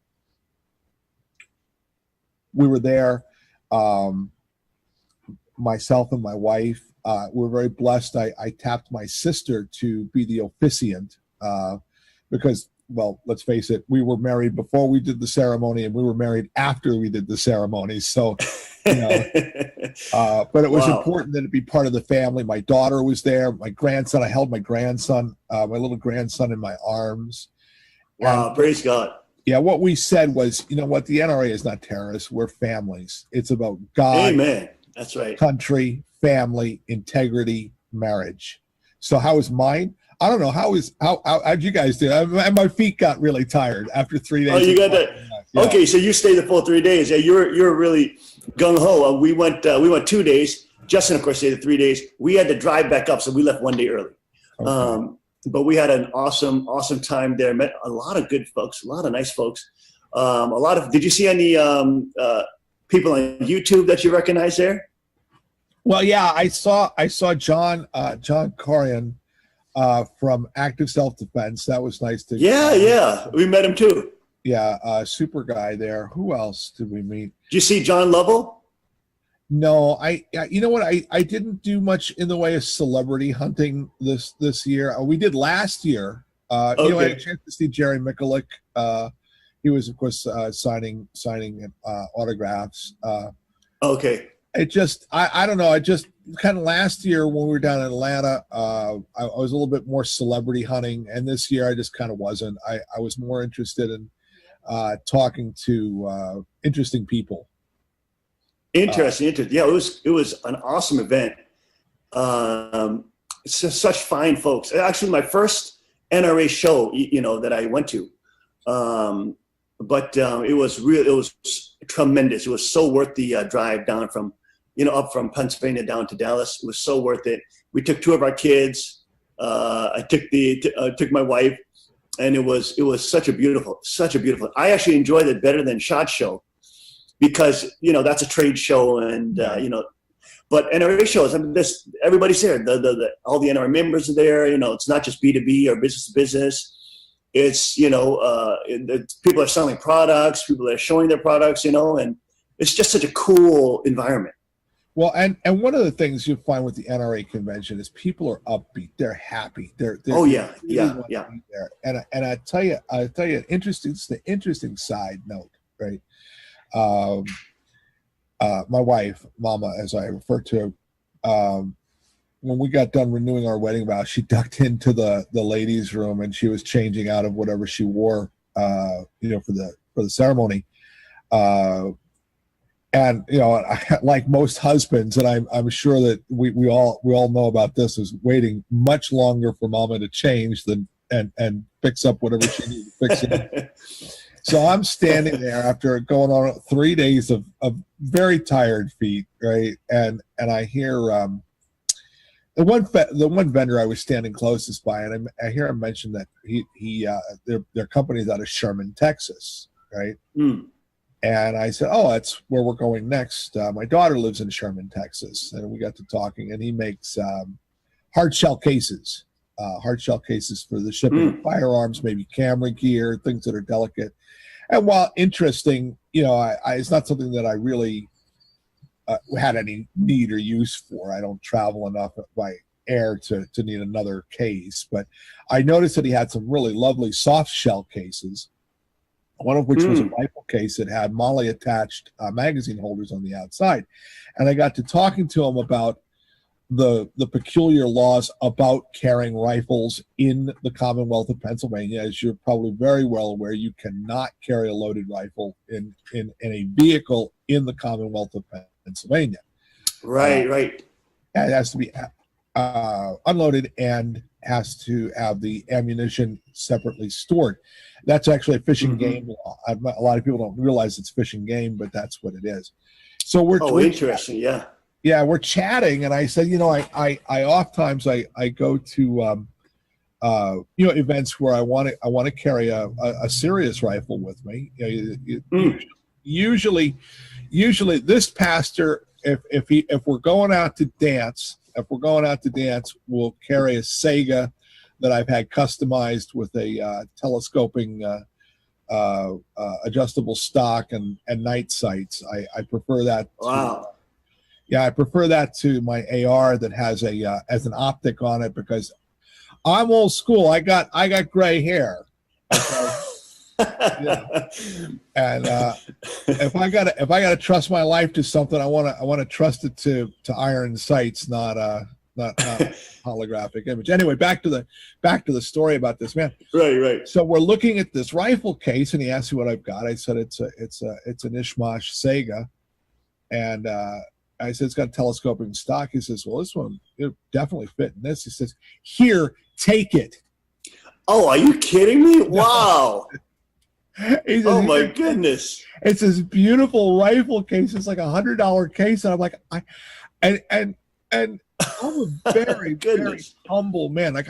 we were there. Myself and my wife. We're very blessed. I tapped my sister to be the officiant because, well, let's face it, we were married before we did the ceremony, and we were married after we did the ceremony. So, but it was important that it be part of the family. My daughter was there. My grandson. I held my grandson, my little grandson, in my arms. Wow! And, praise God. Yeah, what we said was, what, the NRA is not terrorists. We're families. It's about God. Amen. That's right. Country, family, integrity, marriage. So how was mine? I don't know. How'd you guys do? My feet got really tired after 3 days. Oh, you got that? Yeah. Okay, so you stayed the full 3 days. Yeah, you're really gung ho. We went 2 days. Justin, of course, stayed the 3 days. We had to drive back up, so we left 1 day early. Okay. But we had an awesome time there. Met a lot of good folks, a lot of nice folks. Did you see any people on YouTube that you recognize there? Well, yeah, I saw John Corian from Active Self-Defense. That was nice to. Yeah, we met him too. Yeah, super guy there. Who else did we meet? Did you see John Lovell? No, you know what? I didn't do much in the way of celebrity hunting this year. We did last year. I had a chance to see Jerry Mikulik. He was, of course, signing autographs. Okay. It just, I don't know. I just kind of last year when we were down in Atlanta, I was a little bit more celebrity hunting, and this year I just kind of wasn't. I was more interested in talking to interesting people. Interesting. Yeah, it was an awesome event. It's just such fine folks. Actually, my first NRA show, that I went to, but it was tremendous. It was so worth the drive down from, up from Pennsylvania down to Dallas. It was so worth it. We took 2 of our kids. I took my wife, and it was such a beautiful. I actually enjoyed it better than SHOT Show, because that's a trade show, and but NRA shows, I mean, everybody's there. All the NRA members are there. It's not just B2B or business to business. It's people are selling products, people are showing their products, and it's just such a cool environment. Well, and one of the things you find with the NRA convention is people are upbeat. They're happy. They're yeah. There. And I tell you, the interesting side note, right? My wife, Mama, as I refer to her, when we got done renewing our wedding vows, she ducked into the ladies' room, and she was changing out of whatever she wore, for the ceremony. And like most husbands, and I'm sure that we all know about this, is waiting much longer for Mama to change and fix up whatever she needs to fix it. So I'm standing there after going on 3 days of very tired feet, right? And I hear the one vendor I was standing closest by, and I hear him mention that their company's out of Sherman, Texas, right? Mm. And I said, "Oh, that's where we're going next. My daughter lives in Sherman, Texas." And we got to talking, and he makes hard shell cases for the shipping of firearms, maybe camera gear, things that are delicate. And while interesting, it's not something that I really had any need or use for. I don't travel enough by air to need another case. But I noticed that he had some really lovely soft shell cases, one of which was a rifle case that had MOLLE attached magazine holders on the outside. And I got to talking to him about the peculiar laws about carrying rifles in the Commonwealth of Pennsylvania. As you're probably very well aware, you cannot carry a loaded rifle in a vehicle in the Commonwealth of Pennsylvania. Right. It has to be unloaded and has to have the ammunition separately stored. That's actually a fish and game law. A lot of people don't realize it's fish and game, but that's what it is. So we're interesting, yeah. Yeah, we're chatting, and I said, I oftentimes I go to events where I want to carry a serious rifle with me. Usually this pastor, if we're going out to dance, we'll carry a Sega that I've had customized with a telescoping adjustable stock and night sights. I prefer that. Wow. Yeah, I prefer that to my AR that has as an optic on it, because I'm old school. I got gray hair. Okay? Yeah. And if I gotta trust my life to something, I want to trust it to iron sights, not holographic image. Anyway, back to the story about this man. Right. So we're looking at this rifle case, and he asked me what I've got. I said it's an Ishmash Sega, and I said it's got a telescoping stock. He says, "Well, this one it definitely fit in this." He says, "Here, take it." Oh, are you kidding me? Wow. Says, oh my goodness! It's this beautiful rifle case. It's like $100 case, and I'm like, and I'm a very very humble man. Like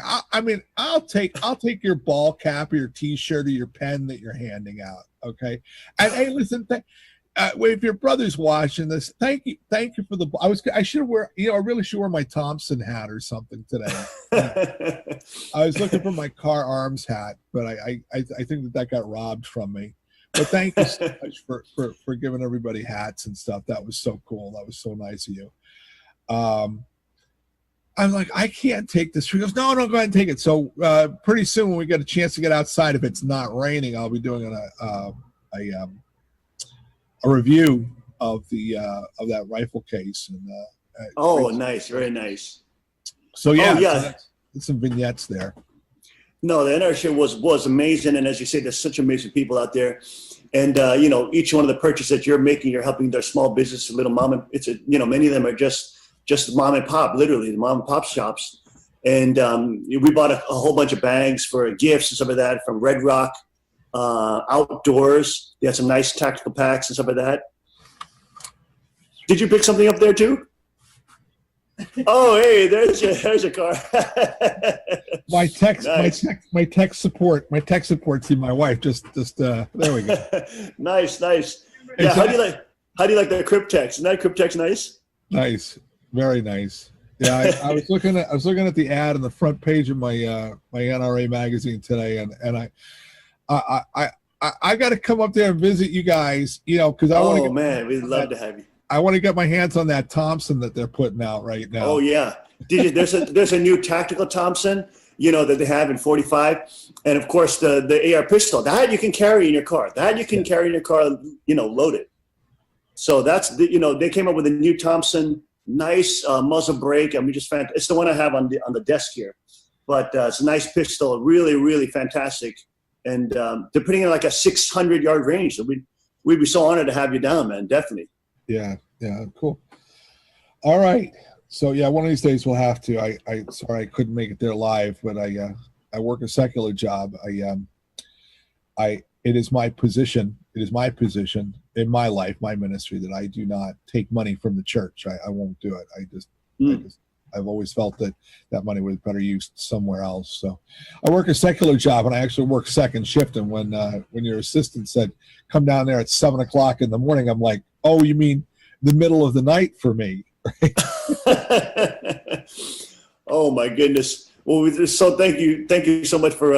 I'll take your ball cap or your T-shirt or your pen that you're handing out. Okay, and hey, listen. If your brother's watching this, thank you for the. I should wear. I really should wear my Thompson hat or something today. I was looking for my Car Arms hat, but I think that got robbed from me. But thank you so much for giving everybody hats and stuff. That was so cool. That was so nice of you. I'm like, I can't take this. He goes, no, go ahead and take it. So pretty soon, when we get a chance to get outside, if it's not raining, I'll be doing a review of that rifle case. And nice, very nice. So yeah. So some vignettes there. No, the NRA was amazing, and as you say, there's such amazing people out there, and each one of the purchases that you're making, you're helping their small business, little mom. Many of them are just mom and pop, literally the mom and pop shops, and we bought a whole bunch of bags for gifts and stuff like that from Red Rock Outdoors. They had some nice tactical packs and stuff like that. Did you pick something up there too? Oh, hey, there's your car. My text, Nice. my tech support team, my wife there we go. Nice. Yeah, how do you like the Cryptex? Isn't that Cryptex nice? Nice, very nice. Yeah, I was looking at the ad on the front page of my my NRA magazine today, and I got to come up there and visit you guys, because I want to. Oh man, we'd love to have you. I want to get my hands on that Thompson that they're putting out right now. Oh yeah, there's a new tactical Thompson, that they have in 45, and of course the AR pistol that you can carry in your car. Loaded. So that's they came up with a new Thompson, nice muzzle brake. I mean, just fantastic. It's the one I have on the desk here, but it's a nice pistol, really, really fantastic. And they're putting in like a 600-yard range. So we'd be so honored to have you down, man. Definitely. Yeah, cool. All right. So yeah, one of these days we'll have to. Sorry I couldn't make it there live, but I work a secular job. It is my position in my life, my ministry, that I do not take money from the church. I won't do it. I've always felt that money was better used somewhere else. So I work a secular job, and I actually work second shift. And when your assistant said, come down there at 7:00 in the morning, I'm like, oh, you mean the middle of the night for me? Oh my goodness. Well, so thank you so much for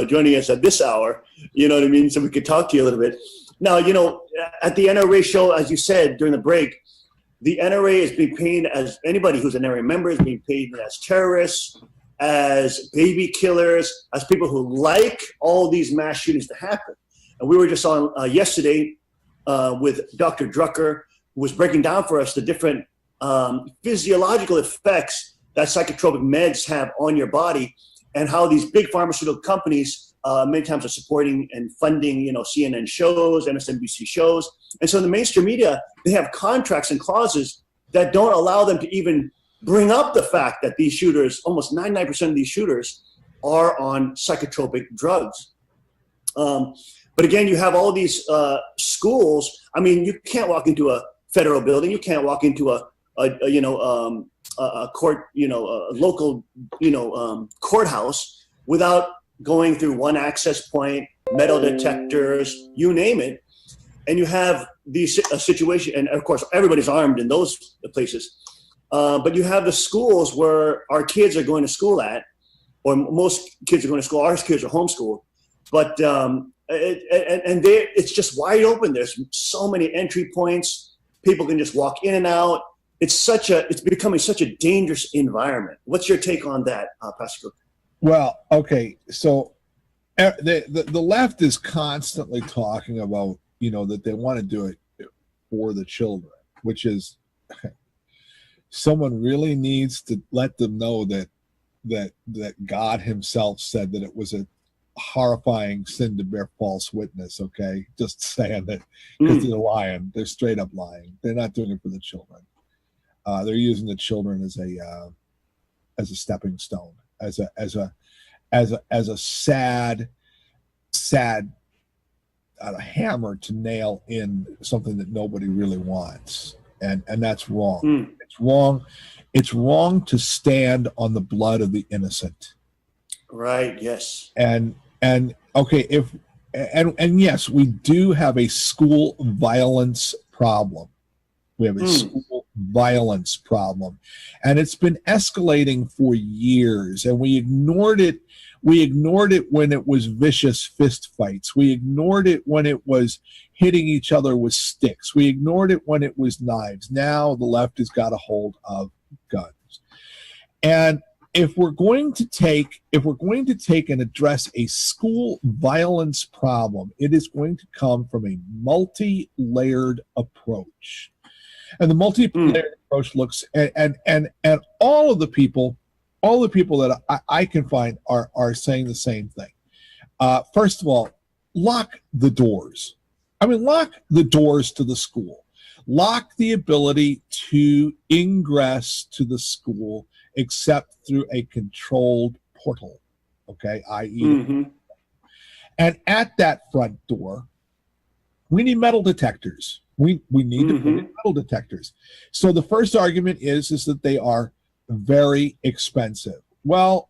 joining us at this hour. You know what I mean? So we could talk to you a little bit. Now, at the NRA show, as you said during the break, the NRA is being paid as anybody who's an NRA member is being paid as terrorists, as baby killers, as people who like all these mass shootings to happen. And we were just on yesterday with Dr. Drucker, who was breaking down for us the different physiological effects that psychotropic meds have on your body, and how these big pharmaceutical companies many times are supporting and funding, CNN shows, MSNBC shows. And so in the mainstream media, they have contracts and clauses that don't allow them to even bring up the fact that these shooters, almost 99% of these shooters, are on psychotropic drugs. But again, you have all these schools. I mean, you can't walk into a federal building. You can't walk into a court, a local, courthouse without going through one access point, metal detectors, you name it. And you have these situation, and of course, everybody's armed in those places. But you have the schools where our kids are going to school at, or most kids are going to school. Our kids are homeschooled, but it's just wide open. There's so many entry points. People can just walk in and out. It's becoming such a dangerous environment. What's your take on that, Pastor Cook? Well, okay, so the left is constantly talking about, that they want to do it for the children, which is someone really needs to let them know that God himself said that it was a horrifying sin to bear false witness. Okay, just saying that because they're lying, they're straight up lying. They're not doing it for the children. They're using the children as a stepping stone, as a sad hammer to nail in something that nobody really wants, and that's wrong. It's wrong. It's wrong to stand on the blood of the innocent. Right. Yes. And okay, and yes, we do have a school violence problem. We have a school violence problem, and it's been escalating for years, and we ignored it. We ignored it when it was vicious fist fights. We ignored it when it was hitting each other with sticks. We ignored it when it was knives. Now the left has got a hold of guns. And if we're going to take and address a school violence problem, it is going to come from a multi-layered approach. And the multi-layered approach looks and all of the people that I can find are saying the same thing. First of all, lock the doors. Lock the doors to the school. Lock the ability to ingress to the school except through a controlled portal, okay, i.e. And at that front door, we need metal detectors. We need to put in metal detectors. So the first argument is that they are very expensive. Well,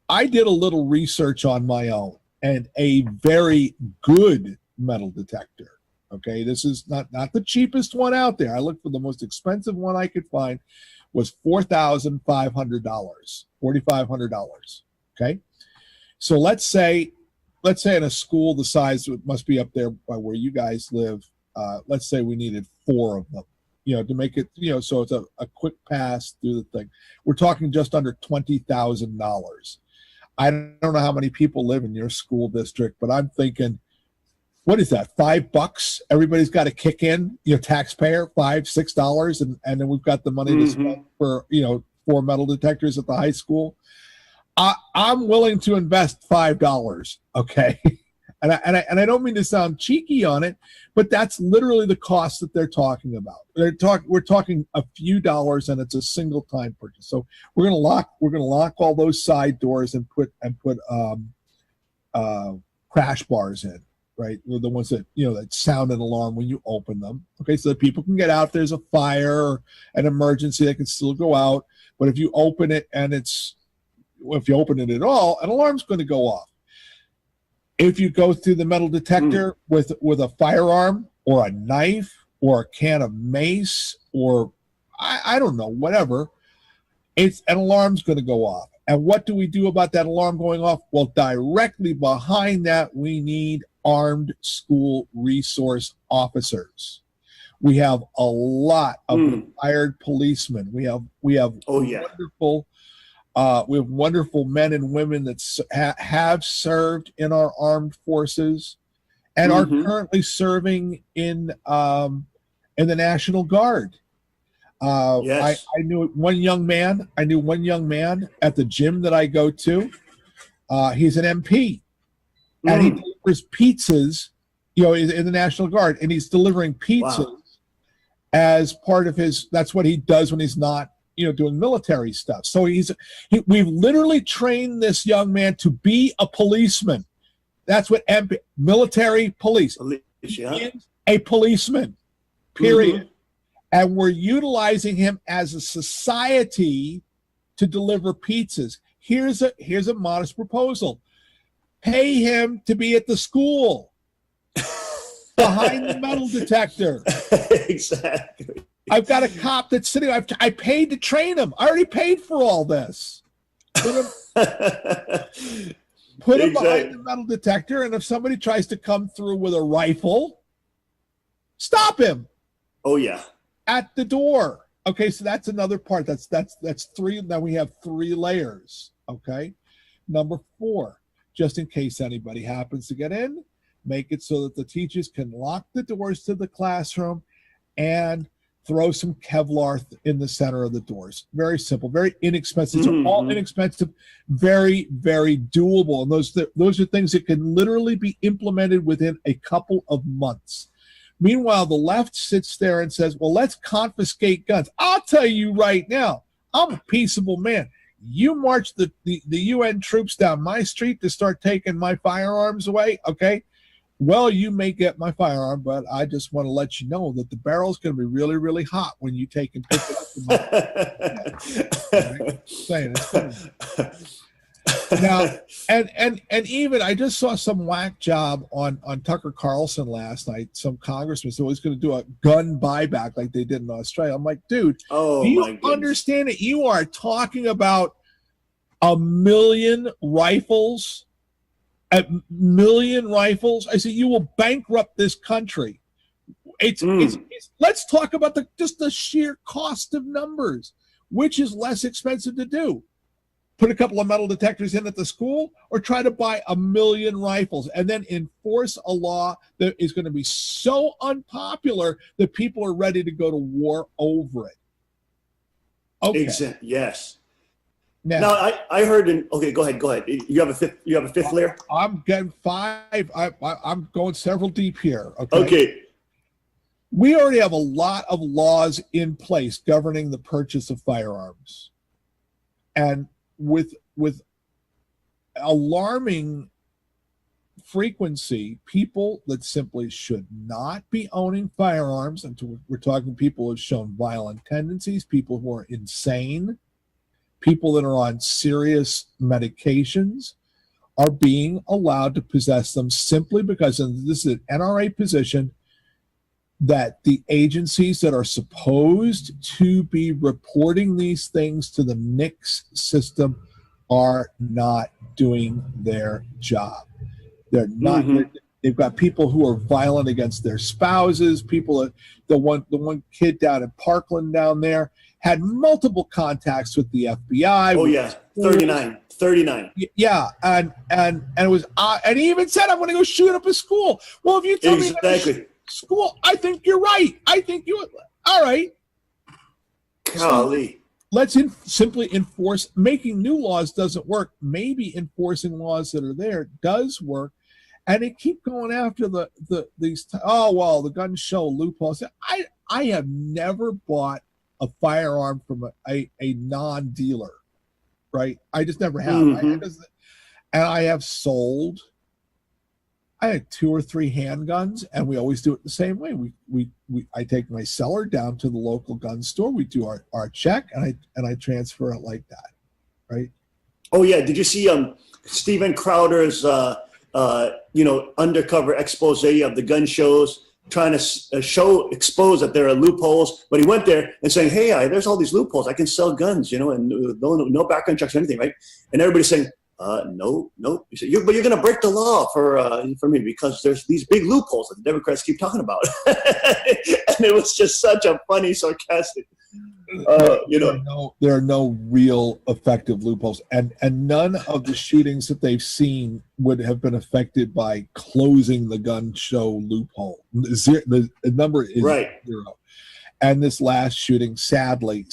I did a little research on my own, and a very good metal detector. Okay, this is not the cheapest one out there. I looked for the most expensive one I could find, was $4,500, $4,500. Okay, so let's say in a school the size, it must be up there by where you guys live. Let's say we needed 4 of them, to make it, so it's a quick pass through the thing. We're talking just under $20,000. I don't know how many people live in your school district, but I'm thinking, what is that, $5? Everybody's got to kick in, taxpayer, $5, $6, and then we've got the money to spend for, 4 metal detectors at the high school. I'm willing to invest $5, okay? And I don't mean to sound cheeky on it, but that's literally the cost that they're talking about. We're talking a few dollars, and it's a single time purchase. So we're gonna lock all those side doors and put crash bars in, right? The ones that that sound an alarm when you open them. Okay, so that people can get out. If there's a fire or an emergency, they can still go out. But if you open it if you open it at all, an alarm's going to go off. If you go through the metal detector with a firearm or a knife or a can of mace or I don't know, whatever, an alarm's going to go off. And what do we do about that alarm going off? Well, directly behind that, we need armed school resource officers. We have a lot of retired policemen. We have wonderful men and women that have served in our armed forces and are currently serving in the National Guard. Yes. I knew one young man at the gym that I go to. He's an MP, and he delivers pizzas, in the National Guard, and he's delivering pizzas as part of that's what he does when he's not doing military stuff. So we've literally trained this young man to be a policeman. That's what military police. He is a policeman, period. And we're utilizing him as a society to deliver pizzas. Here's a modest proposal. Pay him to be at the school behind the metal detector. Exactly. I've got a cop that's sitting. I paid to train him. I already paid for all this. Put him behind the metal detector, and if somebody tries to come through with a rifle, stop him. Oh yeah. At the door. Okay, so that's another part. That's 3. Now we have 3 layers. Okay. Number 4, just in case anybody happens to get in, make it so that the teachers can lock the doors to the classroom and throw some Kevlar in the center of the doors. Very simple, very inexpensive. These are all inexpensive, very, very doable. And those are things that can literally be implemented within a couple of months. Meanwhile, the left sits there and says, well, let's confiscate guns. I'll tell you right now, I'm a peaceable man. You march the UN troops down my street to start taking my firearms away, okay? Well, you may get my firearm, but I just want to let you know that the barrel's going to be really, really hot when you take and pick it up. Right? Saying it's funny. Now, and even I just saw some whack job on Tucker Carlson last night. Some congressman said he's going to do a gun buyback like they did in Australia. I'm like, dude, do you understand that you are talking about 1 million rifles? At 1 million rifles? I said, you will bankrupt this country. It's let's talk about just the sheer cost of numbers. Which is less expensive to do? Put a couple of metal detectors in at the school, or try to buy 1 million rifles and then enforce a law that is going to be so unpopular that people are ready to go to war over it. Okay. Yes. Now I heard okay, go ahead. You have a fifth layer? I'm getting 5. I'm going several deep here. Okay. We already have a lot of laws in place governing the purchase of firearms. And with alarming frequency, people that simply should not be owning firearms, and we're talking people who have shown violent tendencies, people who are insane, people that are on serious medications are being allowed to possess them simply because, and this is an NRA position, that the agencies that are supposed to be reporting these things to the NICS system are not doing their job. They're not. They've got people who are violent against their spouses. People, the one kid down in Parkland down there had multiple contacts with the FBI. Oh yeah, 39. Yeah, and it was, and he even said, "I'm going to go shoot up a school." Well, if you tell me exactly school, I think you're right. I think you. All right. Golly. So let's simply enforce. Making new laws doesn't work. Maybe enforcing laws that are there does work. And they keep going after these. Oh well, the gun show loopholes. I have never bought a firearm from a non-dealer, right? I just never have. And I have sold. I had 2 or 3 handguns, and we always do it the same way. I take my seller down to the local gun store. We do our check, and I transfer it like that, right? Oh yeah, did you see Steven Crowder's undercover expose of the gun shows, trying to expose that there are loopholes, but he went there and saying, "Hey, there's all these loopholes. I can sell guns, and no background checks or anything, right?" And everybody's saying, "No." He said, "But you're going to break the law for me because there's these big loopholes that the Democrats keep talking about." And it was just such a funny, sarcastic. There are no real effective loopholes, and none of the shootings that they've seen would have been affected by closing the gun show loophole. The number is 0. And this last shooting, sadly,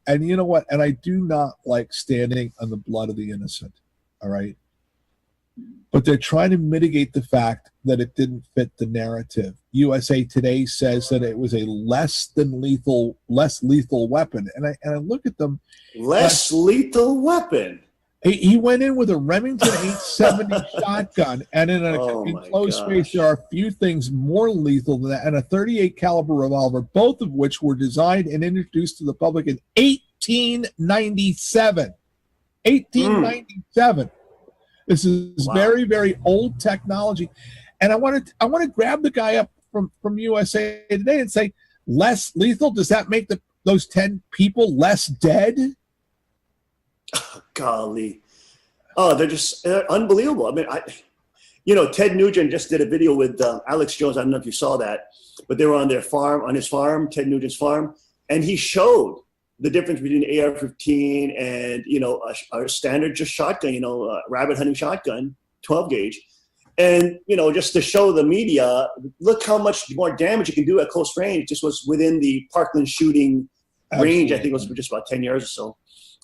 and you know what? And I do not like standing on the blood of the innocent. All right. But they're trying to mitigate the fact that it didn't fit the narrative. USA Today says that it was a less lethal weapon. And I look at them. Less lethal weapon. He went in with a Remington 870 shotgun, and in an enclosed space, there are a few things more lethal than that, and a 38 caliber revolver, both of which were designed and introduced to the public in 1897. 1897. This is very, very old technology. And I want to grab the guy up from USA Today and say, less lethal? Does that make those 10 people less dead? Oh, golly. Oh, they're unbelievable. I mean, Ted Nugent just did a video with Alex Jones. I don't know if you saw that, but they were on his farm, Ted Nugent's farm, and he showed the difference between AR-15 and, a standard just shotgun, rabbit hunting shotgun, 12 gauge. And, just to show the media, look how much more damage you can do at close range. This was within the Parkland shooting range. I think it was just about 10 yards or so,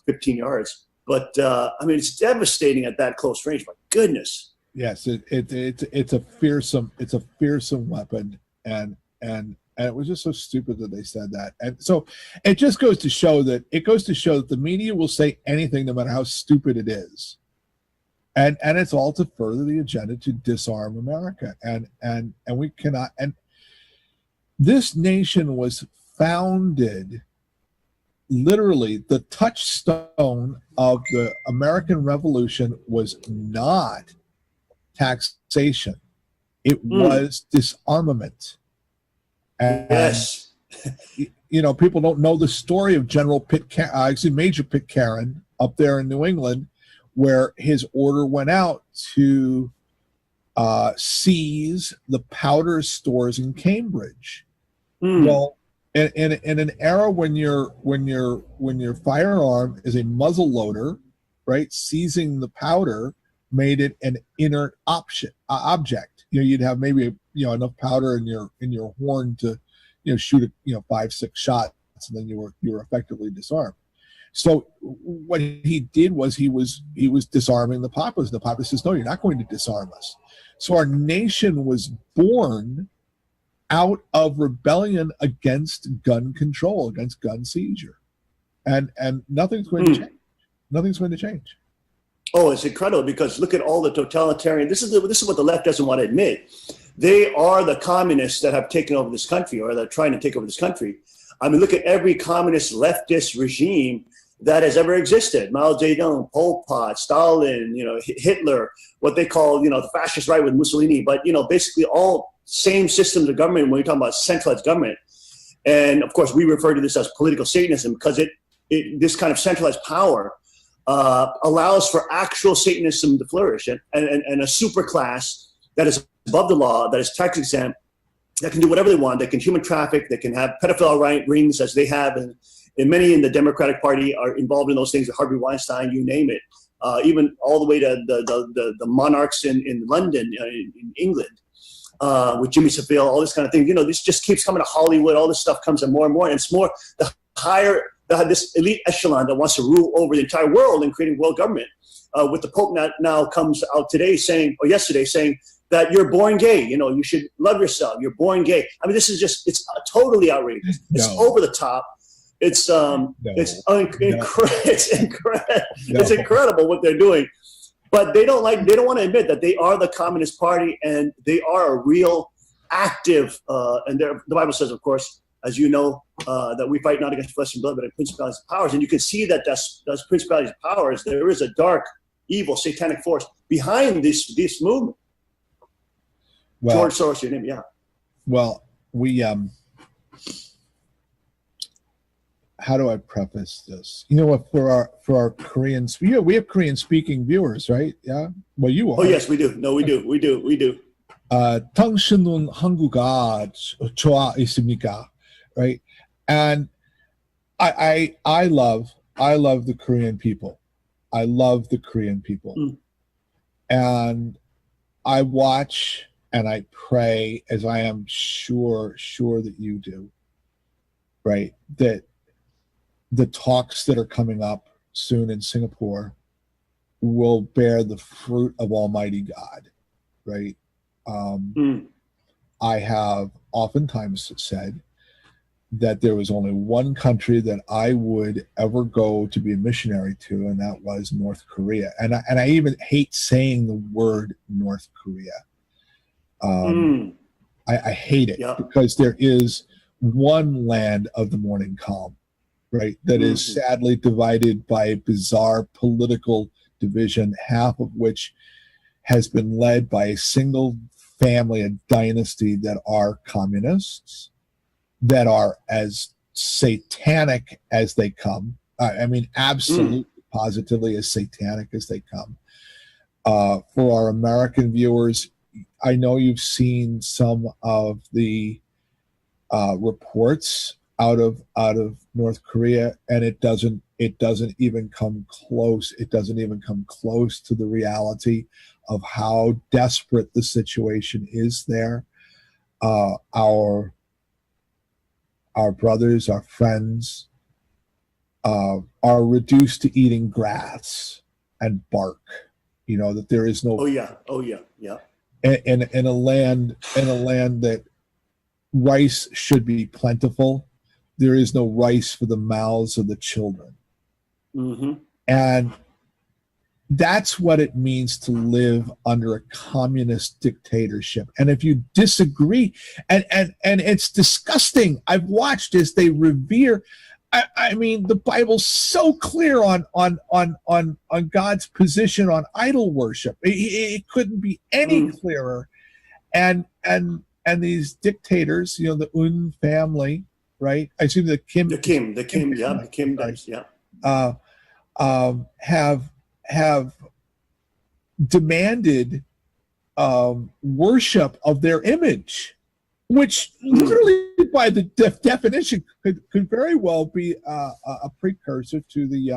15 yards. But, it's devastating at that close range. My goodness. Yes, it's a fearsome weapon. And it was just so stupid that they said that. And so it just goes to show that the media will say anything no matter how stupid it is. And it's all to further the agenda to disarm America. And we cannot, and this nation was founded, literally the touchstone of the American Revolution was not taxation. It was disarmament. And, yes. People don't know the story of Major Pitcairn up there in New England, where his order went out to seize the powder stores in Cambridge. Well, in an era when your firearm is a muzzle loader, right? Seizing the powder made it an inert object. You'd have maybe enough powder in your horn to shoot 5-6 shots, and then you were effectively disarmed. So what he did was he was disarming the populace. The populace says, "No, you're not going to disarm us." So our nation was born out of rebellion against gun control, against gun seizure, and nothing's going to change. Nothing's going to change. Oh, it's incredible because look at all the totalitarian. This is what the left doesn't want to admit. They are the communists that have taken over this country, or they're trying to take over this country. I mean, look at every communist leftist regime. that has ever existed. Mao Zedong, Pol Pot, Stalin, Hitler, what they call, the fascist right with Mussolini, but, basically all same systems of government when you're talking about centralized government. And of course, we refer to this as political Satanism because this kind of centralized power allows for actual Satanism to flourish and a super class that is above the law, that is tax exempt, that can do whatever they want. They can human traffic, they can have pedophile rings as they have, and many in the Democratic Party are involved in those things, Harvey Weinstein, you name it, even all the way to the monarchs in London, in England, with Jimmy Savile, all this kind of thing. This just keeps coming to Hollywood, all this stuff comes in more and more, and it's more the higher, this elite echelon that wants to rule over the entire world and creating world government. With the Pope now comes out yesterday saying that you're born gay, you should love yourself, you're born gay. I mean, this is it's totally outrageous. It's over the top. It's incredible what they're doing, but they don't want to admit that they are the Communist Party and they are a real active, and the Bible says, of course, as you know, that we fight not against flesh and blood, but against principalities and powers. And you can see that those principalities and powers, there is a dark, evil, satanic force behind this movement. Well, George Soros, your name, yeah. Well, we how do I preface this? What, for our Koreans, we have Korean speaking viewers, right? Yeah. Well, you are. Oh yes, we do. No, we do. 당신은 한국어 좋아하십니까? Right? And I love the Korean people. I love the Korean people. And I watch and I pray, as I am sure that you do, right? That the talks that are coming up soon in Singapore will bear the fruit of Almighty God, right? I have oftentimes said that there was only one country that I would ever go to be a missionary to, and that was North Korea. And I even hate saying the word North Korea. I hate it because there is one land of the morning calm, right? That is sadly divided by a bizarre political division, half of which has been led by a single family, a dynasty that are communists, that are as satanic as they come. I mean, absolutely, positively as satanic as they come. For our American viewers, I know you've seen some of the reports out of North Korea, and it doesn't even come close. It doesn't even come close to the reality of how desperate the situation is there. Our brothers, our friends, are reduced to eating grass and bark. That there is no. Oh yeah. In a land that rice should be plentiful, there is no rice for the mouths of the children. And that's what it means to live under a communist dictatorship. And if you disagree, and it's disgusting. I've watched as they revere. I mean, the Bible's so clear on God's position on idol worship. It couldn't be any clearer. And these dictators, the Un family, right? I assume the Kim have demanded worship of their image, which literally by the definition could very well be a precursor to the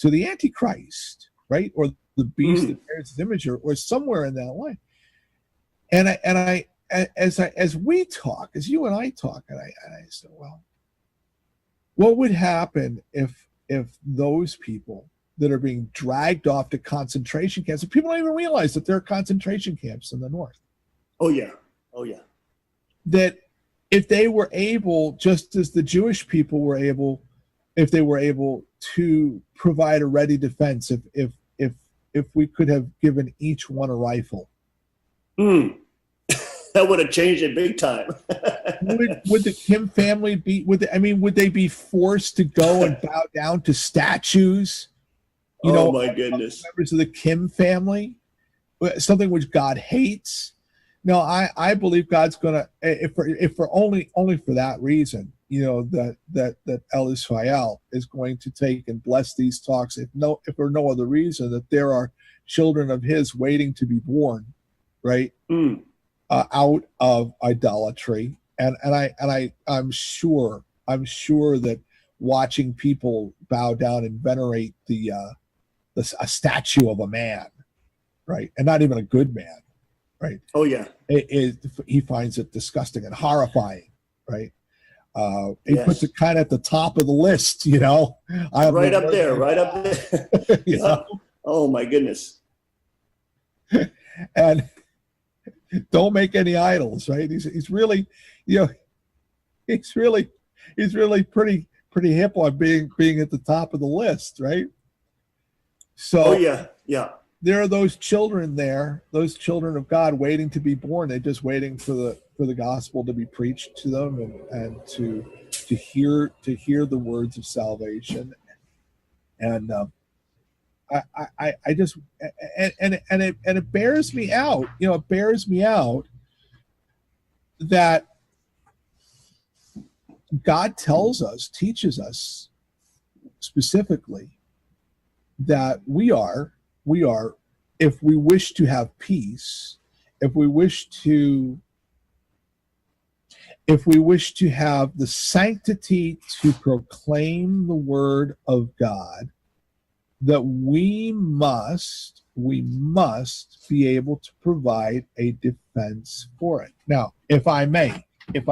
Antichrist, right? Or the beast that bears his image, or somewhere in that line. And I as we talk, as you and I talk, and I said, well, what would happen if those people that are being dragged off to concentration camps, and people don't even realize that there are concentration camps in the north. Oh yeah. That if they were able, just as the Jewish people were able, if they were able to provide a ready defense, if we could have given each one a rifle, That would have changed it big time. would the Kim family be? Would they be forced to go and bow down to statues? Oh my goodness! Members of the Kim family, something which God hates. No, I believe God's gonna, if for only for that reason, that El Israel is going to take and bless these talks. If for no other reason, that there are children of His waiting to be born, right, out of idolatry, and I'm sure that watching people bow down and venerate a statue of a man, right, and not even a good man. Right. Oh yeah. He finds it disgusting and horrifying. Right. He puts it kind of at the top of the list. Right up there. You know? Oh my goodness. And don't make any idols. Right. He's really, he's really pretty hip on being at the top of the list. Right. So. Oh yeah. There are those children there, those children of God waiting to be born. They're just waiting for the gospel to be preached to them and to hear the words of salvation. And I just and it bears me out. It bears me out that God teaches us specifically that we are, if we wish to have peace, if we wish to have the sanctity to proclaim the word of God, that we must be able to provide a defense for it. Now, if I may, we'll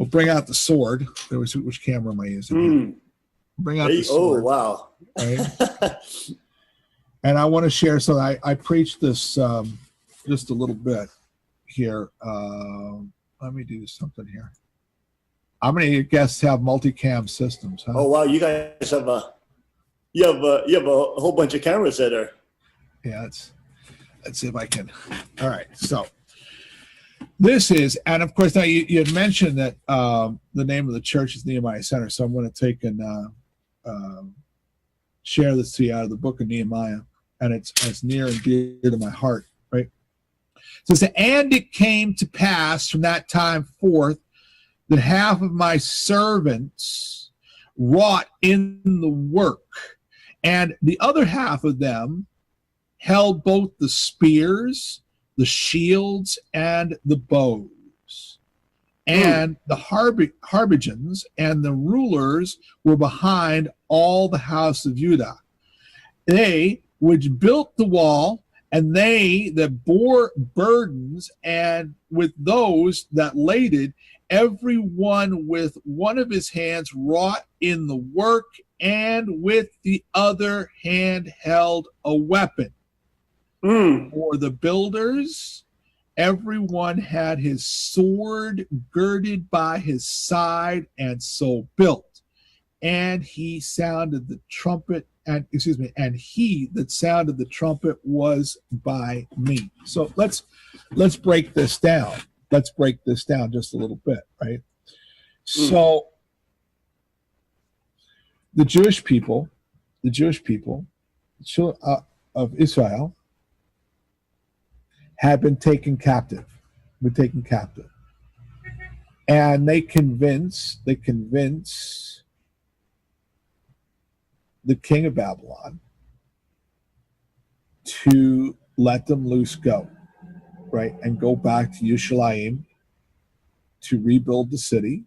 bring out the sword. Which camera am I using? Bring out the sword. Oh, wow. Right? And I want to share, so I preached this just a little bit here. Let me do something here. How many guests have multicam systems? Huh? Oh, wow. You guys have you have a whole bunch of cameras that are. Yeah, let's see if I can. All right. So this is, and of course, now you had mentioned that the name of the church is Nehemiah Center. So I'm going to take and share this to you out of the book of Nehemiah, and it's near and dear to my heart, right? It says, and it came to pass from that time forth that half of my servants wrought in the work, and the other half of them held both the spears, the shields, and the bows. And the harbingers and the rulers were behind all the house of Judah. They which built the wall, and they that bore burdens, and with those that laded, every one with one of his hands wrought in the work, and with the other hand held a weapon. For the builders, everyone had his sword girded by his side, and so built. And he sounded the trumpet, and he that sounded the trumpet was by me. So let's break this down. Let's break this down just a little bit, right? So the Jewish people of Israel had been taken captive, and they convince the king of Babylon to let them loose go, right, and go back to Yerushalayim to rebuild the city.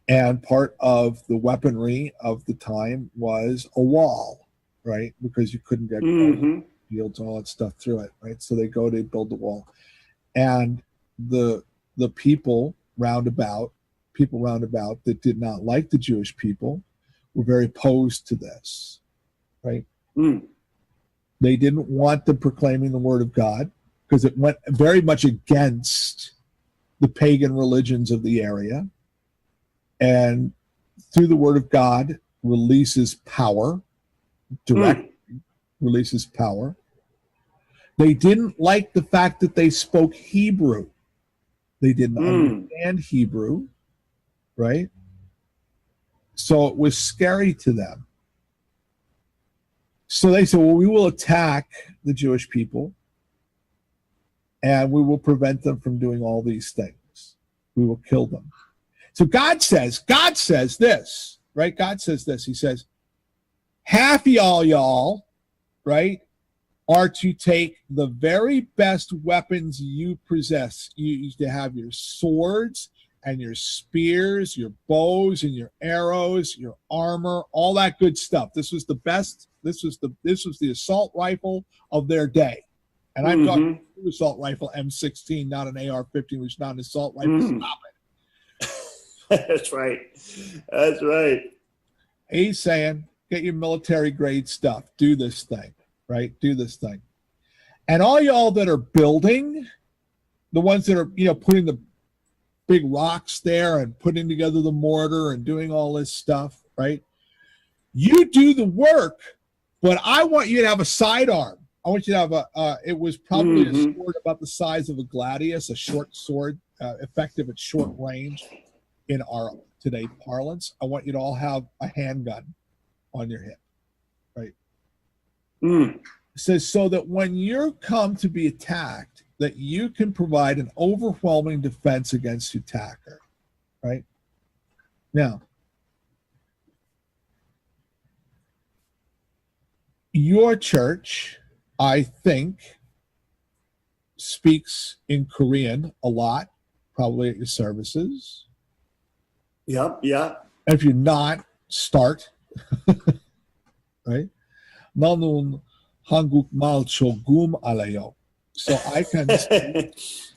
And part of the weaponry of the time was a wall, right, because you couldn't get fields and all that stuff through it, right? So they build the wall, and the people roundabout that did not like the Jewish people were very opposed to this, right? They didn't want them proclaiming the word of God because it went very much against the pagan religions of the area, and through the word of God releases power, releases power. They didn't like the fact that they spoke Hebrew. They didn't understand Hebrew, right? So it was scary to them. So they said, well, we will attack the Jewish people and we will prevent them from doing all these things. We will kill them. So God says this, right? God says this. He says, half y'all, right, are to take the very best weapons you possess. You used to have your swords and your spears, your bows and your arrows, your armor, all that good stuff. This was the best. This was the assault rifle of their day. And I'm talking assault rifle M16, not an AR-15, which is not an assault rifle. Stop it. That's right. That's right. He's saying, get your military grade stuff. Do this thing, right? Do this thing. And all y'all that are building, the ones that are, putting the big rocks there and putting together the mortar and doing all this stuff, right? You do the work, but I want you to have a sidearm. I want you to have it was probably a sword about the size of a gladius, a short sword, effective at short range in our today parlance. I want you to all have a handgun on your hip, right? It says, so that when you come to be attacked, that you can provide an overwhelming defense against the attacker, right? Now, your church, I think, speaks in Korean a lot, probably at your services. Yep, yeah. And if you're not, start. Right? 나는 한국말 조금 알아요. So I can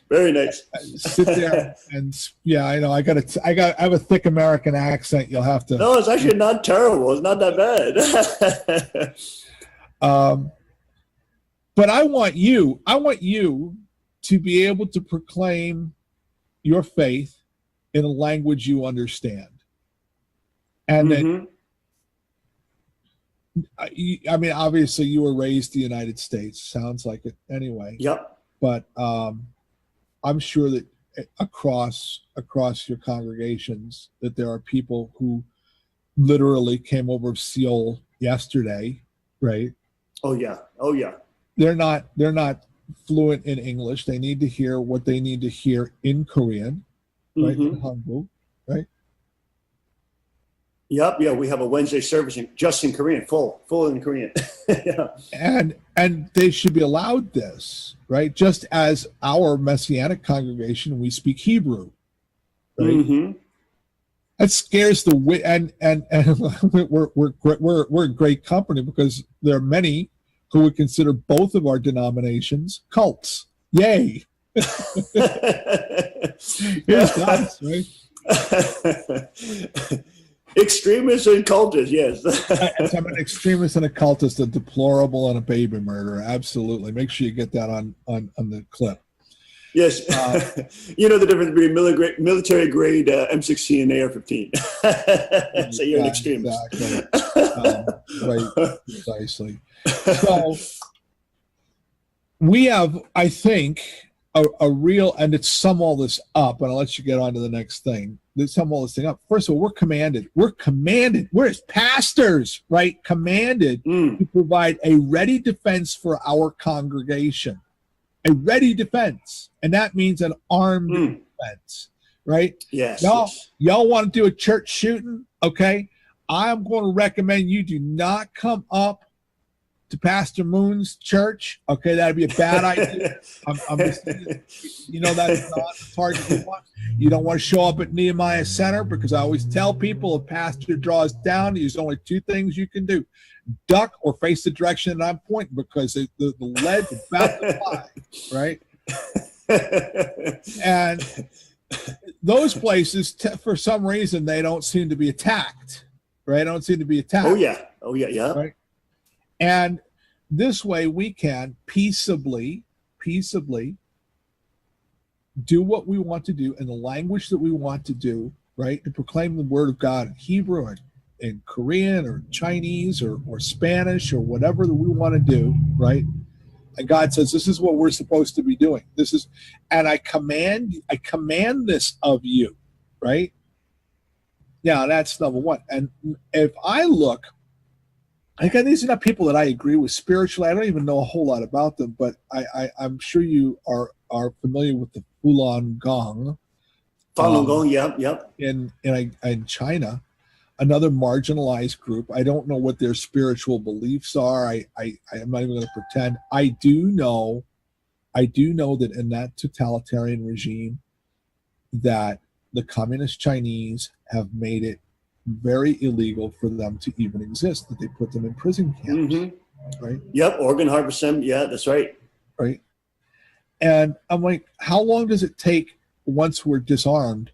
very nice. Sit there and I know I have a thick American accent. You'll have to. No, it's actually not terrible. It's not that bad. But I want you to be able to proclaim your faith in a language you understand. And then, I mean, obviously you were raised in the United States. Sounds like it anyway. Yep. But I'm sure that across your congregations that there are people who literally came over to Seoul yesterday, right? Oh yeah. Oh yeah. They're not fluent in English. They need to hear what they need to hear in Korean, right? In Hangul, right? Yep, yeah, we have a Wednesday service just in Korean, full in Korean. Yeah. And they should be allowed this, right? Just as our Messianic congregation, we speak Hebrew, right? That scares the and we're a great company because there are many who would consider both of our denominations cults. Yay! Yes, that's right. Extremists and cultists, yes. I'm an extremist and a cultist, a deplorable and a baby murderer. Absolutely. Make sure you get that on the clip. Yes. You know the difference between military grade M16 and AR-15. So you're an extremist. Exactly. Right, precisely. So we have, I think, a real, and to sum all this up, and I'll let you get on to the next thing. To sum all this thing up. First of all, we're commanded, we're as pastors, right? Commanded to provide a ready defense for our congregation. A ready defense. And that means an armed defense, right? Yes. Y'all want to do a church shooting? Okay. I'm going to recommend you do not come up to Pastor Moon's church. Okay, that'd be a bad idea. I'm just, that's not the target you want. You don't want to show up at Nehemiah Center because I always tell people if pastor draws down, there's only two things you can do: duck or face the direction that I'm pointing because the lead's about to fly, right? And those places, for some reason, they don't seem to be attacked, right? Don't seem to be attacked. Oh yeah. Right? And this way we can peaceably do what we want to do in the language that we want to do, right? To proclaim the word of God in Hebrew and in Korean or Chinese or Spanish or whatever that we want to do, right? And God says, this is what we're supposed to be doing. This is, and I command this of you, right? Now that's number one. And if I look, again, these are not people that I agree with spiritually. I don't even know a whole lot about them, but I'm sure you are familiar with the Falun Gong. Falun Gong, yep. In China, another marginalized group. I don't know what their spiritual beliefs are. I'm not even going to pretend. I do know that in that totalitarian regime, that the communist Chinese have made it very illegal for them to even exist, that they put them in prison camps, right? Yep, organ harvesting. Yeah, that's right. Right. And I'm like, how long does it take once we're disarmed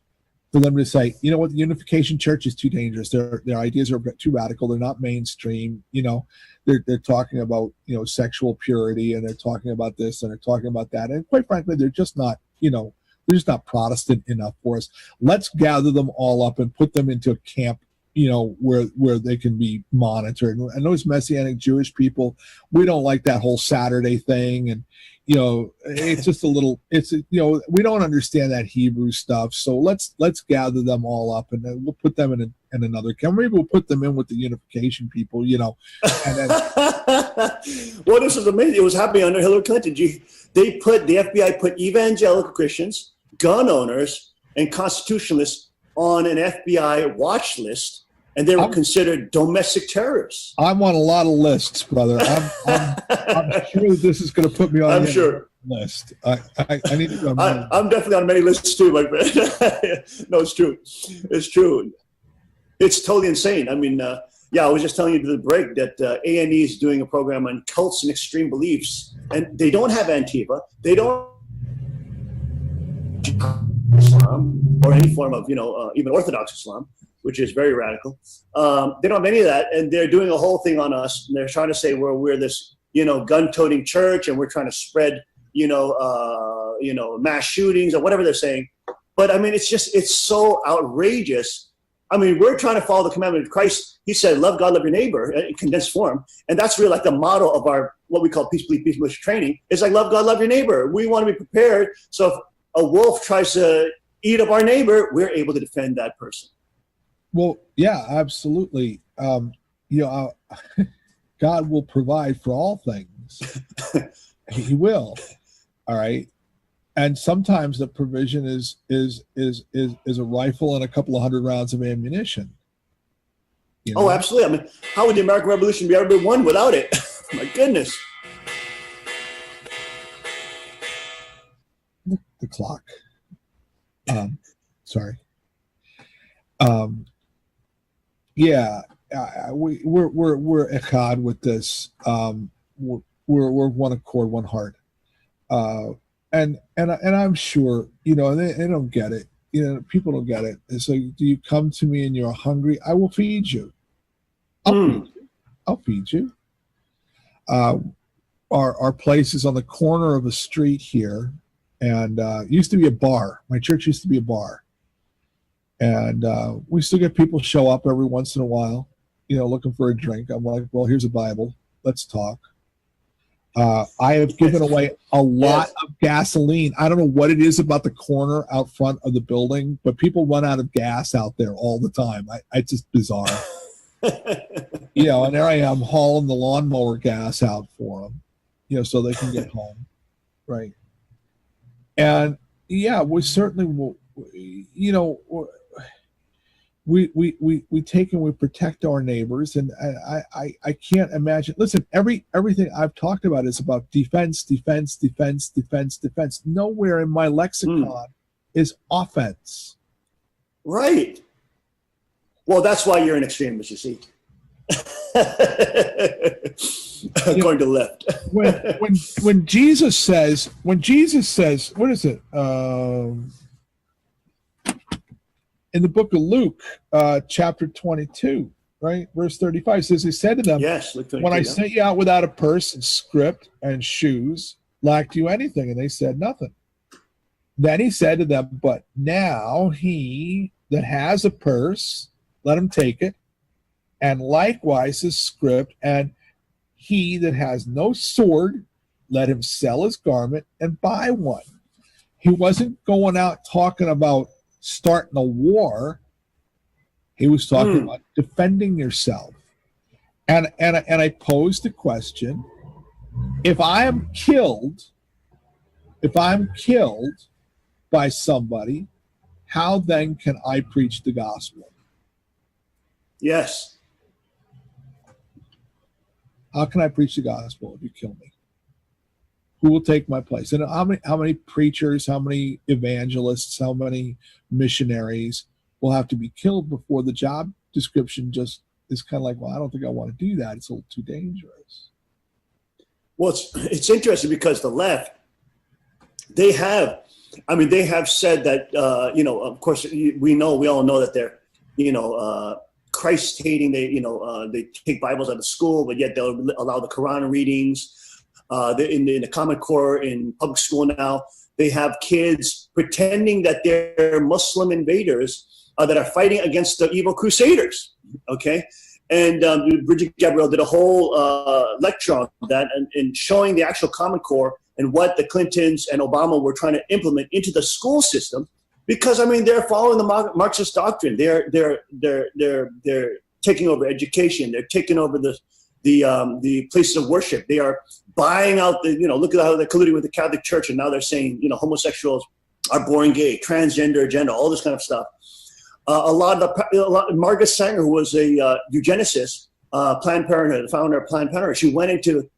for them to say, you know what, the Unification Church is too dangerous. Their ideas are too radical. They're not mainstream. You know, they're talking about, you know, sexual purity, and they're talking about this, and they're talking about that. And quite frankly, they're just not, you know, they're just not Protestant enough for us. Let's gather them all up and put them into a camp, you know, where they can be monitored. And those Messianic Jewish people, we don't like that whole Saturday thing. And, you know, it's just a little, it's, you know, we don't understand that Hebrew stuff. So let's gather them all up, and then we'll put them in another camp. Maybe we'll put them in with the unification people, you know. And then, well, this is amazing. It was happening under Hillary Clinton. The FBI put evangelical Christians, gun owners, and constitutionalists on an FBI watch list, and they were considered domestic terrorists. I'm on a lot of lists, brother. I'm sure that this is going to put me on sure list. I need to go. I'm definitely on many lists too, my friend. No, it's true. It's true. It's totally insane. I mean, I was just telling you to the break that A&E is doing a program on cults and extreme beliefs, and they don't have Antifa. They don't Islam or any form of, you know, even Orthodox Islam, which is very radical. They don't have any of that, and they're doing a whole thing on us. And they're trying to say we're this, you know, gun-toting church, and we're trying to spread, you know, mass shootings or whatever they're saying. But I mean, it's so outrageous. I mean, we're trying to follow the commandment of Christ. He said, "Love God, love your neighbor," in condensed form, and that's really like the motto of our what we call peace, belief, peace, militia training. It's like love God, love your neighbor. We want to be prepared. So if a wolf tries to eat up our neighbor, we're able to defend that person. Well, yeah, absolutely. You know, God will provide for all things. He will. All right. And sometimes the provision is a rifle and a couple of hundred rounds of ammunition. You know? Oh, absolutely. I mean, how would the American Revolution be ever won without it? My goodness. The clock. Sorry. Yeah, we're echad with this. We're one accord, one heart. And I'm sure, you know, they don't get it. You know, people don't get it. It's like, do you come to me and you're hungry? I will feed you. I'll feed you. Our place is on the corner of a street here, and used to be a bar. My church used to be a bar. And we still get people show up every once in a while, you know, looking for a drink. I'm like, well, here's a Bible. Let's talk. I have given away a lot of gasoline. I don't know what it is about the corner out front of the building, but people run out of gas out there all the time. It's just bizarre. You know, and there I am hauling the lawnmower gas out for them, you know, so they can get home. Right. And yeah, we certainly will, you know, we take and we protect our neighbors, and I can't imagine. Listen, everything I've talked about is about defense. Nowhere in my lexicon is offense. Right. Well, that's why you're an extremist, you see. According to the left. when Jesus says, what is it? In the book of Luke, chapter 22, right? Verse 35 says, he said to them, yes, Luke 22, when I sent you out without a purse and script and shoes, lacked you anything? And they said nothing. Then he said to them, but now he that has a purse, let him take it, and likewise his script, and he that has no sword, let him sell his garment and buy one. He wasn't going out talking about starting a war. He was talking about defending yourself. And I posed the question, if I'm killed by somebody, how then can I preach the gospel? Yes. How can I preach the gospel if you kill me? Who will take my place? And how many preachers, how many evangelists, how many missionaries will have to be killed before the job description just is kind of like, well, I don't think I want to do that. It's a little too dangerous. Well, it's interesting because the left, they have said that, of course, we all know that they're, Christ hating. They take Bibles out of school, but yet they'll allow the Quran readings. In the Common Core in public school now, they have kids pretending that they're Muslim invaders that are fighting against the evil crusaders. Okay. And Bridget Gabriel did a whole lecture on that and showing the actual Common Core and what the Clintons and Obama were trying to implement into the school system, because they're following the Marxist doctrine. They're taking over education. They're taking over the places of worship. They are buying out look at how they're colluding with the Catholic Church, and now they're saying homosexuals are born gay, transgender agenda, all this kind of stuff. Margaret Sanger, who was a eugenicist, Planned Parenthood, the founder of Planned Parenthood, she went into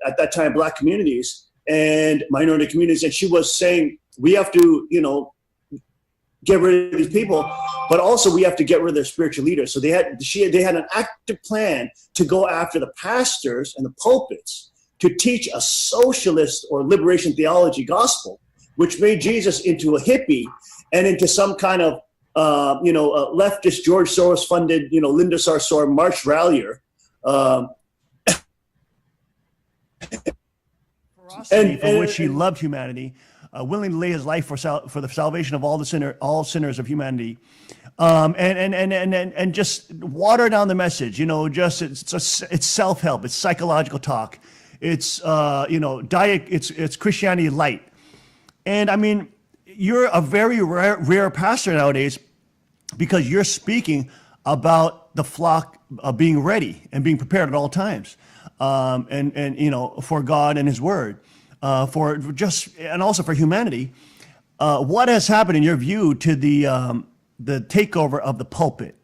at that time Black communities and minority communities, and she was saying we have to get rid of these people, but also we have to get rid of their spiritual leaders. So they had an active plan to go after the pastors and the pulpits to teach a socialist or liberation theology gospel, which made Jesus into a hippie and into some kind of leftist George Soros funded Linda Sarsour March rallier. For which he loved humanity, willing to lay his life for the salvation of all sinners of humanity, and just water down the message. It's self-help, it's psychological talk, it's diet, it's Christianity light. And you're a very rare pastor nowadays, because you're speaking about the flock being ready and being prepared at all times, and for God and His Word, and also for humanity. What has happened in your view to the takeover of the pulpit?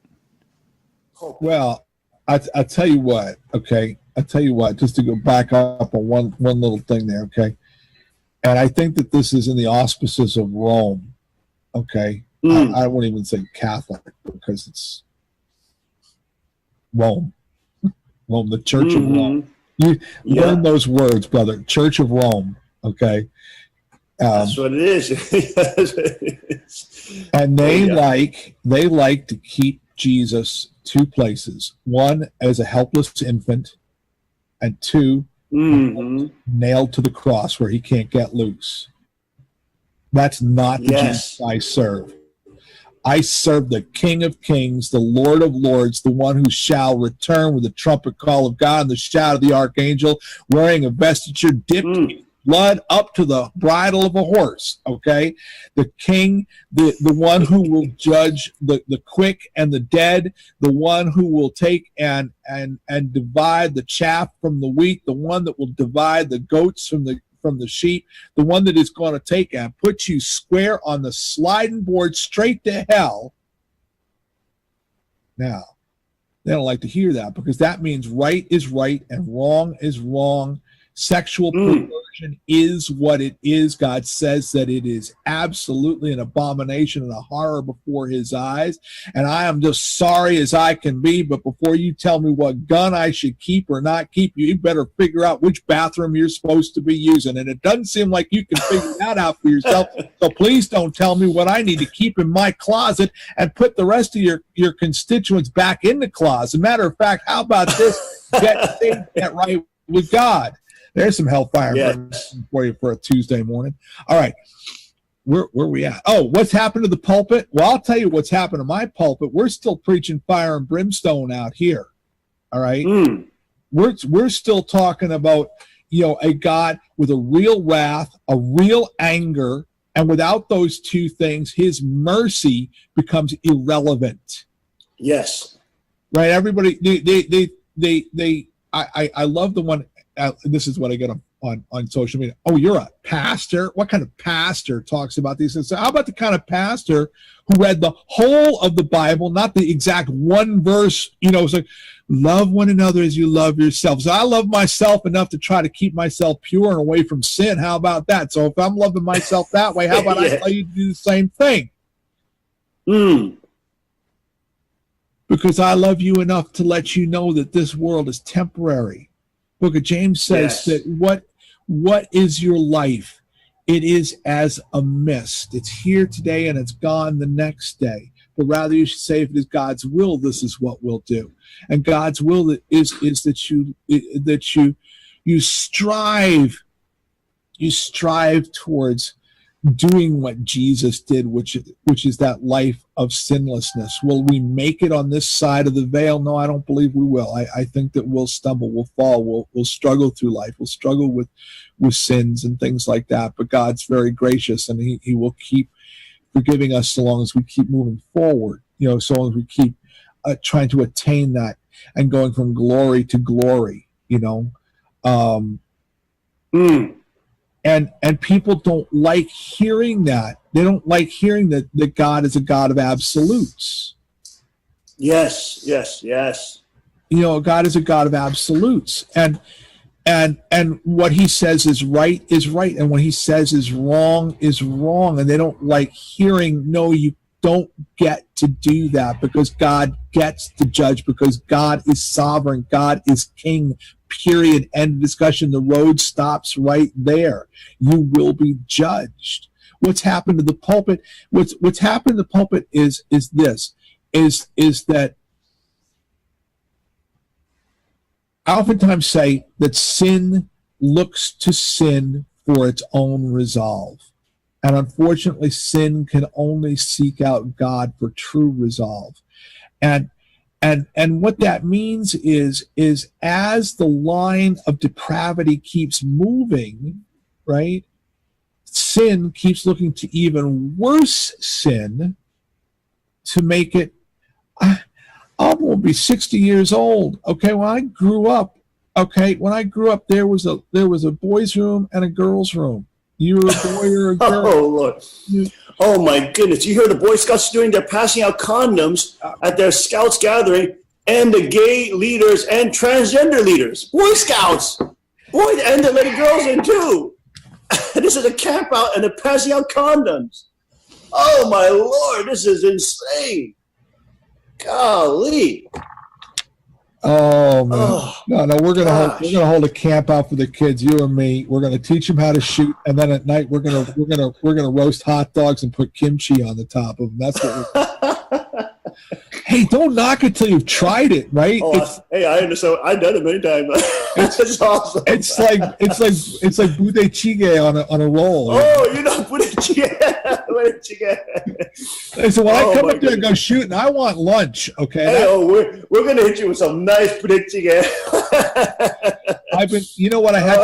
Well, I tell you what. Okay, I tell you what. Just to go back up on one little thing there. Okay, and I think that this is in the auspices of Rome. Okay, I won't even say Catholic, because it's Rome. Rome, the Church of Rome. You learn those words, brother. Church of Rome. Okay. That's what it is. And they like to keep Jesus two places: one as a helpless infant, and two nailed to the cross where he can't get loose. That's not the Jesus I serve. I serve the King of Kings, the Lord of Lords, the one who shall return with the trumpet call of God and the shout of the archangel, wearing a vesture dipped in blood up to the bridle of a horse. Okay, the King, the one who will judge the quick and the dead, the one who will take and divide the chaff from the wheat, the one that will divide the goats from the sheep, the one that is going to take and put you square on the sliding board straight to hell. Now, they don't like to hear that, because that means right is right and wrong is wrong. Sexual perversion is what it is. God says that it is absolutely an abomination and a horror before His eyes. And I am just sorry as I can be, but before you tell me what gun I should keep or not keep, you better figure out which bathroom you're supposed to be using. And it doesn't seem like you can figure that out for yourself. So please don't tell me what I need to keep in my closet and put the rest of your constituents back in the closet. Matter of fact, how about this? Get right with God. There's some hellfire for you for a Tuesday morning. All right. Where we at? Oh, what's happened to the pulpit? Well, I'll tell you what's happened to my pulpit. We're still preaching fire and brimstone out here. All right. We're still talking about, a God with a real wrath, a real anger, and without those two things, his mercy becomes irrelevant. Yes. Right? Everybody, I love the one, this is what I get on social media. Oh, you're a pastor? What kind of pastor talks about these things? So how about the kind of pastor who read the whole of the Bible, not the exact one verse, it's like, love one another as you love yourselves. So I love myself enough to try to keep myself pure and away from sin. How about that? So if I'm loving myself that way, how about I tell you to do the same thing? Because I love you enough to let you know that this world is temporary. Book of James says that what is your life? It is as a mist. It's here today and it's gone the next day. But rather you should say, if it is God's will, this is what we'll do. And God's will is that you strive towards doing what Jesus did, which is that life of sinlessness. Will we make it on this side of the veil? No, I don't believe we will. I think that we'll stumble, we'll fall, we'll struggle through life, we'll struggle with sins and things like that. But God's very gracious, and he will keep forgiving us so long as we keep moving forward. So long as we keep trying to attain that and going from glory to glory. And people don't like hearing that. They don't like hearing that God is a God of absolutes. Yes. God is a God of absolutes. And what he says is right, and what he says is wrong. And they don't like hearing, no, you don't get to do that, because God gets to judge, because God is sovereign, God is king. Period. End of discussion. The road stops right there. You will be judged. What's happened to the pulpit? What's happened to the pulpit is that I oftentimes say that sin looks to sin for its own resolve. And unfortunately, sin can only seek out God for true resolve. And what that means is as the line of depravity keeps moving, right, sin keeps looking to even worse sin to make it. I will be 60 years old. Okay, when I grew up, there was a boys' room and a girls' room. You were a boy or a girl. Oh, Lord. Oh, my goodness. You hear the Boy Scouts doing, they're passing out condoms at their Scouts gathering, and the gay leaders and transgender leaders. Boy Scouts. Boy, and they're letting girls in, too. This is a camp out, and they're passing out condoms. Oh, my Lord. This is insane. Golly. Oh man, no, we're gonna hold a camp out for the kids, you and me. We're gonna teach them how to shoot, and then at night we're gonna roast hot dogs and put kimchi on the top of them. That's what. Hey, don't knock it till you've tried it, right? Hey, I understand. I've done it many times. It's awesome. It's like budae on a roll. Oh, budae. So when I come up there and go shooting, I want lunch. Okay. Hey, we're gonna hit you with some nice budae. You know what I had?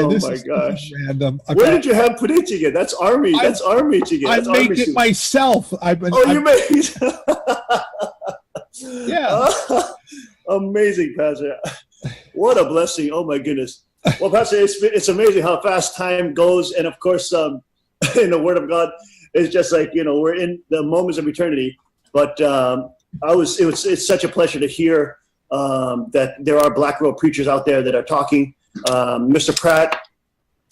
This my is gosh. Random. Okay. Where did you have budae? That's army. That's army chicken. I make it myself. You made it. Yeah. Amazing, Pastor. What a blessing. Oh my goodness. Well, Pastor, it's amazing how fast time goes. And of course, in the Word of God, it's just like, we're in the moments of eternity. But it's such a pleasure to hear that there are Black Robe preachers out there that are talking. Mr. Pratt,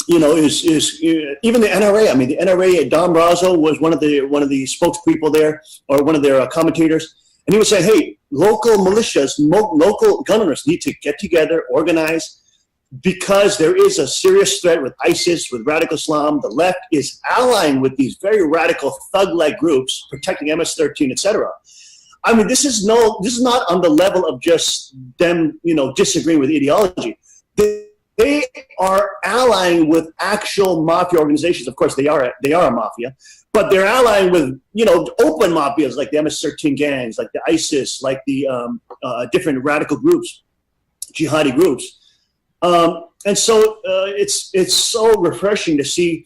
is even the NRA. I mean, the NRA, Don Brazo was one of the spokespeople there, or one of their commentators. And he was saying, hey, local militias, local gun owners need to get together, organize, because there is a serious threat with ISIS, with radical Islam. The left is allying with these very radical thug-like groups, protecting MS-13, etc. I mean, this is not on the level of just them, disagreeing with ideology. They are allying with actual mafia organizations. Of course, they are a mafia, but they're allying with, open mafias like the MS-13 gangs, like the ISIS, like the different radical groups, jihadi groups. And so it's so refreshing to see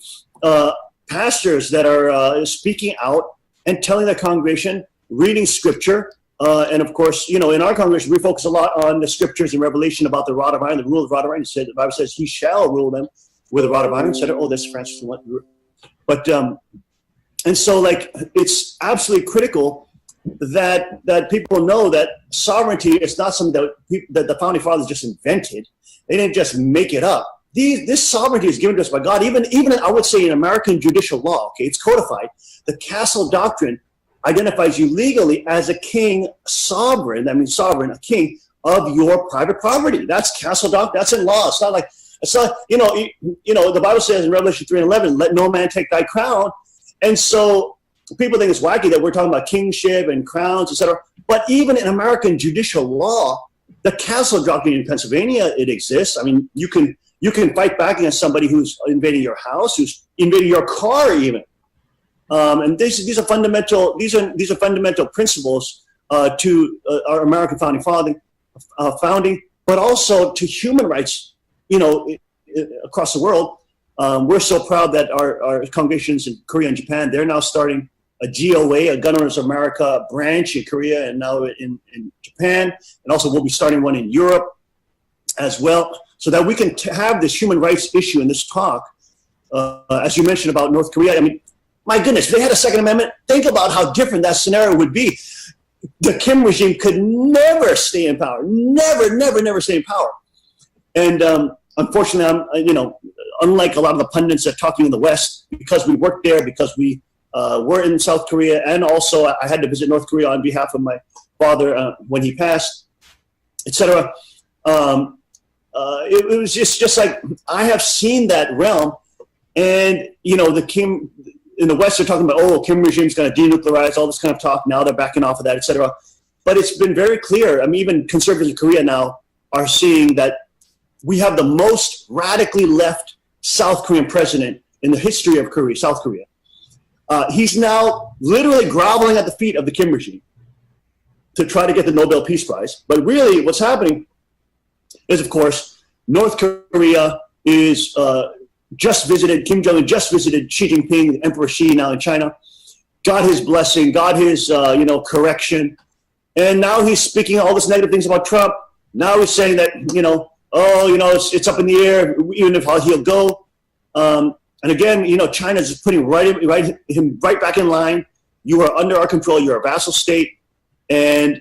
pastors that are speaking out and telling their congregation, reading scripture. And of course, in our congregation, we focus a lot on the scriptures in Revelation about the rod of iron, the rule of the rod of iron. The Bible says he shall rule them with a rod of iron. Instead of, this Francis. But, and so like, it's absolutely critical that people know that sovereignty is not something that the founding fathers just invented. They didn't just make it up. This sovereignty is given to us by God. Even I would say in American judicial law, okay, it's codified. The Castle Doctrine identifies you legally as a king sovereign, a king of your private property. That's Castle Doctrine. That's in law. It's not, the Bible says in Revelation 3:11, let no man take thy crown. And so people think it's wacky that we're talking about kingship and crowns, etc. But even in American judicial law, the Castle Doctrine in Pennsylvania, it exists. I mean, you can fight back against somebody who's invading your house, who's invading your car, even. And these are fundamental. These are fundamental principles to our American founding, but also to human rights. Across the world, we're so proud that our congregations in Korea and Japan, they're now starting a GOA, a Gun Owners of America branch in Korea and now in Japan, and also we'll be starting one in Europe as well, so that we can have this human rights issue in this talk. As you mentioned about North Korea, I mean, my goodness, if they had a Second Amendment, think about how different that scenario would be. The Kim regime could never stay in power, never stay in power. And unfortunately, unlike a lot of the pundits that are talking in the West, because we worked there, because we were in South Korea, and also I had to visit North Korea on behalf of my father when he passed, etc. It was just like, I have seen that realm, and the Kim in the West are talking about, Kim regime's going to denuclearize, all this kind of talk. Now they're backing off of that, etc. But it's been very clear. I mean, even conservatives in Korea now are seeing that we have the most radically left South Korean president in the history of Korea, South Korea. He's now literally groveling at the feet of the Kim regime to try to get the Nobel Peace Prize. But really what's happening is, of course, North Korea is Kim Jong-un just visited Xi Jinping, Emperor Xi now in China, got his blessing, got his, correction. And now he's speaking all this negative things about Trump. Now he's saying that, it's up in the air, even if he'll go. And again, China's just putting him right back in line. You are under our control. You're a vassal state. And,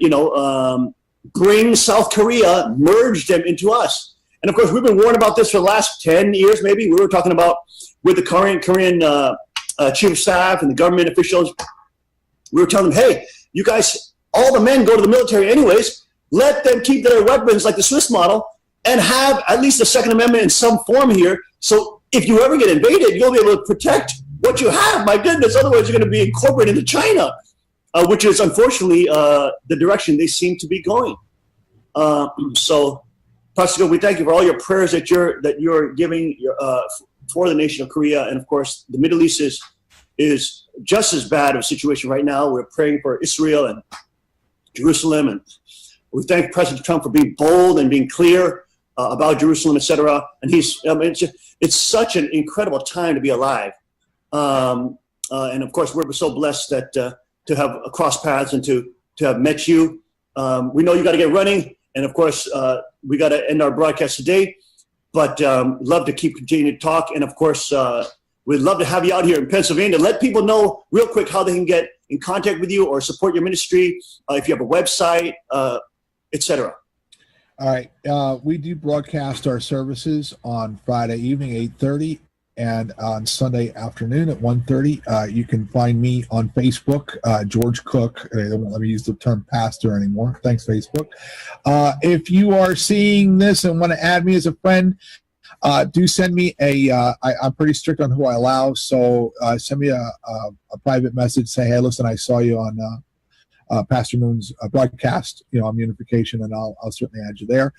bring South Korea, merge them into us. And of course, we've been warned about this for the last 10 years, maybe. We were talking about with the Korean chief of staff and the government officials. We were telling them, hey, you guys, all the men go to the military anyways. Let them keep their weapons like the Swiss model and have at least a Second Amendment in some form here. So if you ever get invaded, you'll be able to protect what you have. My goodness, otherwise you're going to be incorporated into China, which is unfortunately the direction they seem to be going. So, Pastor, we thank you for all your prayers that you're giving for the nation of Korea, and of course, the Middle East is just as bad of a situation right now. We're praying for Israel and Jerusalem, and we thank President Trump for being bold and being clear about Jerusalem, etc. And it's such an incredible time to be alive. And of course, we're so blessed that to have crossed paths and to have met you. We know you got to get running, and of course, we got to end our broadcast today. But love to continue to talk, and of course, we'd love to have you out here in Pennsylvania. Let people know real quick how they can get in contact with you or support your ministry, if you have a website, etc. All right. We do broadcast our services on Friday evening, 8:30, and on Sunday afternoon at 1:30. You can find me on Facebook, George Cook. They won't let me use the term pastor anymore. Thanks, Facebook. If you are seeing this and want to add me as a friend, do send me I'm pretty strict on who I allow, so send me a private message. Say, hey, listen, I saw you on Pastor Moon's broadcast, on Unification, and I'll certainly add you there.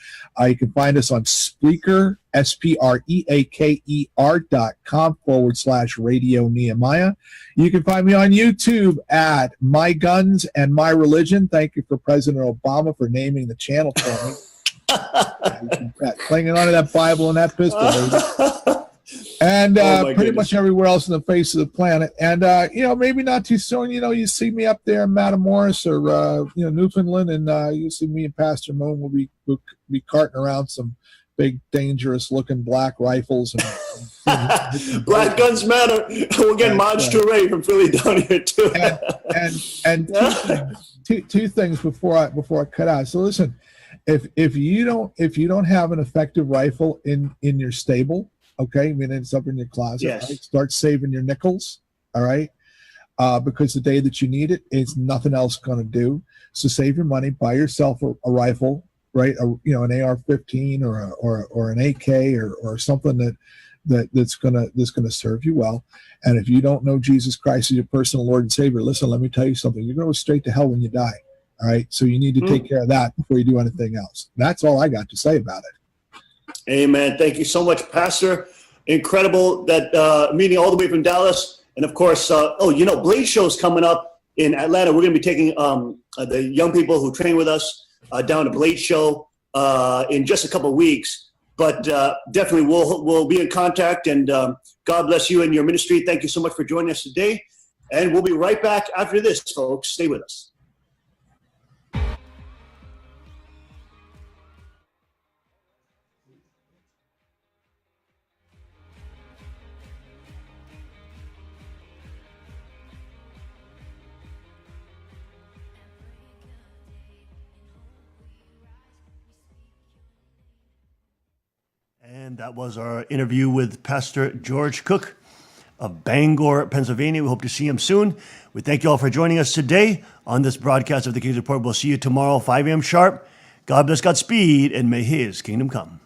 You can find us on Spreaker, SPREAKER.com/Radio Nehemiah. You can find me on YouTube at My Guns and My Religion. Thank you for President Obama for naming the channel for me. Clinging onto that Bible and that pistol, baby. And pretty much everywhere else on the face of the planet. And, maybe not too soon, you see me up there in Matamoros or, Newfoundland, and you see me and Pastor Moon will be carting around some big, dangerous-looking black rifles. And Black guns matter. We're getting Maj Toure from Philly down here, too. and two things before I cut out. So listen, if you don't have an effective rifle in your stable, okay, I mean it's up in your closet. Yes. Right? Start saving your nickels. All right, because the day that you need it, it's nothing else going to do. So save your money, buy yourself a rifle, right? An AR-15 or an AK or something that's gonna serve you well. And if you don't know Jesus Christ as your personal Lord and Savior, listen, let me tell you something. You're going to go straight to hell when you die. All right, so you need to take care of that before you do anything else. That's all I got to say about it. Amen. Thank you so much, Pastor. Incredible that meeting all the way from Dallas. And of course, Blade Show's coming up in Atlanta. We're going to be taking the young people who train with us down to Blade Show in just a couple of weeks. But definitely we'll be in contact. And God bless you and your ministry. Thank you so much for joining us today. And we'll be right back after this, folks. Stay with us. And that was our interview with Pastor George Cook of Bangor, Pennsylvania. We hope to see him soon. We thank you all for joining us today on this broadcast of the King's Report. We'll see you tomorrow, 5 a.m. sharp. God bless, Godspeed, and may his kingdom come.